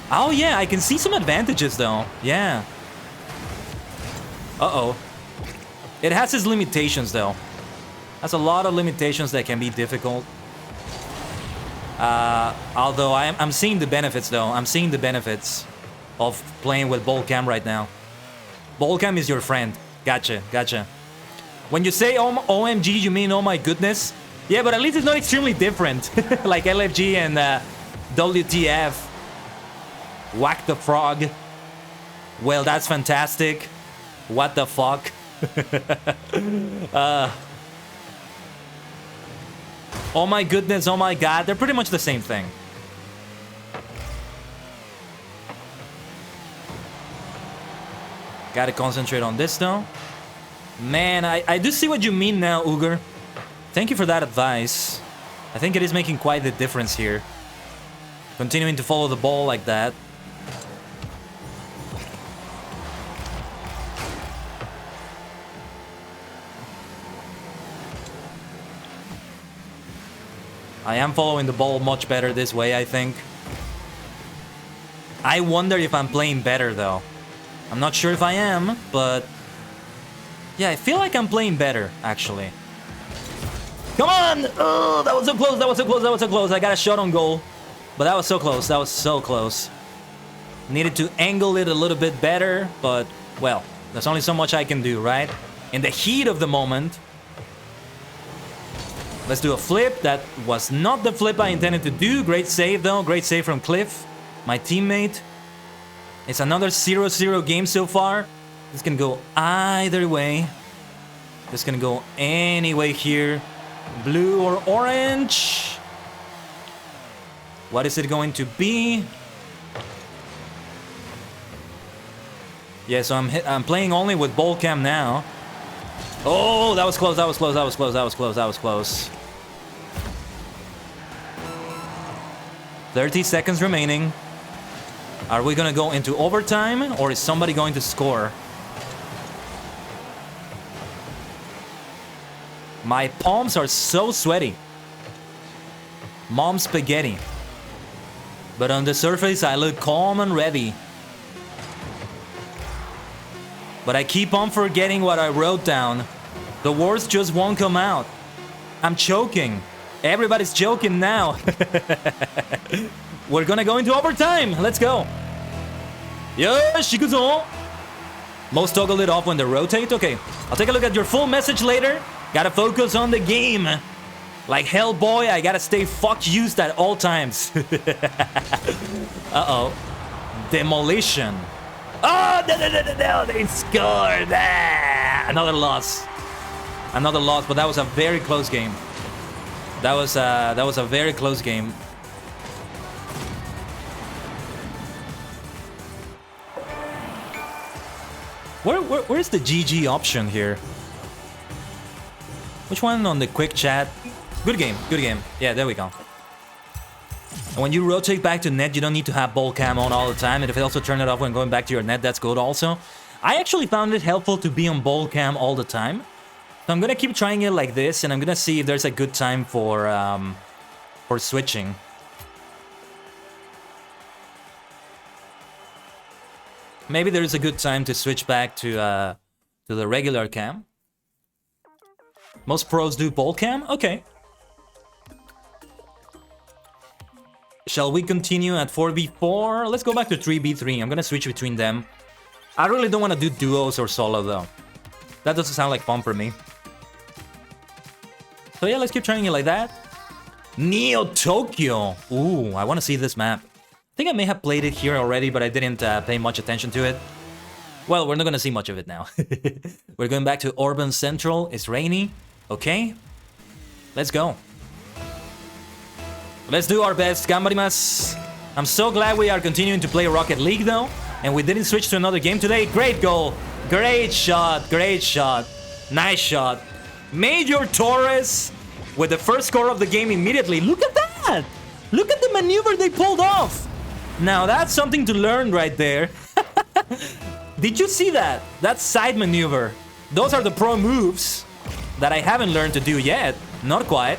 Oh yeah, I can see some advantages though. Yeah. Uh-oh. It has its limitations though. Has a lot of limitations that can be difficult. Although I'm seeing the benefits though. I'm seeing the benefits of playing with ball cam right now. Ball cam is your friend. Gotcha, gotcha. When you say OMG, you mean oh my goodness? Yeah, but at least it's not extremely different. Like LFG and WTF. Whack the frog. Well, that's fantastic. What the fuck? Oh my goodness, oh my god. They're pretty much the same thing. Gotta concentrate on this though. Man, I do see what you mean now, ℂ𝕠𝕟𝕤. Thank you for that advice. I think it is making quite the difference here. Continuing to follow the ball like that. I am following the ball much better this way, I think. I wonder if I'm playing better, though. I'm not sure if I am, but... yeah, I feel like I'm playing better, actually. Come on! Oh, that was so close, that was so close, that was so close. I got a shot on goal. But that was so close, that was so close. Needed to angle it a little bit better, but, well, there's only so much I can do, right? In the heat of the moment... let's do a flip. That was not the flip I intended to do. Great save, though. Great save from Cliff, my teammate. It's another 0-0 game so far. This can go either way. This can go any way here. Blue or orange. What is it going to be? Yeah, so I'm playing only with ball cam now. Oh, that was close, that was close, that was close, that was close, that was close. 30 seconds remaining. Are we gonna go into overtime, or is somebody going to score? My palms are so sweaty. Mom spaghetti. But on the surface, I look calm and ready. But I keep on forgetting what I wrote down. The words just won't come out. I'm choking. Everybody's joking now. We're gonna go into overtime. Let's go. Yes, shikuzo. Most toggle it off when they rotate. Okay, I'll take a look at your full message later. Gotta focus on the game. Like Hellboy, I gotta stay fuck used at all times. Uh-oh. Demolition. Oh, no, they scored. Ah, another loss. Another loss, but that was a very close game. That was a very close game. Where's the GG option here? Which one on the quick chat? Good game, good game. Yeah, there we go. And when you rotate back to net, you don't need to have ball cam on all the time. And if you also turn it off when going back to your net, that's good also. I actually found it helpful to be on ball cam all the time. So I'm gonna keep trying it like this, and I'm gonna see if there's a good time for switching. Maybe there is a good time to switch back to the regular cam. Most pros do ball cam? Okay. Shall we continue at 4v4? Let's go back to 3v3. I'm gonna switch between them. I really don't want to do duos or solo though. That doesn't sound like fun for me. So yeah, let's keep trying it like that. Neo Tokyo. Ooh, I want to see this map. I think I may have played it here already, but I didn't pay much attention to it. Well, we're not gonna see much of it now. We're going back to Urban Central. It's rainy. Okay. Let's go. Let's do our best. Gambarimasu. I'm so glad we are continuing to play Rocket League though. And we didn't switch to another game today. Great goal. Great shot. Great shot. Nice shot. Major Torres with the first score of the game immediately. Look at that. Look at the maneuver they pulled off. Now that's something to learn right there. Did you see that? That side maneuver. Those are the pro moves that I haven't learned to do yet. Not quite.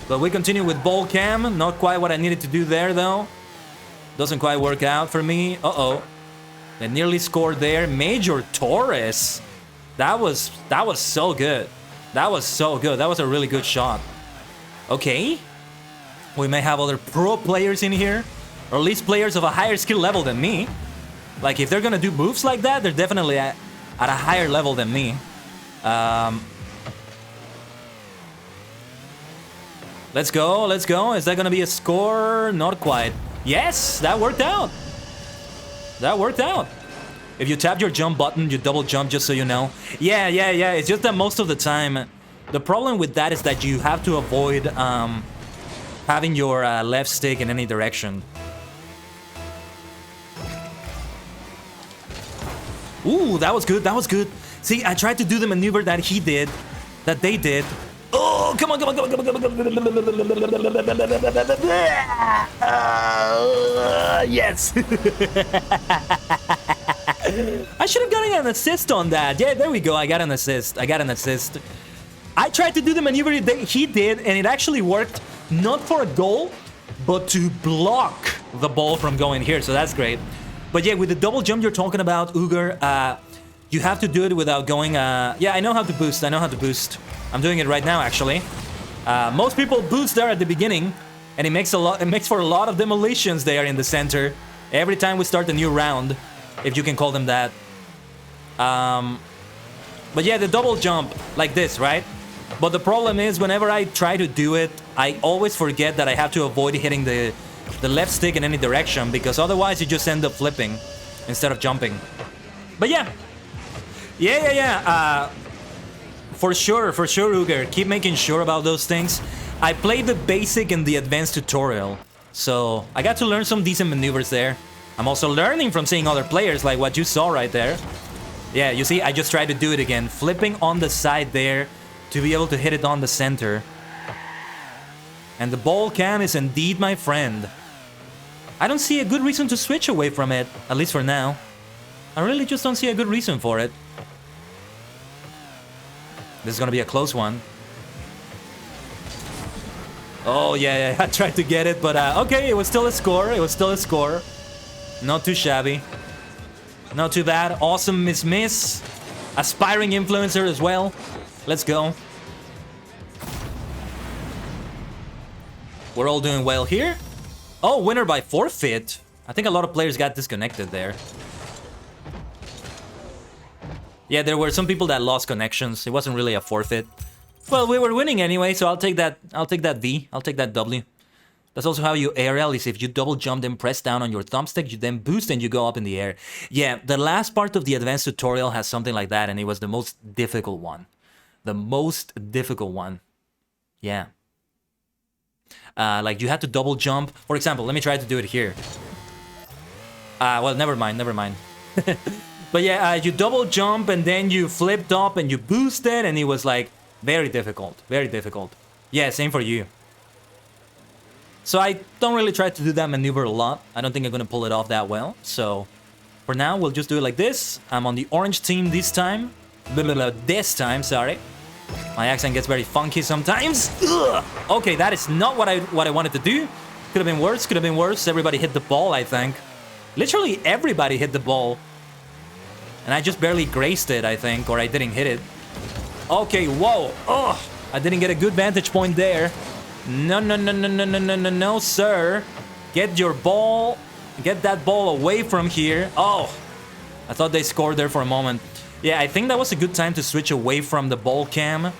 But we continue with ball cam. Not quite what I needed to do there, though. Doesn't quite work out for me. Uh-oh. They nearly scored there. Major Torres. That was so good. That was so good. That was a really good shot. Okay. We may have other pro players in here. Or at least players of a higher skill level than me. Like, if they're gonna do moves like that, they're definitely at a higher level than me. Let's go, let's go. Is that gonna be a score? Not quite. Yes, that worked out. That worked out. If you tap your jump button, you double jump, just so you know. Yeah. It's just that most of the time, the problem with that is that you have to avoid having your left stick in any direction. Ooh, that was good, that was good. See, I tried to do the maneuver that he did, that they did. Oh, come on. Yes. I should have gotten an assist on that. Yeah, there we go. I got an assist. I tried to do the maneuver he did, and it actually worked, not for a goal, but to block the ball from going here. So that's great. But yeah, with the double jump you're talking about, ℂ𝕠𝕟, you have to do it without going... yeah, I know how to boost. I'm doing it right now, actually. Most people boost there at the beginning, and it makes for a lot of demolitions there in the center every time we start a new round, if you can call them that. But yeah, the double jump like this, right? But the problem is, whenever I try to do it, I always forget that I have to avoid hitting the left stick in any direction, because otherwise you just end up flipping instead of jumping. But yeah. For sure, ℂ𝕠𝕟. Keep making sure about those things. I played the basic and the advanced tutorial, so I got to learn some decent maneuvers there. I'm also learning from seeing other players, like what you saw right there. Yeah, you see, I just tried to do it again, flipping on the side there to be able to hit it on the center. And the ball cam is indeed my friend. I don't see a good reason to switch away from it, at least for now. I really just don't see a good reason for it. This is gonna be a close one. Oh, yeah, I tried to get it, but okay, it was still a score. Not too shabby. Not too bad. Awesome miss. Aspiring influencer as well. Let's go. We're all doing well here. Oh, winner by forfeit. I think a lot of players got disconnected there. Yeah, there were some people that lost connections. It wasn't really a forfeit. Well, we were winning anyway, so I'll take that V. I'll take that W. That's also how you aerial, is if you double jump and press down on your thumbstick, you then boost and you go up in the air. Yeah, the last part of the advanced tutorial has something like that, and it was the most difficult one. Yeah. Like you had to double jump. For example, let me try to do it here. Well, never mind. But yeah, you double jump and then you flipped up and you boosted, and it was like very difficult. Yeah, same for you. So I don't really try to do that maneuver a lot. I don't think I'm gonna pull it off that well. So for now, we'll just do it like this. I'm on the orange team this time. Sorry. My accent gets very funky sometimes. Ugh. Okay, that is not what I wanted to do. Could have been worse. Everybody hit the ball, I think. Literally everybody hit the ball. And I just barely graced it, I think, or I didn't hit it. Okay, whoa. Ugh. I didn't get a good vantage point there. No, sir. Get that ball away from here. Oh, I thought they scored there for a moment. Yeah, I think that was a good time to switch away from the ball cam.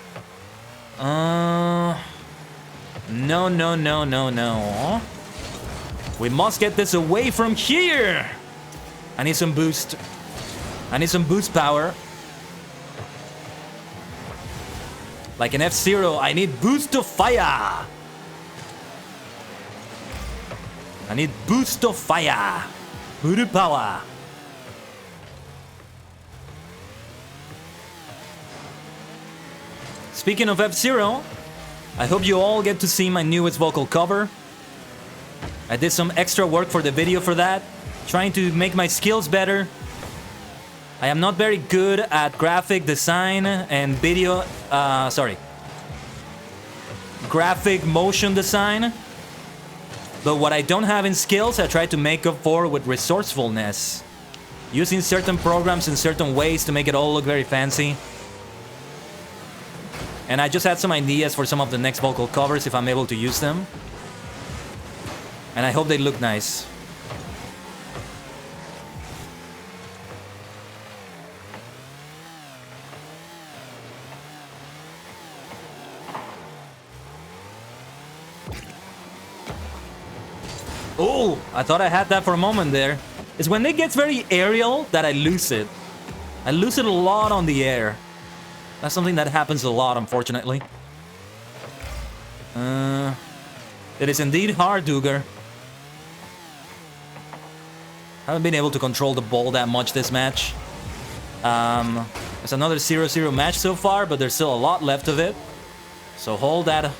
No. We must get this away from here. I need some boost. I need some boost power. Like an F-Zero, I need boost of fire. I need boost of fire. Boost power. Speaking of F-Zero, I hope you all get to see my newest vocal cover. I did some extra work for the video for that, trying to make my skills better. I am not very good at graphic design and graphic motion design. But what I don't have in skills, I try to make up for with resourcefulness. Using certain programs in certain ways to make it all look very fancy. And I just had some ideas for some of the next vocal covers if I'm able to use them. And I hope they look nice. Oh, I thought I had that for a moment there. It's when it gets very aerial that I lose it. I lose it a lot on the air. That's something that happens a lot, unfortunately. It is indeed hard, ℠𝕠𝕟𝕤. Haven't been able to control the ball that much this match. It's another 0-0 match so far, but there's still a lot left of it. So hold that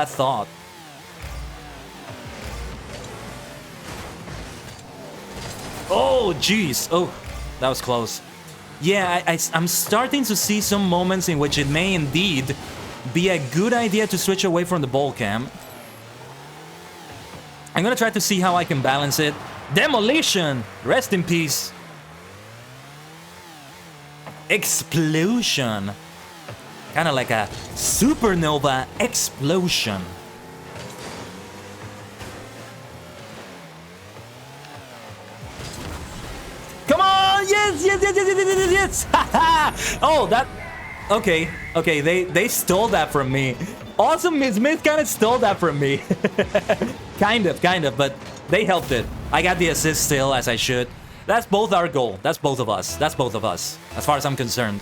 thought. Oh, jeez. Oh, that was close. Yeah, I'm starting to see some moments in which it may indeed be a good idea to switch away from the ball cam. I'm gonna try to see how I can balance it. Demolition! Rest in peace. Explosion. Kind of like a supernova explosion. Come on! Yes, yes, yes, yes, yes, yes, yes! Haha! Oh, that... Okay, okay, they stole that from me. Awesome Miss Smith kind of stole that from me. kind of, but they helped it. I got the assist still, as I should. That's both our goal. That's both of us. That's both of us, as far as I'm concerned.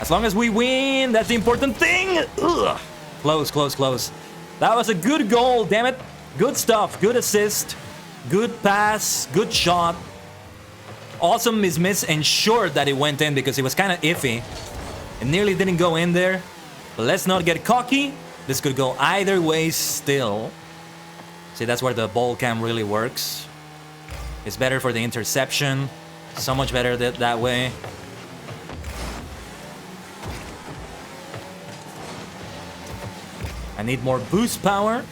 As long as we win, that's the important thing. Ugh. Close, close, close. That was a good goal, damn it. Good stuff, good assist, good pass, good shot. Awesome Miss Miss ensured that it went in because it was kind of iffy. It nearly didn't go in there. But let's not get cocky. This could go either way still. See, that's where the ball cam really works. It's better for the interception. So much better that way. I need more boost power.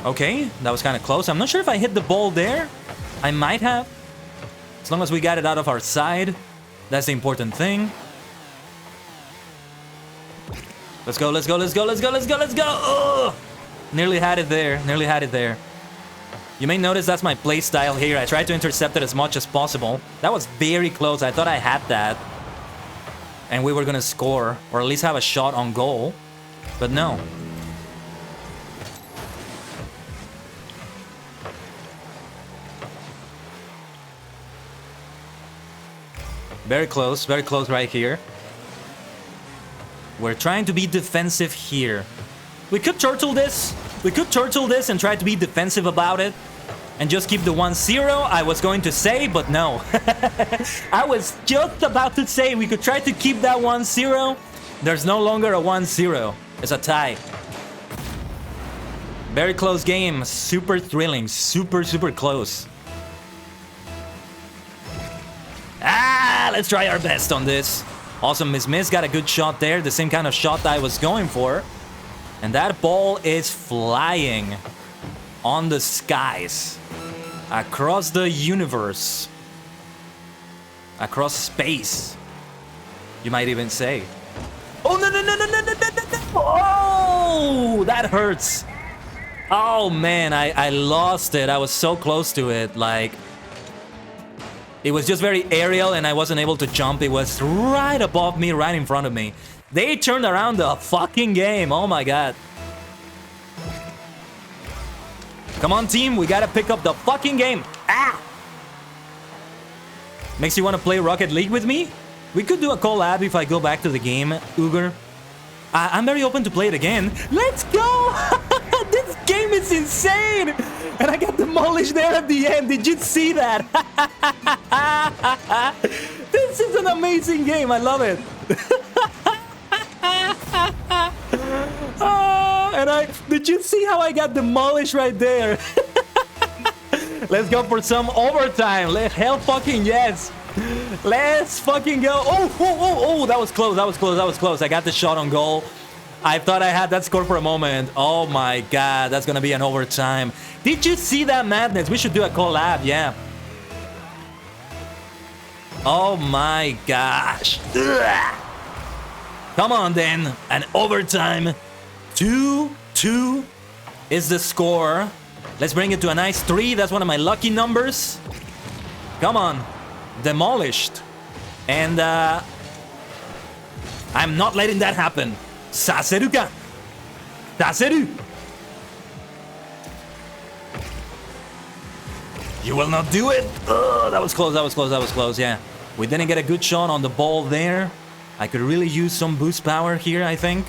Okay, that was kind of close. I'm not sure if I hit the ball there. I might have. As long as we got it out of our side. That's the important thing. Let's go, let's go, let's go, let's go, let's go, let's go! Ugh! Nearly had it there, nearly had it there. You may notice that's my play style here. I tried to intercept it as much as possible. That was very close. I thought I had that. And we were gonna score, or at least have a shot on goal. But no. Very close right here. We're trying to be defensive here. We could turtle this. We could turtle this and try to be defensive about it. And just keep the 1-0, I was going to say, but no. I was just about to say we could try to keep that 1-0. There's no longer a 1-0. It's a tie. Very close game. Super thrilling. Super, super close. Ah, let's try our best on this. Awesome Miss Miss got a good shot there. The same kind of shot that I was going for. And that ball is flying on the skies. Across the universe. Across space. You might even say. Oh, no, no, no, no, no, no, no, no, no. Oh, that hurts. Oh, man, I lost it. I was so close to it. Like, it was just very aerial and I wasn't able to jump. It was right above me, right in front of me. They turned around the fucking game. Oh, my God. Come on, team. We gotta pick up the fucking game. Ah! Makes you want to play Rocket League with me? We could do a collab if I go back to the game, ℠𝕠𝕟𝕤. I'm very open to play it again. Let's go! This game is insane! And I got demolished there at the end. Did you see that? This is an amazing game. I love it. Did you see how I got demolished right there? Let's go for some overtime. Hell fucking yes. Let's fucking go. Oh, that was close. That was close. That was close. I got the shot on goal. I thought I had that score for a moment. Oh my God, that's gonna be an overtime. Did you see that madness? We should do a collab, yeah. Oh my gosh. Ugh. Come on then, an overtime. 2-2 is the score. Let's bring it to a nice 3. That's one of my lucky numbers. Come on. Demolished. And I'm not letting that happen. Saseru ka? Saseru! You will not do it! Oh, that was close, that was close, that was close, yeah. We didn't get a good shot on the ball there. I could really use some boost power here, I think.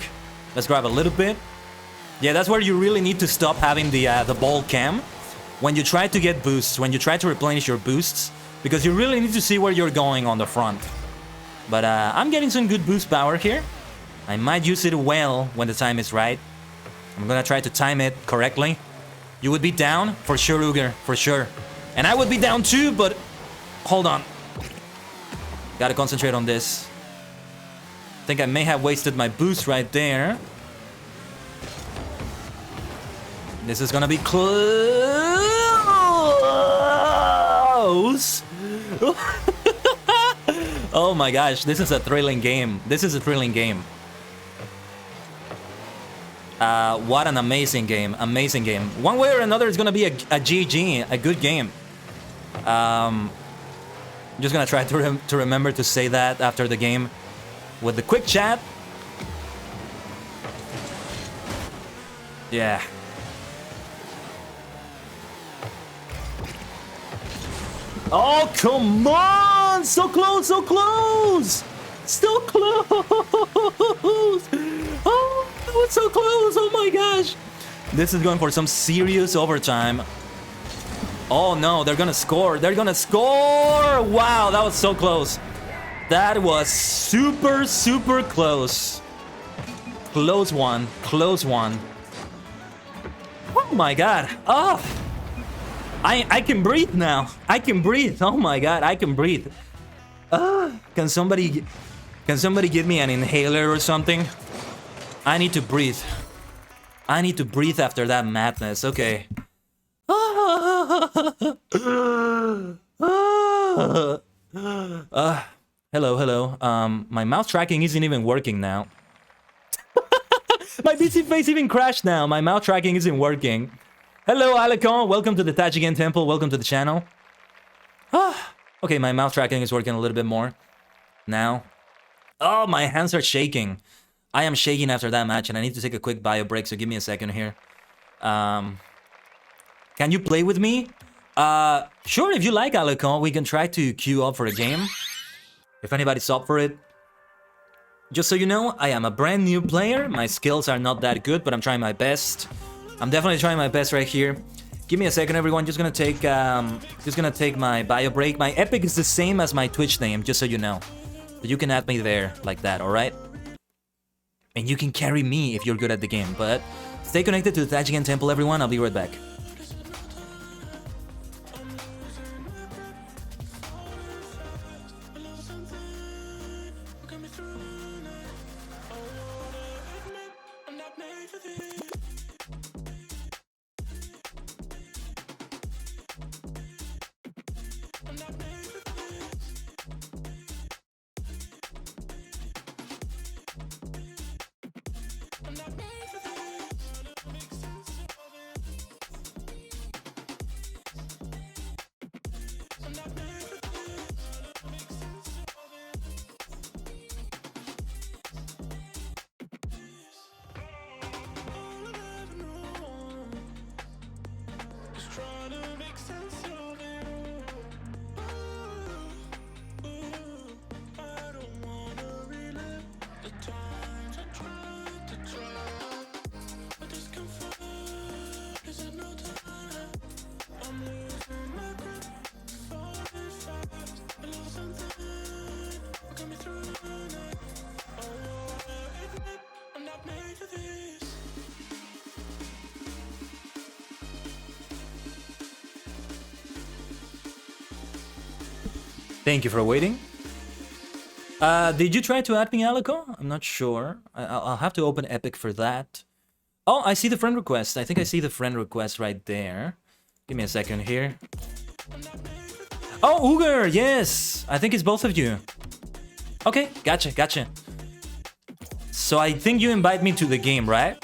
Let's grab a little bit. Yeah, that's where you really need to stop having the ball cam. When you try to get boosts, when you try to replenish your boosts, because you really need to see where you're going on the front. But I'm getting some good boost power here. I might use it well when the time is right. I'm gonna try to time it correctly. You would be down? For sure, Uger, for sure. And I would be down too, but hold on. Gotta concentrate on this. I think I may have wasted my boost right there. This is gonna be close. Oh my gosh, this is a thrilling game. This is a thrilling game. What an amazing game. Amazing game. One way or another, it's gonna be a GG, a good game. I'm just gonna try to remember to say that after the game with the quick chat. Yeah. Oh, come on! So close, so close! So close! Oh, that was so close! Oh my gosh! This is going for some serious overtime. Oh no, they're gonna score! They're gonna score! Wow, that was so close. That was super, super close. Close one, close one. Oh my god. Oh! I can breathe now. I can breathe. Oh my god, I can breathe. Can somebody give me an inhaler or something? I need to breathe. I need to breathe after that madness. Okay. Hello, hello. My mouse tracking isn't even working now. My PC face even crashed now. My mouse tracking isn't working. Hello, ℂ𝕠𝕟𝕤𝕤. Welcome to the ℂ𝕠𝕠𝕟 Temple. Welcome to the channel. Okay, my mouse tracking is working a little bit more now. Oh, my hands are shaking. I am shaking after that match, and I need to take a quick bio break, so give me a second here. Can you play with me? Sure, if you like, ℂ𝕠𝕠𝕟, we can try to queue up for a game. If anybody's up for it. Just so you know, I am a brand new player. My skills are not that good, but I'm trying my best. I'm definitely trying my best right here. Give me a second, everyone. Just gonna take my bio break. My epic is the same as my Twitch name, just so you know. But you can add me there like that, all right? And you can carry me if you're good at the game. But stay connected to the ℂ𝕠𝕟 Temple, everyone. I'll be right back. Thank you for waiting. Did you try to add me, ℂ𝕠𝕟? I'm not sure. I'll have to open Epic for that. Oh, I see the friend request. I think I see the friend request right there. Give me a second here. Oh, Uger, yes! I think it's both of you. Okay, gotcha, gotcha. So I think you invite me to the game, right?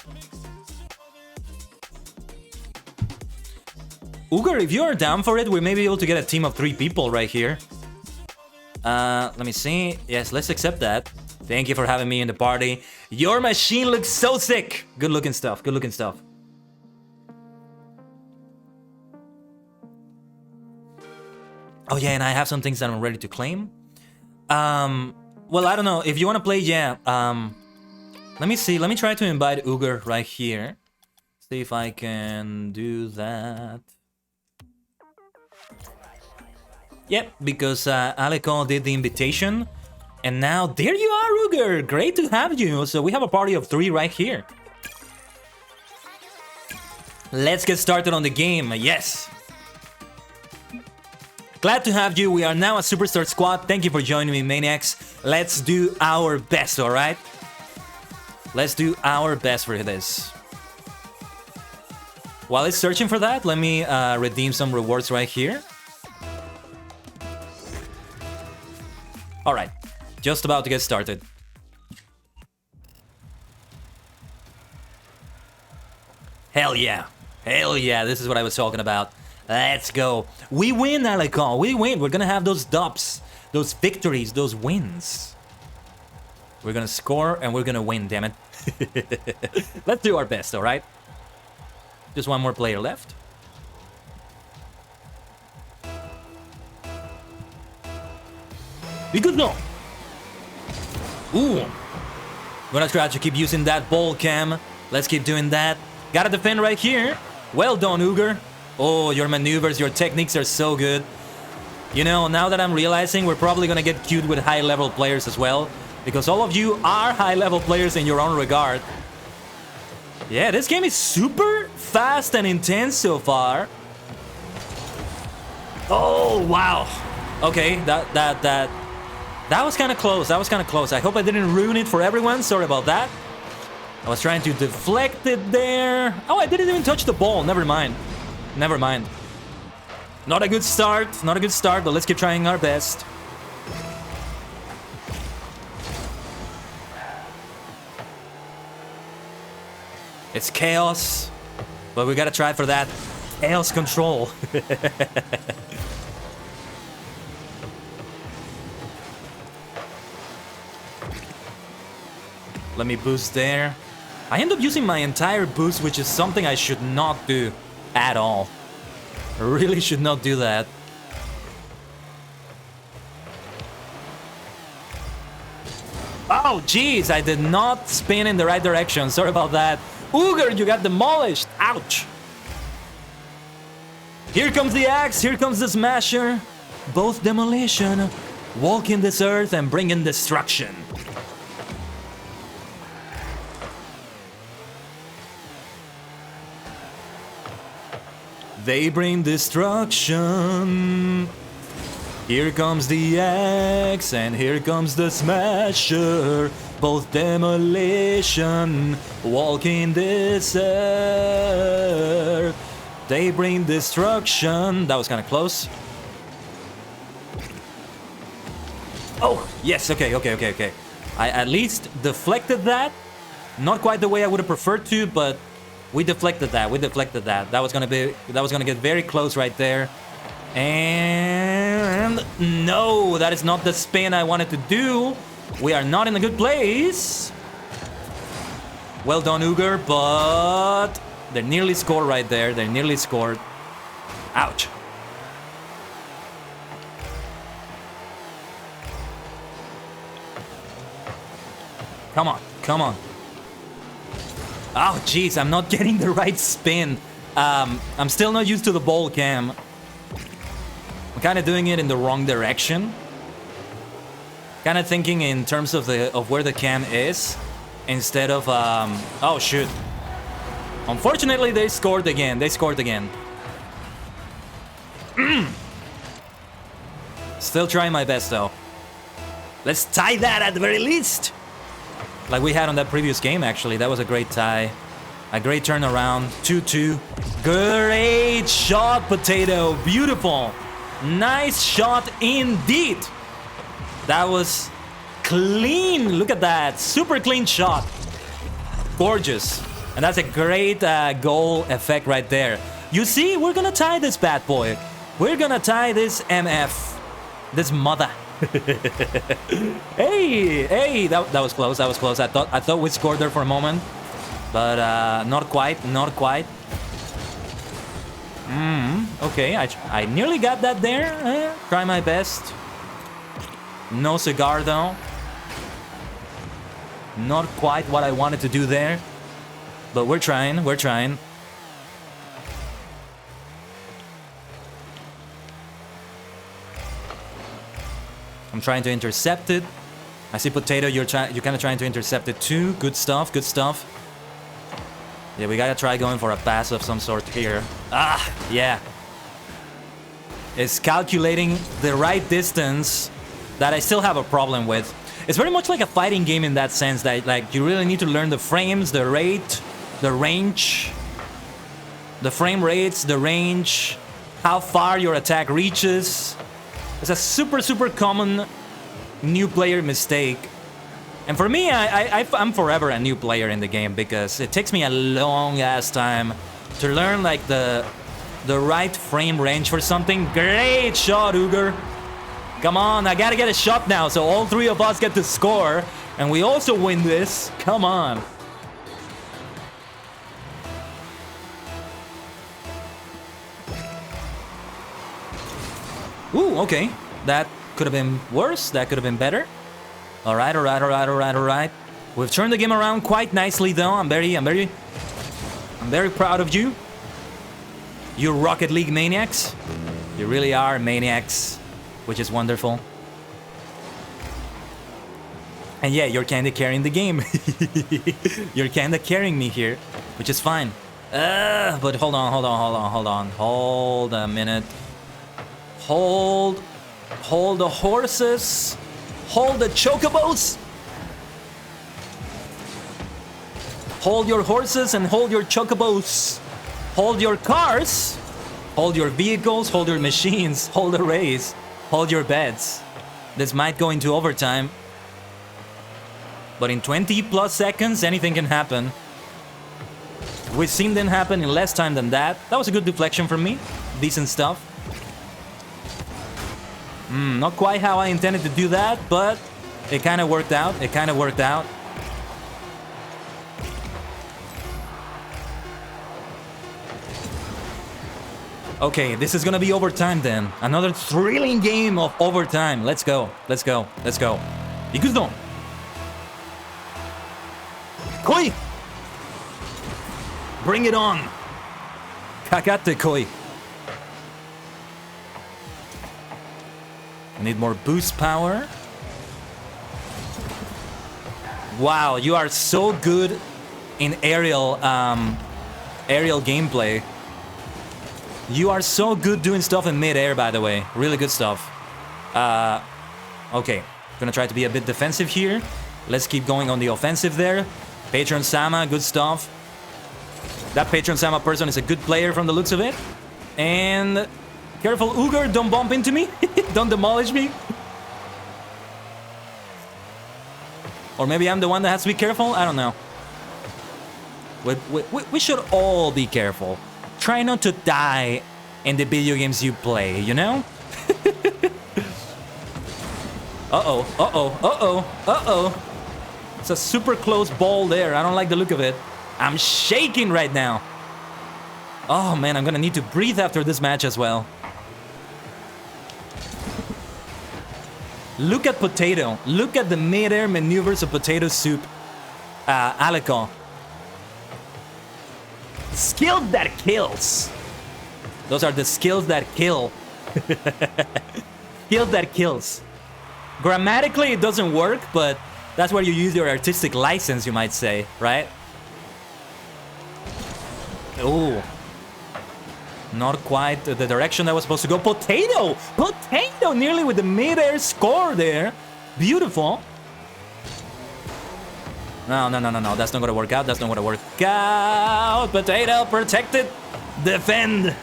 Uger, if you are down for it, we may be able to get a team of 3 people right here. Let me see. Yes, let's accept that. Thank you for having me in the party. Your machine looks so sick. Good looking stuff. Good looking stuff. Oh yeah, and I have some things that I'm ready to claim. Well, I don't know. If you want to play, yeah. Let me see. Let me try to invite ℂ𝕠𝕟𝕤 right here. See if I can do that. Yep, because ℂ𝕠𝕟𝕤 did the invitation. And now, there you are, ℂ𝕠𝕠𝕟! Great to have you! So we have a party of 3 right here. Let's get started on the game, yes! Glad to have you, we are now a Superstar Squad. Thank you for joining me, Maniacs. Let's do our best, alright? Let's do our best for this. While it's searching for that, let me redeem some rewards right here. Alright. Just about to get started. Hell yeah. Hell yeah, this is what I was talking about. Let's go. We win, ℂ𝕠𝕟𝕤. We win. We're gonna have those dubs, those victories, those wins. We're gonna score and we're gonna win, damn it. Let's do our best, alright? Just one more player left. We good now. Ooh. Gonna try to keep using that ball cam. Let's keep doing that. Gotta defend right here. Well done, ℂ𝕠𝕠𝕠. Oh, your maneuvers, your techniques are so good. You know, now that I'm realizing we're probably gonna get queued with high-level players as well. Because all of you are high-level players in your own regard. Yeah, this game is super fast and intense so far. Oh, wow. Okay, that was kind of close. That was kind of close. I hope I didn't ruin it for everyone. Sorry about that. I was trying to deflect it there. Oh, I didn't even touch the ball. Never mind. Never mind. Not a good start. Not a good start, but let's keep trying our best. It's chaos, but we gotta try for that chaos control. Let me boost there. I end up using my entire boost, which is something I should not do at all. I really should not do that. Oh, jeez, I did not spin in the right direction. Sorry about that. ℂ𝕠𝕠𝕠, you got demolished. Ouch. Here comes the axe. Here comes the smasher. Both demolition. Walking this earth and bringing destruction. They bring destruction. Here comes the axe and here comes the smasher. Both demolition, walking this earth. They bring destruction. That was kind of close. Oh, yes, okay. I at least deflected that. Not quite the way I would have preferred to, but we deflected that. That was gonna get very close right there. And no, that is not the spin I wanted to do. We are not in a good place. Well done, ℂ𝕠𝕠𝕠, but they nearly scored right there. They nearly scored. Ouch. Come on, come on. Oh, jeez, I'm not getting the right spin. I'm still not used to the ball cam. I'm kind of doing it in the wrong direction. Kind of thinking in terms of where the cam is, instead of oh shoot. Unfortunately, they scored again. Still trying my best though. Let's tie that at the very least. Like we had on that previous game, actually. That was a great tie. A great turnaround. 2-2. Great shot, Potato. Beautiful. Nice shot indeed. That was clean. Look at that. Super clean shot. Gorgeous. And that's a great goal effect right there. You see, we're gonna tie this bad boy. We're gonna tie this MF. This mother. Hey, that was close. That was close. I thought we scored there for a moment, but not quite. Not quite. Okay, I nearly got that there. Try my best. No cigar though. Not quite what I wanted to do there, but we're trying. We're trying. I'm trying to intercept it. I see Potato, you're kind of trying to intercept it too. Good stuff, good stuff. Yeah, we gotta try going for a pass of some sort here. Ah, yeah. It's calculating the right distance that I still have a problem with. It's very much like a fighting game in that sense that like you really need to learn the frames, the rate, the range, the frame rates, the range, how far your attack reaches. It's a super common new player mistake. And for me, I'm forever a new player in the game because it takes me a long ass time to learn like the right frame range for something. Great shot, ℂ𝕠𝕟𝕤. Come on, I gotta get a shot now so all three of us get to score and we also win this. Come on. Ooh, okay. That could have been worse. That could have been better. All right. We've turned the game around quite nicely, though. I'm very proud of you. You Rocket League maniacs. You really are maniacs, which is wonderful. And yeah, you're kind of carrying the game. You're kind of carrying me here, which is fine. But hold on. Hold a minute. Hold the horses. Hold the chocobos. Hold your horses and hold your chocobos. Hold your cars. Hold your vehicles. Hold your machines. Hold the race. Hold your bets. This might go into overtime. But in 20 plus seconds, anything can happen. We've seen them happen in less time than that. That was a good deflection from me. Decent stuff. Not quite how I intended to do that, but it kind of worked out. Okay, this is gonna be overtime then. Another thrilling game of overtime. Let's go. Ikuzo. Koi! Bring it on. Kakate koi. Need more boost power. Wow, you are so good in aerial gameplay. You are so good doing stuff in mid-air, by the way. Really good stuff. Okay, gonna try to be a bit defensive here. Let's keep going on the offensive there. Patron Sama, good stuff. That Patron Sama person is a good player from the looks of it. And careful, ℂ𝕠𝕟, don't bump into me. Don't demolish me. Or maybe I'm the one that has to be careful? I don't know. We should all be careful. Try not to die in the video games you play, you know? Uh-oh. It's a super close ball there. I don't like the look of it. I'm shaking right now. Oh man, I'm gonna need to breathe after this match as well. Look at Potato. Look at the mid-air maneuvers of Potato Soup. ℂ𝕠𝕟𝕠𝕟. Skills that kills. Those are the skills that kill. Skills that kills. Grammatically, it doesn't work, but that's where you use your artistic license, you might say, right? Ooh. Not quite the direction that was supposed to go. Potato! Potato nearly with the mid-air score there. Beautiful. No. That's not gonna work out. Potato, protect it. Defend.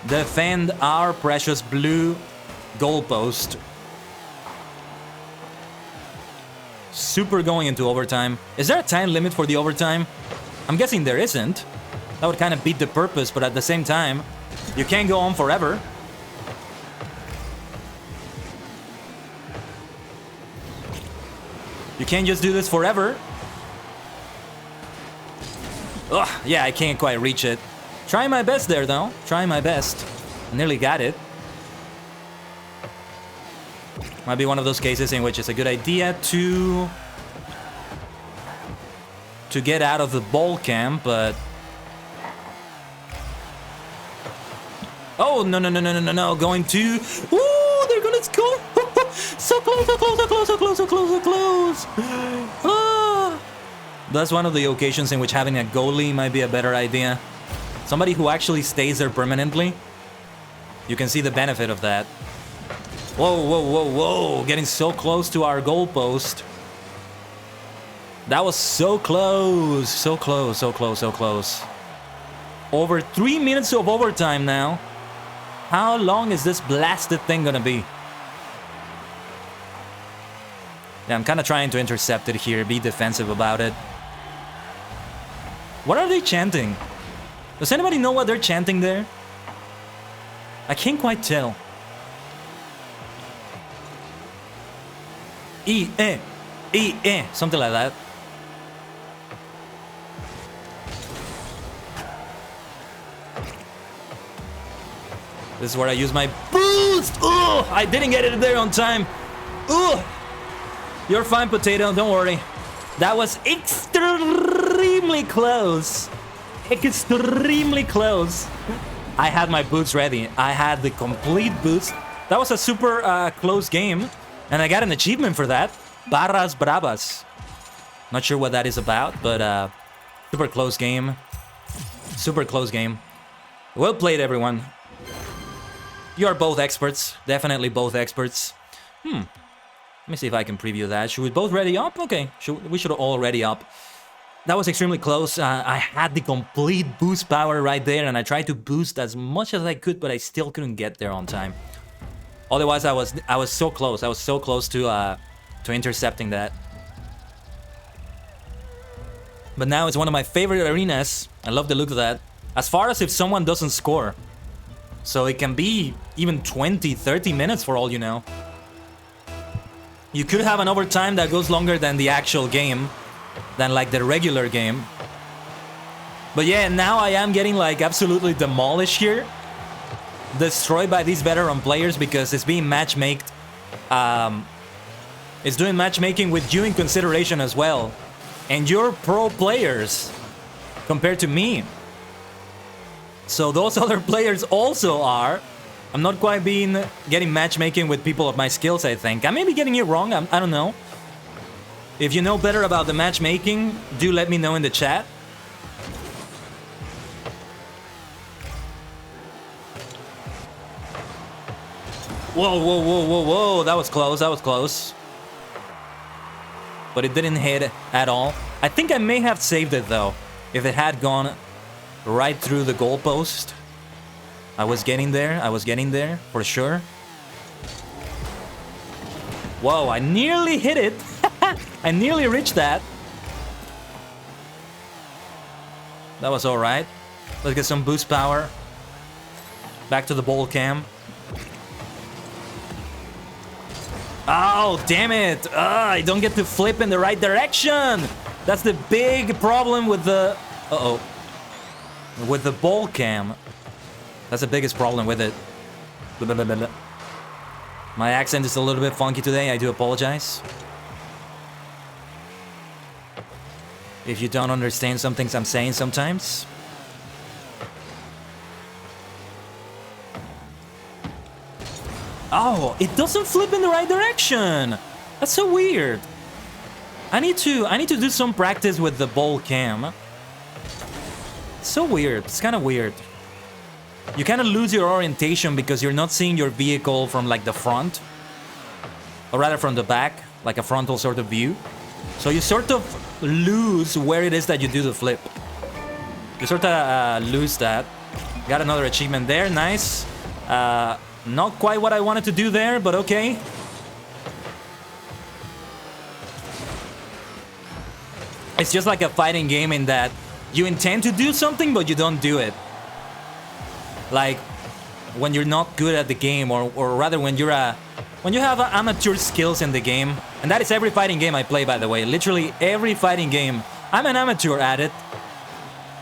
Defend our precious blue goalpost. Super going into overtime. Is there a time limit for the overtime? I'm guessing there isn't. That would kind of beat the purpose, but at the same time, you can't go on forever. You can't just do this forever. Ugh, yeah, I can't quite reach it. Trying my best there, though. Trying my best. Nearly got it. Might be one of those cases in which it's a good idea to get out of the ball camp, but... Oh, no, no, no, no, no, no, no. Going to... Ooh, they're gonna score! So close, so close, so close, so close, so close, so close! Ah. That's one of the occasions in which having a goalie might be a better idea. Somebody who actually stays there permanently. You can see the benefit of that. Whoa, whoa, whoa, whoa. Getting so close to our goalpost. That was so close. So close, so close, so close. Over 3 minutes of overtime now. How long is this blasted thing gonna be? Yeah, I'm kind of trying to intercept it here, be defensive about it. What are they chanting? Does anybody know what they're chanting there? I can't quite tell. Something like that. This is where I use my boost! Ugh, I didn't get it there on time. Ugh. You're fine, Potato, don't worry. That was extremely close. Extremely close. I had my boots ready. I had the complete boost. That was a super close game. And I got an achievement for that. Barras Bravas. Not sure what that is about, but super close game. Super close game. Well played, everyone. You are both experts. Definitely both experts. Let me see if I can preview that. Should we both ready up? Okay, we should all ready up. That was extremely close. I had the complete boost power right there, and I tried to boost as much as I could, but I still couldn't get there on time. Otherwise, I was so close. I was so close to intercepting that. But now it's one of my favorite arenas. I love the look of that. As far as if someone doesn't score. So it can be even 20, 30 minutes for all you know. You could have an overtime that goes longer than the actual game, than like the regular game. But yeah, now I am getting like absolutely demolished here. Destroyed by these veteran players because it's being matchmaked. It's doing matchmaking with you in consideration as well. And you're pro players compared to me. So those other players also are. I'm not quite getting matchmaking with people of my skills, I think. I may be getting it wrong, I don't know. If you know better about the matchmaking, do let me know in the chat. Whoa, whoa, whoa, whoa, whoa, that was close, that was close. But it didn't hit at all. I think I may have saved it though, if it had gone right through the goalpost. I was getting there, for sure. Whoa, I nearly hit it. I nearly reached that. That was alright. Let's get some boost power. Back to the ball cam. Oh, damn it. I don't get to flip in the right direction. That's the big problem with the... Uh-oh. With the ball cam. That's the biggest problem with it. My accent is a little bit funky today. I do apologize. If you don't understand some things I'm saying sometimes. Oh, it doesn't flip in the right direction. That's so weird. I need to do some practice with the ball cam. It's so weird. It's kind of weird. You kind of lose your orientation because you're not seeing your vehicle from like the front. Or rather from the back, like a frontal sort of view. So you sort of lose where it is that you do the flip. You sort of lose that. Got another achievement there, nice. Not quite what I wanted to do there, but okay. It's just like a fighting game in that you intend to do something, but you don't do it. Like, when you're not good at the game, or rather when you're a When you have amateur skills in the game, and that is every fighting game I play, by the way, literally every fighting game, I'm an amateur at it.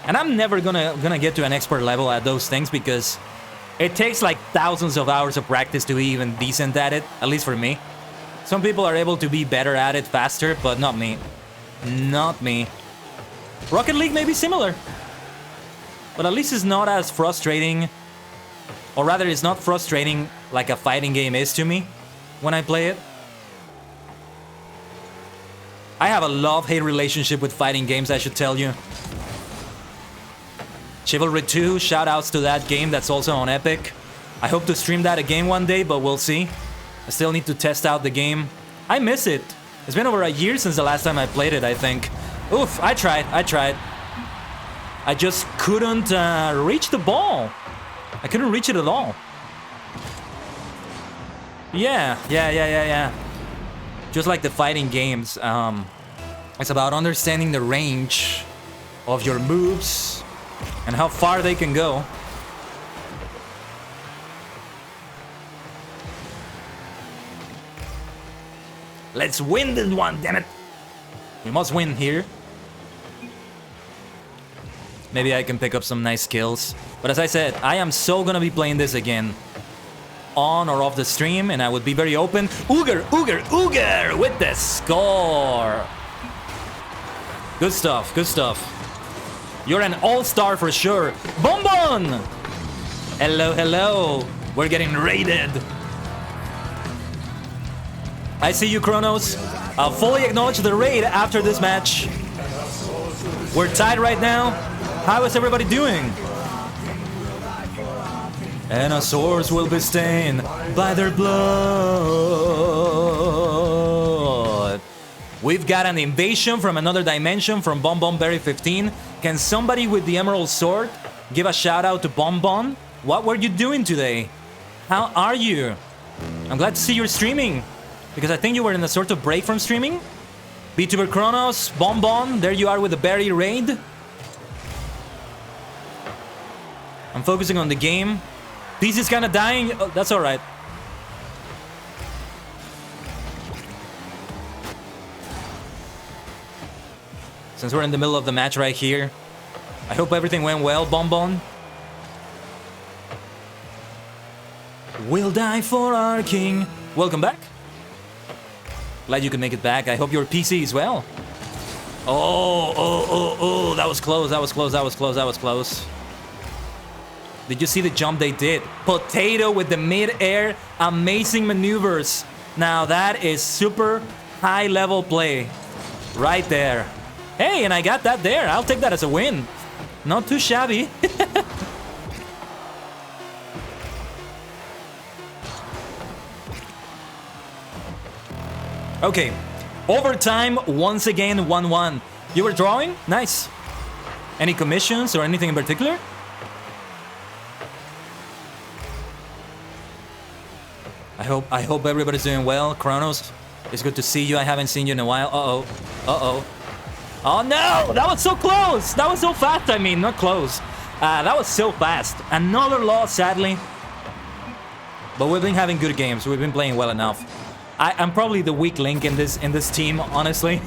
And I'm never gonna get to an expert level at those things because it takes like thousands of hours of practice to be even decent at it, at least for me. Some people are able to be better at it faster, but not me. Not me. Rocket League may be similar, but at least it's not as frustrating, or rather it's not frustrating like a fighting game is to me when I play it. I have a love-hate relationship with fighting games, I should tell you. Chivalry 2, shoutouts to that game that's also on Epic. I hope to stream that again one day, but we'll see. I still need to test out the game. I miss it. It's been over a year since the last time I played it, I think. Oof, I tried. I just couldn't reach the ball. I couldn't reach it at all. Yeah. Just like the fighting games, it's about understanding the range of your moves and how far they can go. Let's win this one, damn it! We must win here. Maybe I can pick up some nice skills. But as I said, I am so gonna be playing this again. On or off the stream, and I would be very open. ℂ𝕠𝕟𝕠𝕟 with the score! Good stuff, good stuff. You're an all-star for sure. Bonbon! Hello. We're getting raided. I see you, Kronos. I'll fully acknowledge the raid after this match. We're tied right now. How is everybody doing? And our swords will be stained by their blood. We've got an invasion from another dimension from BonBonBerry15. Can somebody with the emerald sword give a shout out to Bonbon? What were you doing today? How are you? I'm glad to see you're streaming, because I think you were in a sort of break from streaming. VTuber Kronos, Bonbon, there you are with the berry raid. I'm focusing on the game. Peace is kind of dying. Oh, that's all right. Since we're in the middle of the match right here, I hope everything went well, Bonbon. We'll die for our king. Welcome back. Glad you could make it back. I hope your PC is well. Oh, that was close, that was close. Did you see the jump they did? Potato with the mid-air, amazing maneuvers. Now that is super high-level play. Right there. Hey, and I got that there. I'll take that as a win. Not too shabby. Okay, overtime, once again, 1-1. You were drawing? Nice. Any commissions or anything in particular? I hope everybody's doing well. Kronos, it's good to see you. I haven't seen you in a while. Uh-oh. Oh no! That was so close! That was so fast, I mean, not close. That was so fast. Another loss, sadly. But we've been having good games. We've been playing well enough. I'm probably the weak link in this team, honestly.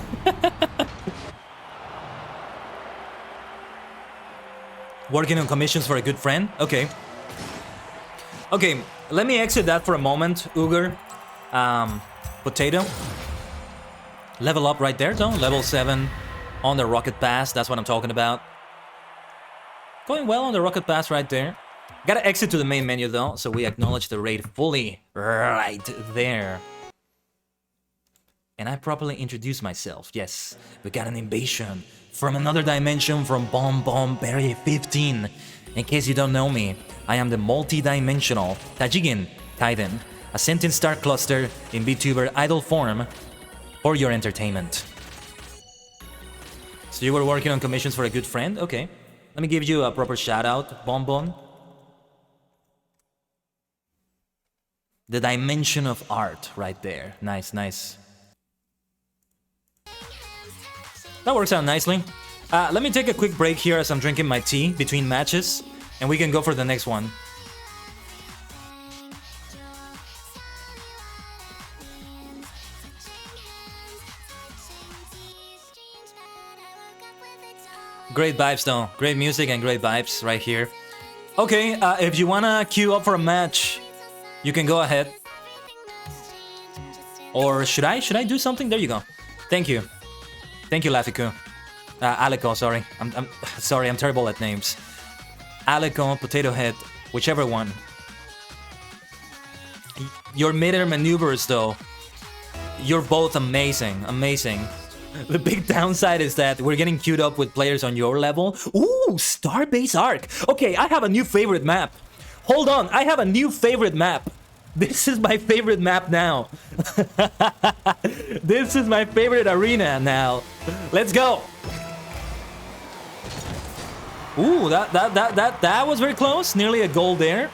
Working on commissions for a good friend? Okay. Okay, let me exit that for a moment, ℂ𝕠𝕟. Potato. Level up right there, though. Level 7 on the Rocket Pass. That's what I'm talking about. Going well on the Rocket Pass right there. Gotta exit to the main menu, though, so we acknowledge the raid fully right there. And I properly introduced myself. Yes, we got an invasion from another dimension from BonBonBerry15. In case you don't know me, I am the multi-dimensional Tajigin Titan, a sentient star cluster in VTuber idol form for your entertainment. So you were working on commissions for a good friend? Okay. Let me give you a proper shout out, Bonbon. The dimension of art right there. Nice, nice. That works out nicely. Let me take a quick break here as I'm drinking my tea between matches, and we can go for the next one. Great vibes though. Great music and great vibes right here. Okay, if you wanna queue up for a match, you can go ahead. Or should I? Should I do something? There you go. Thank you. Thank you, Lafiku. Alico, sorry. I'm sorry, I'm terrible at names. Alico, Potato Head, whichever one. Your mid-air maneuvers, though, you're both amazing, amazing. The big downside is that we're getting queued up with players on your level. Ooh, Starbase Arc. Okay, I have a new favorite map. Hold on, I have a new favorite map. This is my favorite map now. This is my favorite arena now. Let's go. Ooh, that was very close. Nearly a goal there.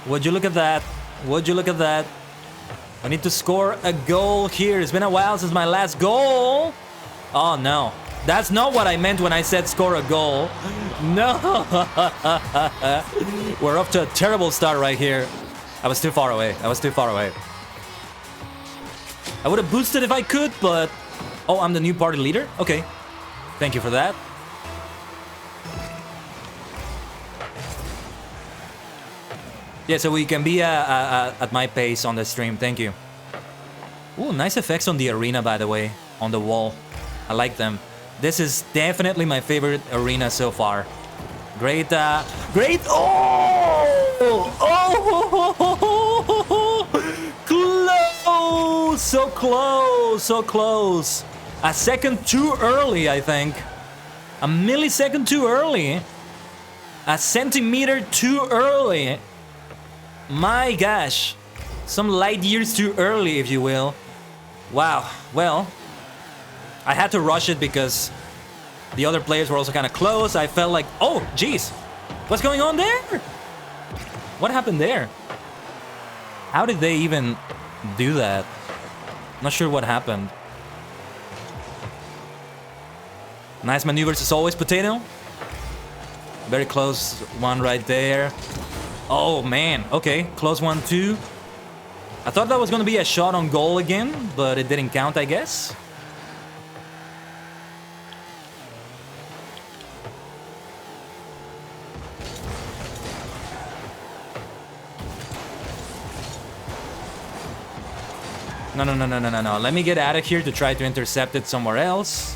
Would you look at that? Would you look at that? I need to score a goal here. It's been a while since my last goal. Oh, no. That's not what I meant when I said score a goal. No. We're off to a terrible start right here. I was too far away. I was too far away. I would have boosted if I could, but... Oh, I'm the new party leader? Okay. Thank you for that. Yeah, so we can be at my pace on the stream. Thank you. Ooh, nice effects on the arena, by the way. On the wall. I like them. This is definitely my favorite arena so far. Great, great... Oh! Oh! Close! So close! So close! A second too early, I think. A millisecond too early. A centimeter too early. My gosh. Some light years too early, if you will. Wow. Well, I had to rush it because the other players were also kind of close. I felt like, oh, geez. What's going on there? What happened there? How did they even do that? Not sure what happened. Nice maneuvers as always, Potato. Very close one right there. Oh, man. Okay, close one, too. I thought that was going to be a shot on goal again, but it didn't count, I guess. No. Let me get out of here to try to intercept it somewhere else.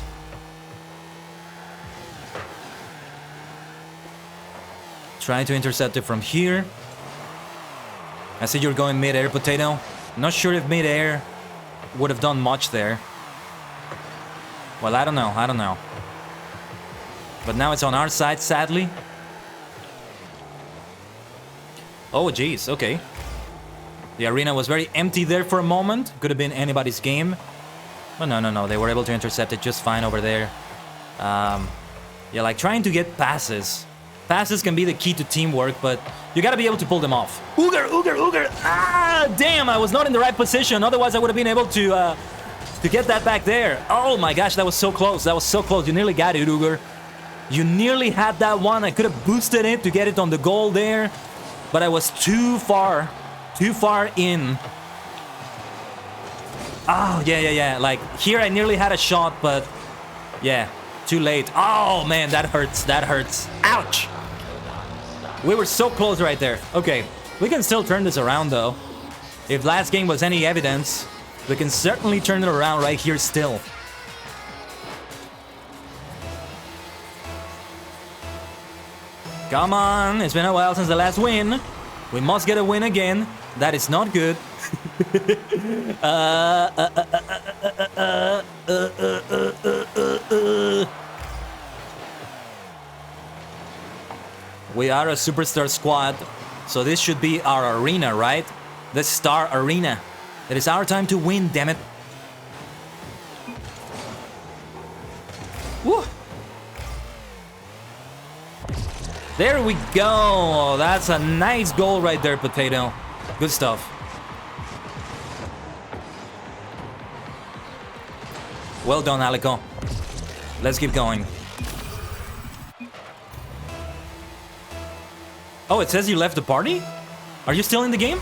Trying to intercept it from here. I see you're going mid-air, Potato. Not sure if mid-air would have done much there. Well, I don't know. I don't know. But now it's on our side, sadly. Oh, geez. Okay. The arena was very empty there for a moment. Could have been anybody's game. But no. They were able to intercept it just fine over there. Yeah, like trying to get passes. Passes can be the key to teamwork, but you gotta be able to pull them off. Ooger! Ah, damn! I was not in the right position. Otherwise, I would have been able to get that back there. Oh my gosh, that was so close. That was so close. You nearly got it, Ooger. You nearly had that one. I could have boosted it to get it on the goal there, but I was too far in. Oh, yeah. Like, here I nearly had a shot, but yeah, too late. Oh, man, that hurts. That hurts. Ouch! We were so close right there. Okay, we can still turn this around, though. If last game was any evidence, we can certainly turn it around right here still. Come on, it's been a while since the last win. We must get a win again. That is not good. We are a superstar squad, so this should be our arena, right? The star arena. It is our time to win, damn it. Woo! There we go. That's a nice goal right there, Potato. Good stuff. Well done, Alico. Let's keep going. Oh, it says you left the party? Are you still in the game?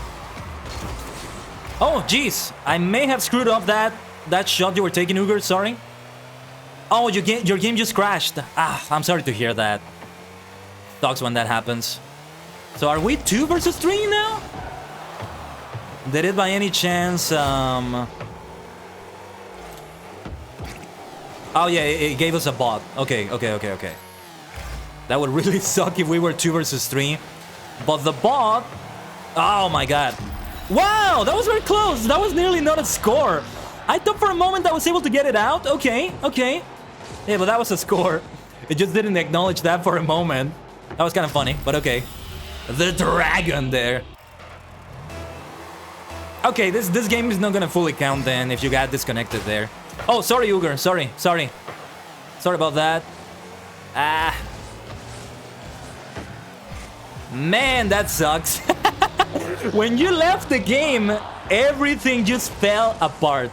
Oh, geez. I may have screwed up that shot you were taking, Uger. Sorry. Oh, your game just crashed. Ah, I'm sorry to hear that. Sucks when that happens. So are we 2 versus 3 now? Did it by any chance, Oh yeah, it gave us a bot. Okay. That would really suck if we were 2 versus 3. But the bot... Oh my god. Wow, that was very close. That was nearly not a score. I thought for a moment I was able to get it out. Okay. Yeah, but that was a score. It just didn't acknowledge that for a moment. That was kind of funny, but okay. The dragon there. Okay, this game is not gonna fully count then if you got disconnected there. Oh, sorry, Uger. Sorry. Sorry about that. Ah. Man, that sucks. When you left the game, everything just fell apart.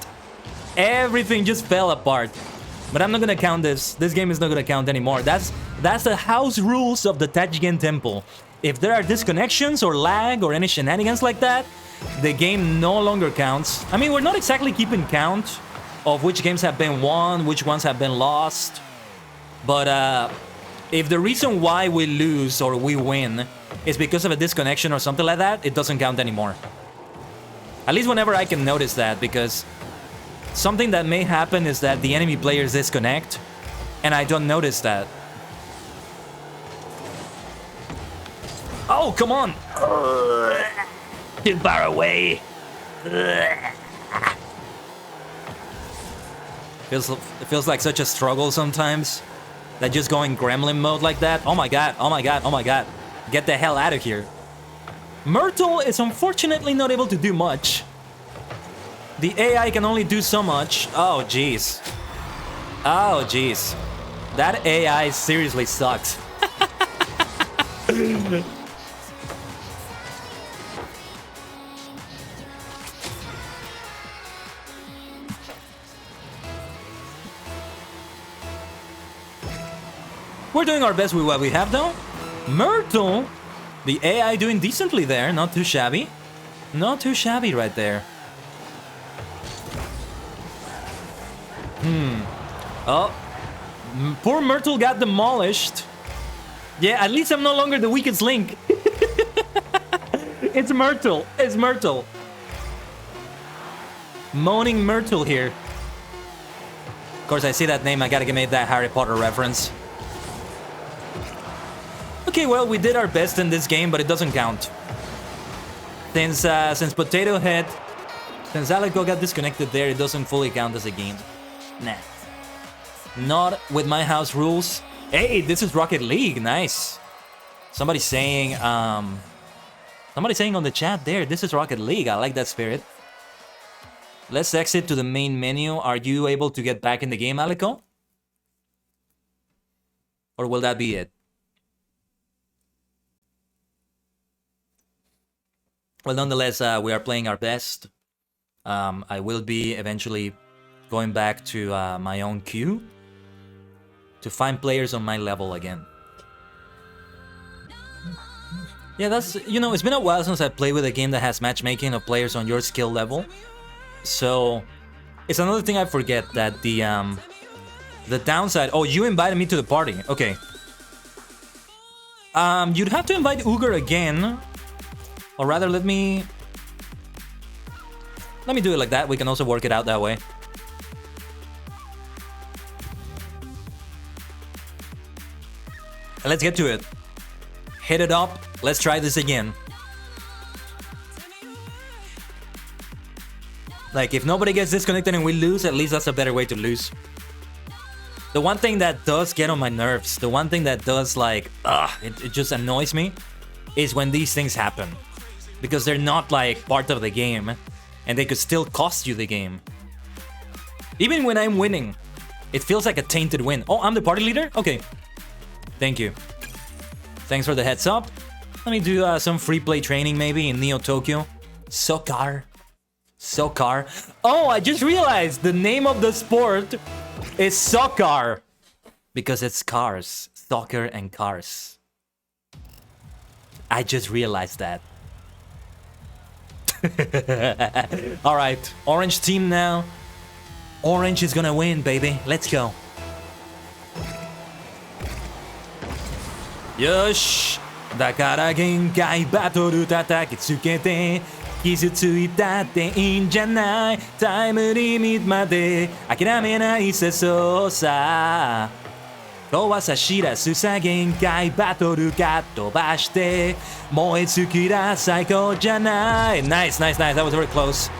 Everything just fell apart. But I'm not gonna count this. This game is not gonna count anymore. That's the house rules of the Tachigen Temple. If there are disconnections or lag or any shenanigans like that, the game no longer counts. I mean, we're not exactly keeping count of which games have been won, which ones have been lost. But if the reason why we lose or we win is because of a disconnection or something like that, it doesn't count anymore. At least whenever I can notice that, because something that may happen is that the enemy players disconnect, and I don't notice that. Oh, come on! Too far away. It feels like such a struggle sometimes. That just going gremlin mode like that. Oh my god, oh my god, oh my god. Get the hell out of here. ℂ𝕠𝕟𝕤 is unfortunately not able to do much. The AI can only do so much. Oh jeez. Oh jeez. That AI seriously sucks. We're doing our best with what we have, though. ℂ𝕠𝕠𝕟, the AI doing decently there. Not too shabby. Not too shabby right there. Oh. Poor ℂ𝕠𝕟 got demolished. Yeah, at least I'm no longer the weakest link. It's ℂ𝕠𝕟. It's ℂ𝕠𝕟. Moaning ℂ𝕠𝕟 here. Of course, I see that name. I gotta make that Harry Potter reference. Okay, well, we did our best in this game, but it doesn't count. Since Potato Head, since Aleco got disconnected there, it doesn't fully count as a game. Nah. Not with my house rules. Hey, this is Rocket League, nice. Somebody's saying on the chat there, this is Rocket League. I like that spirit. Let's exit to the main menu. Are you able to get back in the game, Aleco? Or will that be it? Well, nonetheless, we are playing our best. I will be eventually going back to my own queue to find players on my level again. Yeah, that's, you know, it's been a while since I played with a game that has matchmaking of players on your skill level. So, it's another thing I forget, that the downside... Oh, you invited me to the party. Okay. You'd have to invite Uger again. Or rather, let me do it like that. We can also work it out that way. Let's get to it. Hit it up. Let's try this again. Like, if nobody gets disconnected and we lose, at least that's a better way to lose. The one thing that does get on my nerves, the one thing that does, like, it just annoys me, is when these things happen. Because they're not, like, part of the game, and they could still cost you the game. Even when I'm winning, it feels like a tainted win. Oh, I'm the party leader? Okay. Thank you. Thanks for the heads up. Let me do some free play training maybe in Neo Tokyo. Soccer. Soccer. Oh, I just realized the name of the sport is soccer. Because it's cars. Soccer and cars. I just realized that. Alright, orange team now. Orange is gonna win, baby. Let's go. よしだから限界バトル叩きつけて傷ついたっていいんじゃないタイムリミットまで諦めないさそうさ今日は差し出すさ限界バトルか飛ばして燃え尽きら最高じゃない Nice, nice, nice. That was very close.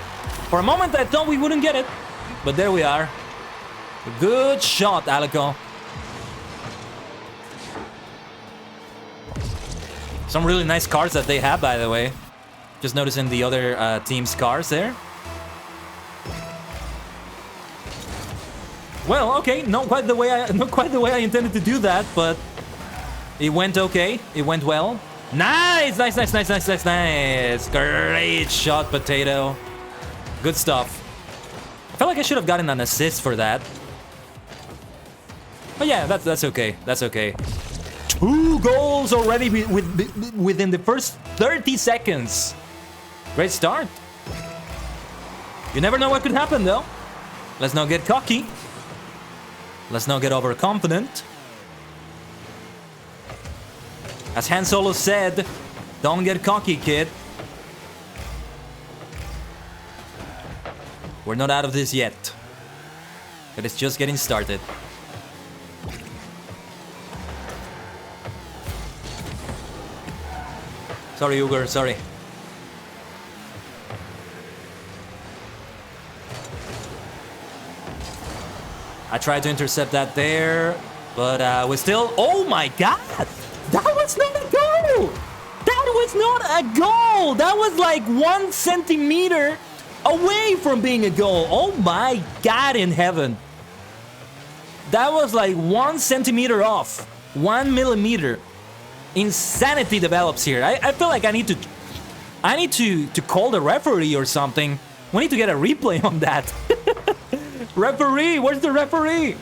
For a moment I thought we wouldn't get it. But there we are. Good shot, Alico. Some really nice cars that they have, by the way. Just noticing the other team's cars there. Well, okay, not quite the way I intended to do that, but it went okay. It went well. Nice, nice, nice, nice, nice, nice, nice. Great shot, Potato. Good stuff. I felt like I should have gotten an assist for that. But yeah, that's okay. That's okay. 2 goals already within the first 30 seconds. Great start. You never know what could happen, though. Let's not get cocky. Let's not get overconfident. As Han Solo said, don't get cocky, kid. We're not out of this yet. But it's just getting started. Sorry, Uger, sorry. I tried to intercept that there, but we still... Oh my god! That was not a goal! That was not a goal! That was like 1 centimeter away from being a goal. Oh my god in heaven. That was like 1 centimeter off. 1 millimeter. Insanity develops here. I feel like I need to call the referee or something. We need to get a replay on that. Referee, where's the referee?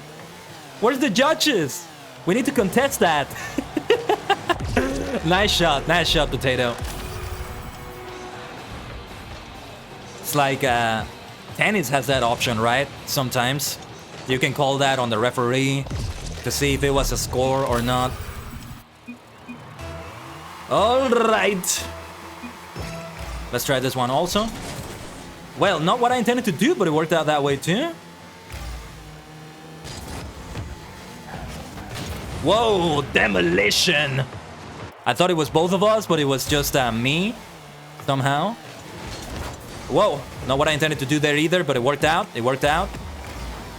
Where's the judges? We need to contest that. Nice shot, Potato. It's like tennis has that option, right? Sometimes you can call that on the referee to see if it was a score or not. All right. Let's try this one also. Well, not what I intended to do, but it worked out that way too. Whoa, demolition. I thought it was both of us, but it was just me somehow. Whoa, not what I intended to do there either, but it worked out. It worked out.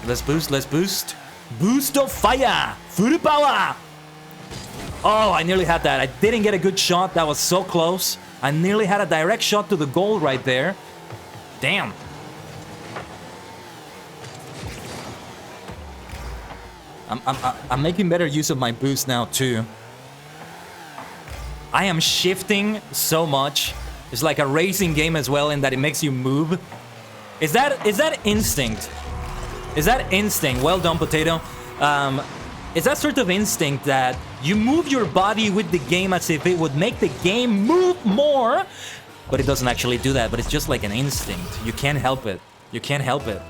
Let's boost, let's boost. Boost of fire. Full power. Oh, I nearly had that. I didn't get a good shot. That was so close. I nearly had a direct shot to the goal right there. Damn. I'm making better use of my boost now too. I am shifting so much. It's like a racing game as well in that it makes you move. Is that instinct? Is that instinct? Well done, Potato. Is that sort of instinct that you move your body with the game as if it would make the game move more, but it doesn't actually do that, but it's just like an instinct. You can't help it. You can't help it.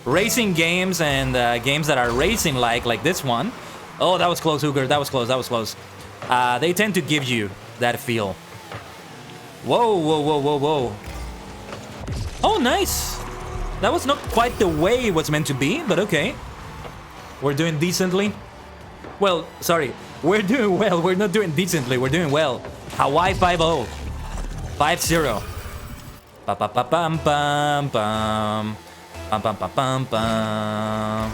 Racing games and games that are racing like this one. Oh, that was close, Hooger. That was close, that was close. They tend to give you that feel. Whoa, whoa, whoa, whoa, whoa. Oh, nice. That was not quite the way it was meant to be, but okay. We're doing decently. Well, sorry. We're doing well. We're not doing decently. We're doing well. Hawaii 5-0. 5-0. Ba-ba-ba-bum-bum-bum. Bum-bum-bum-bum-bum.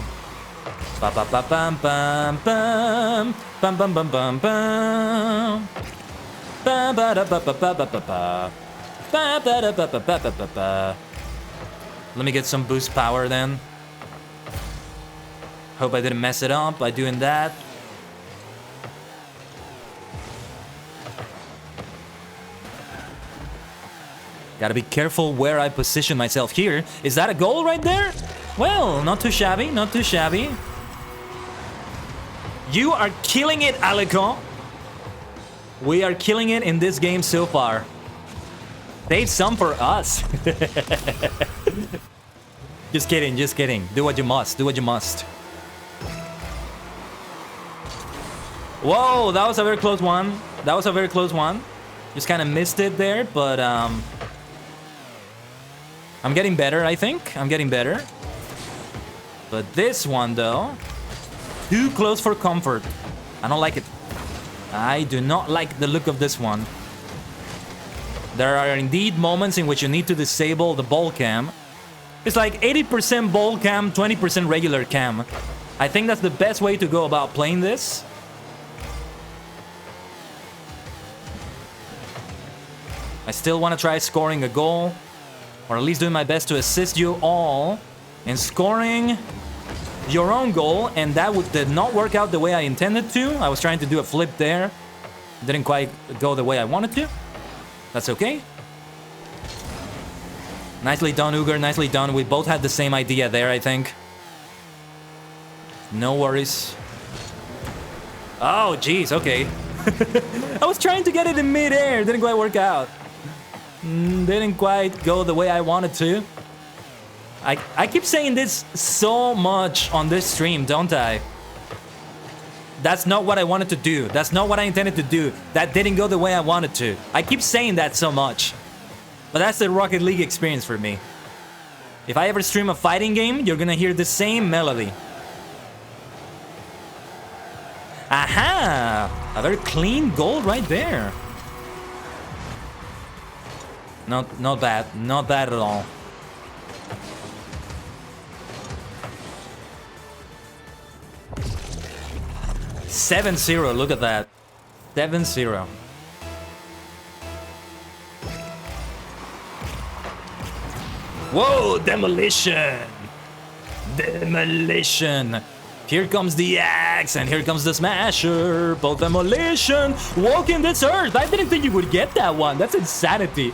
Ba-ba-ba-bum-bum-bum. Bum-bum-bum-bum-bum. Ba-ba-da-ba-ba-ba-ba-ba. Ba-ba-da-ba-ba-ba-ba-ba. Let me get some boost power then. Hope I didn't mess it up by doing that. Gotta be careful where I position myself here. Is that a goal right there? Well, not too shabby, not too shabby. You are killing it, Alico. We are killing it in this game so far. Save some for us. Just kidding, just kidding. Do what you must, do what you must. Whoa, that was a very close one. That was a very close one. Just kind of missed it there, but I'm getting better, I think. I'm getting better. But this one, though, too close for comfort. I don't like it. I do not like the look of this one. There are indeed moments in which you need to disable the ball cam. It's like 80% ball cam, 20% regular cam. I think that's the best way to go about playing this. I still want to try scoring a goal, or at least doing my best to assist you all in scoring your own goal, and that did not work out the way I intended to. I was trying to do a flip there. Didn't quite go the way I wanted to. That's okay. Nicely done, ℂ𝕠𝕟𝕤. Nicely done. We both had the same idea there, I think. No worries. Oh, jeez. Okay. I was trying to get it in mid-air. Didn't quite work out. Didn't quite go the way I wanted to. I keep saying this so much on this stream, don't I? That's not what I wanted to do. That's not what I intended to do. That didn't go the way I wanted to. I keep saying that so much. But that's the Rocket League experience for me. If I ever stream a fighting game, you're gonna hear the same melody. Aha! A very clean goal right there. Not bad. Not bad at all. $7-0. Look at that. 7-0. Whoa! Demolition! Demolition! Here comes the axe, and here comes the smasher. Both demolition, walking this earth. I didn't think you would get that one. That's insanity.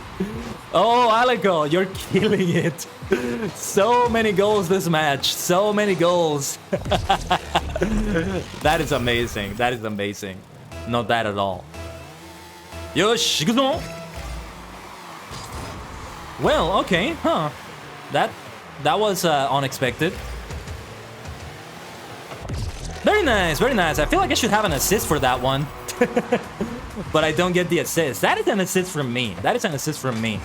Oh, ℂ𝕠𝕟𝕤, you're killing it. So many goals this match. So many goals. That is amazing. That is amazing. Not bad at all. Yosh, well, okay, huh? That was unexpected. Very nice, very nice. I feel like I should have an assist for that one. But I don't get the assist. That is an assist from me. That is an assist from me.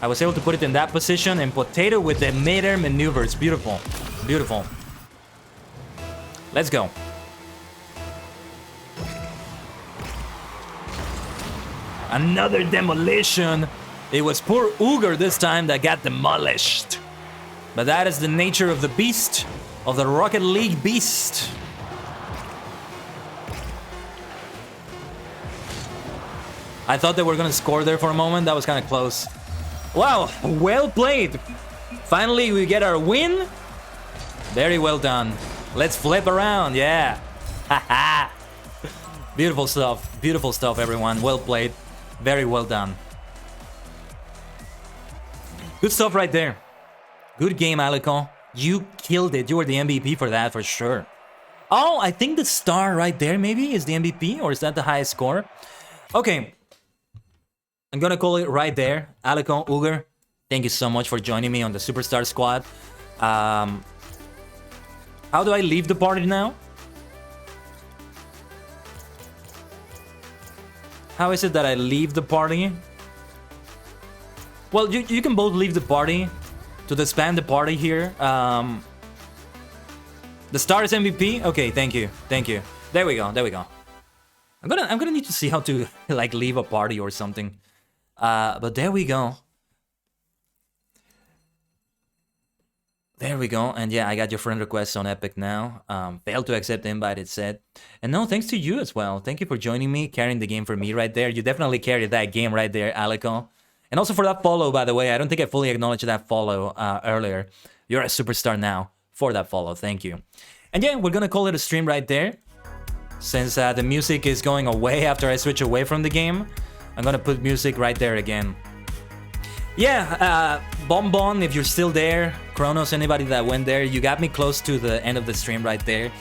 I was able to put it in that position, and Potato with the mid-air maneuvers. Beautiful. Beautiful. Let's go. Another demolition. It was poor ℂ𝕠𝕟 this time that got demolished. But that is the nature of the beast, of the Rocket League beast. I thought they were gonna score there for a moment. That was kind of close. Wow, well played. Finally, we get our win. Very well done. Let's flip around, yeah. Haha. Beautiful stuff, everyone. Well played. Very well done. Good stuff right there. Good game, ℂ𝕠𝕟𝕤. You killed it. You were the MVP for that, for sure. Oh, I think the star right there maybe is the MVP, or is that the highest score? Okay. I'm gonna call it right there. ℂ𝕠𝕟𝕠𝕟, thank you so much for joining me on the Superstar Squad. How do I leave the party now? How is it that I leave the party? Well, you can both leave the party to disband the party here. The star is MVP? Okay, thank you. Thank you. There we go. There we go. I'm gonna need to see how to like leave a party or something. But there we go. There we go. And yeah, I got your friend request on Epic now. Failed to accept the invite, it said. And no, thanks to you as well. Thank you for joining me, carrying the game for me right there. You definitely carried that game right there, ℂ𝕠𝕟𝕠𝕟. And also for that follow, by the way. I don't think I fully acknowledged that follow earlier. You're a superstar now for that follow. Thank you. And yeah, we're gonna call it a stream right there. Since the music is going away after I switch away from the game, I'm gonna put music right there again. Yeah, Bonbon, if you're still there, Kronos, anybody that went there, you got me close to the end of the stream right there.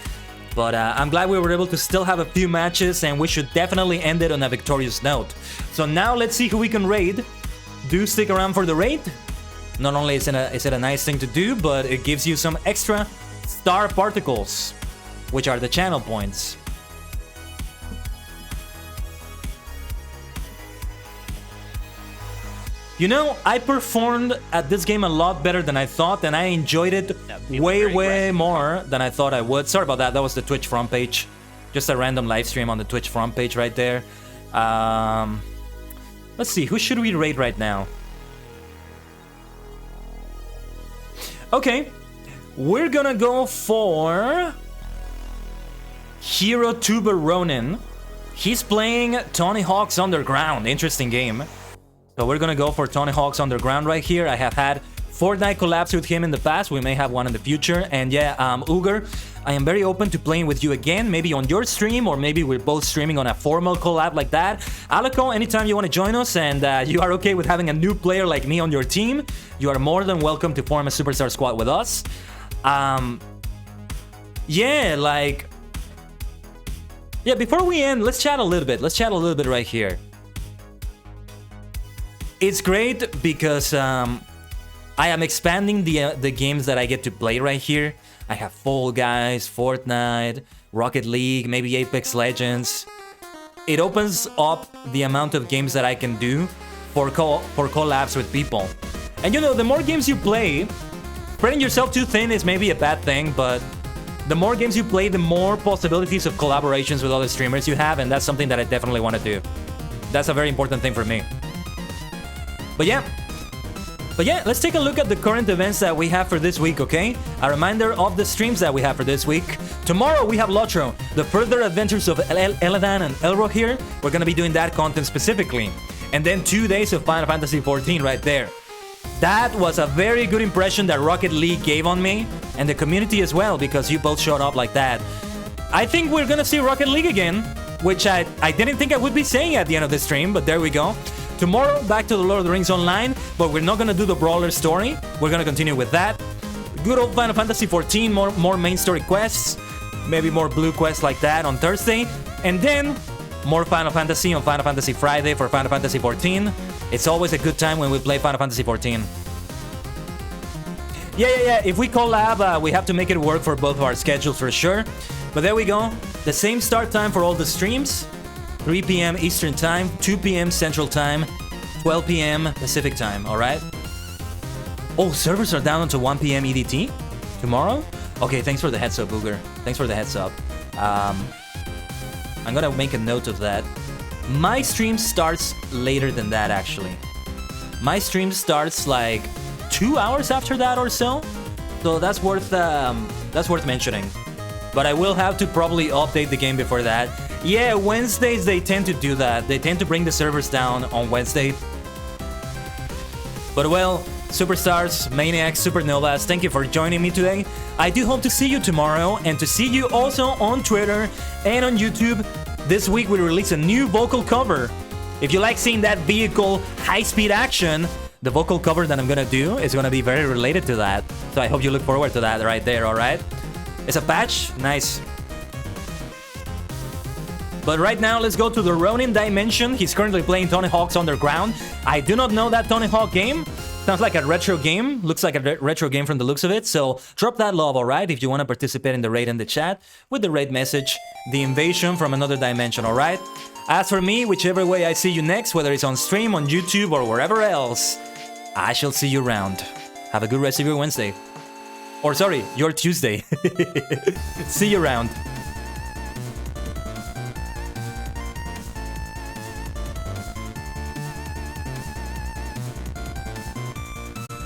But I'm glad we were able to still have a few matches, and we should definitely end it on a victorious note. So now let's see who we can raid. Do stick around for the raid. Not only is it a nice thing to do, but it gives you some extra star particles, which are the channel points. You know, I performed at this game a lot better than I thought, and I enjoyed it way more than I thought I would. Sorry about that. That was the Twitch front page. Just a random live stream on the Twitch front page right there. Let's see, who should we rate right now? Okay, we're gonna go for ℂ𝕠𝕟𝕤𝕠𝕟𝕤 Ronin. He's playing Tony Hawk's Underground. Interesting game. So we're gonna go for Tony Hawk's Underground right here. I have had Fortnite collabs with him in the past. We may have one in the future. And yeah, ℂ𝕠𝕟, I am very open to playing with you again. Maybe on your stream, or maybe we're both streaming on a formal collab like that. ℂ𝕠𝕟, anytime you want to join us and you are okay with having a new player like me on your team, you are more than welcome to form a Superstar Squad with us. Yeah, like... Yeah, before we end, let's chat a little bit. Let's chat a little bit right here. It's great because I am expanding the games that I get to play right here. I have Fall Guys, Fortnite, Rocket League, maybe Apex Legends. It opens up the amount of games that I can do for collabs with people. And you know, the more games you play, spreading yourself too thin is maybe a bad thing, but the more games you play, the more possibilities of collaborations with other streamers you have, and that's something that I definitely want to do. That's a very important thing for me. But yeah, let's take a look at the current events that we have for this week, okay? A reminder of the streams that we have for this week. Tomorrow we have Lotro, the further adventures of Eladan and Elro here. We're gonna be doing that content specifically. And then 2 days of Final Fantasy XIV right there. That was a very good impression that Rocket League gave on me, and the community as well, because you both showed up like that. I think we're gonna see Rocket League again, which I didn't think I would be saying at the end of the stream, but there we go. Tomorrow, back to the Lord of the Rings Online, but we're not gonna do the Brawler story. We're gonna continue with that. Good old Final Fantasy XIV, more main story quests, maybe more blue quests like that on Thursday, and then more Final Fantasy on Final Fantasy Friday for Final Fantasy XIV. It's always a good time when we play Final Fantasy XIV. Yeah. If we collab, we have to make it work for both of our schedules for sure. But there we go. The same start time for all the streams. 3 p.m. Eastern Time, 2 p.m. Central Time, 12 p.m. Pacific Time, alright? Oh, servers are down until 1 p.m. EDT? Tomorrow? Okay, thanks for the heads up, ℂ𝕠𝕟. Thanks for the heads up. I'm gonna make a note of that. My stream starts later than that, actually. My stream starts like 2 hours after that or so. So that's worth mentioning. But I will have to probably update the game before that. Yeah, Wednesdays they tend to do that. They tend to bring the servers down on Wednesday. But well, Superstars, Maniacs, Supernovas, thank you for joining me today. I do hope to see you tomorrow and to see you also on Twitter and on YouTube. This week we release a new vocal cover. If you like seeing that vehicle high-speed action, the vocal cover that I'm gonna do is gonna be very related to that. So I hope you look forward to that right there, alright? It's a patch? Nice. But right now, let's go to the Ronin dimension. He's currently playing Tony Hawk's Underground. I do not know that Tony Hawk game. Sounds like a retro game. Looks like a retro game from the looks of it. So drop that love, alright? If you want to participate in the raid in the chat with the raid message, the invasion from another dimension, alright? As for me, whichever way I see you next, whether it's on stream, on YouTube, or wherever else, I shall see you around. Have a good rest of your Wednesday. Or sorry, your Tuesday. See you around.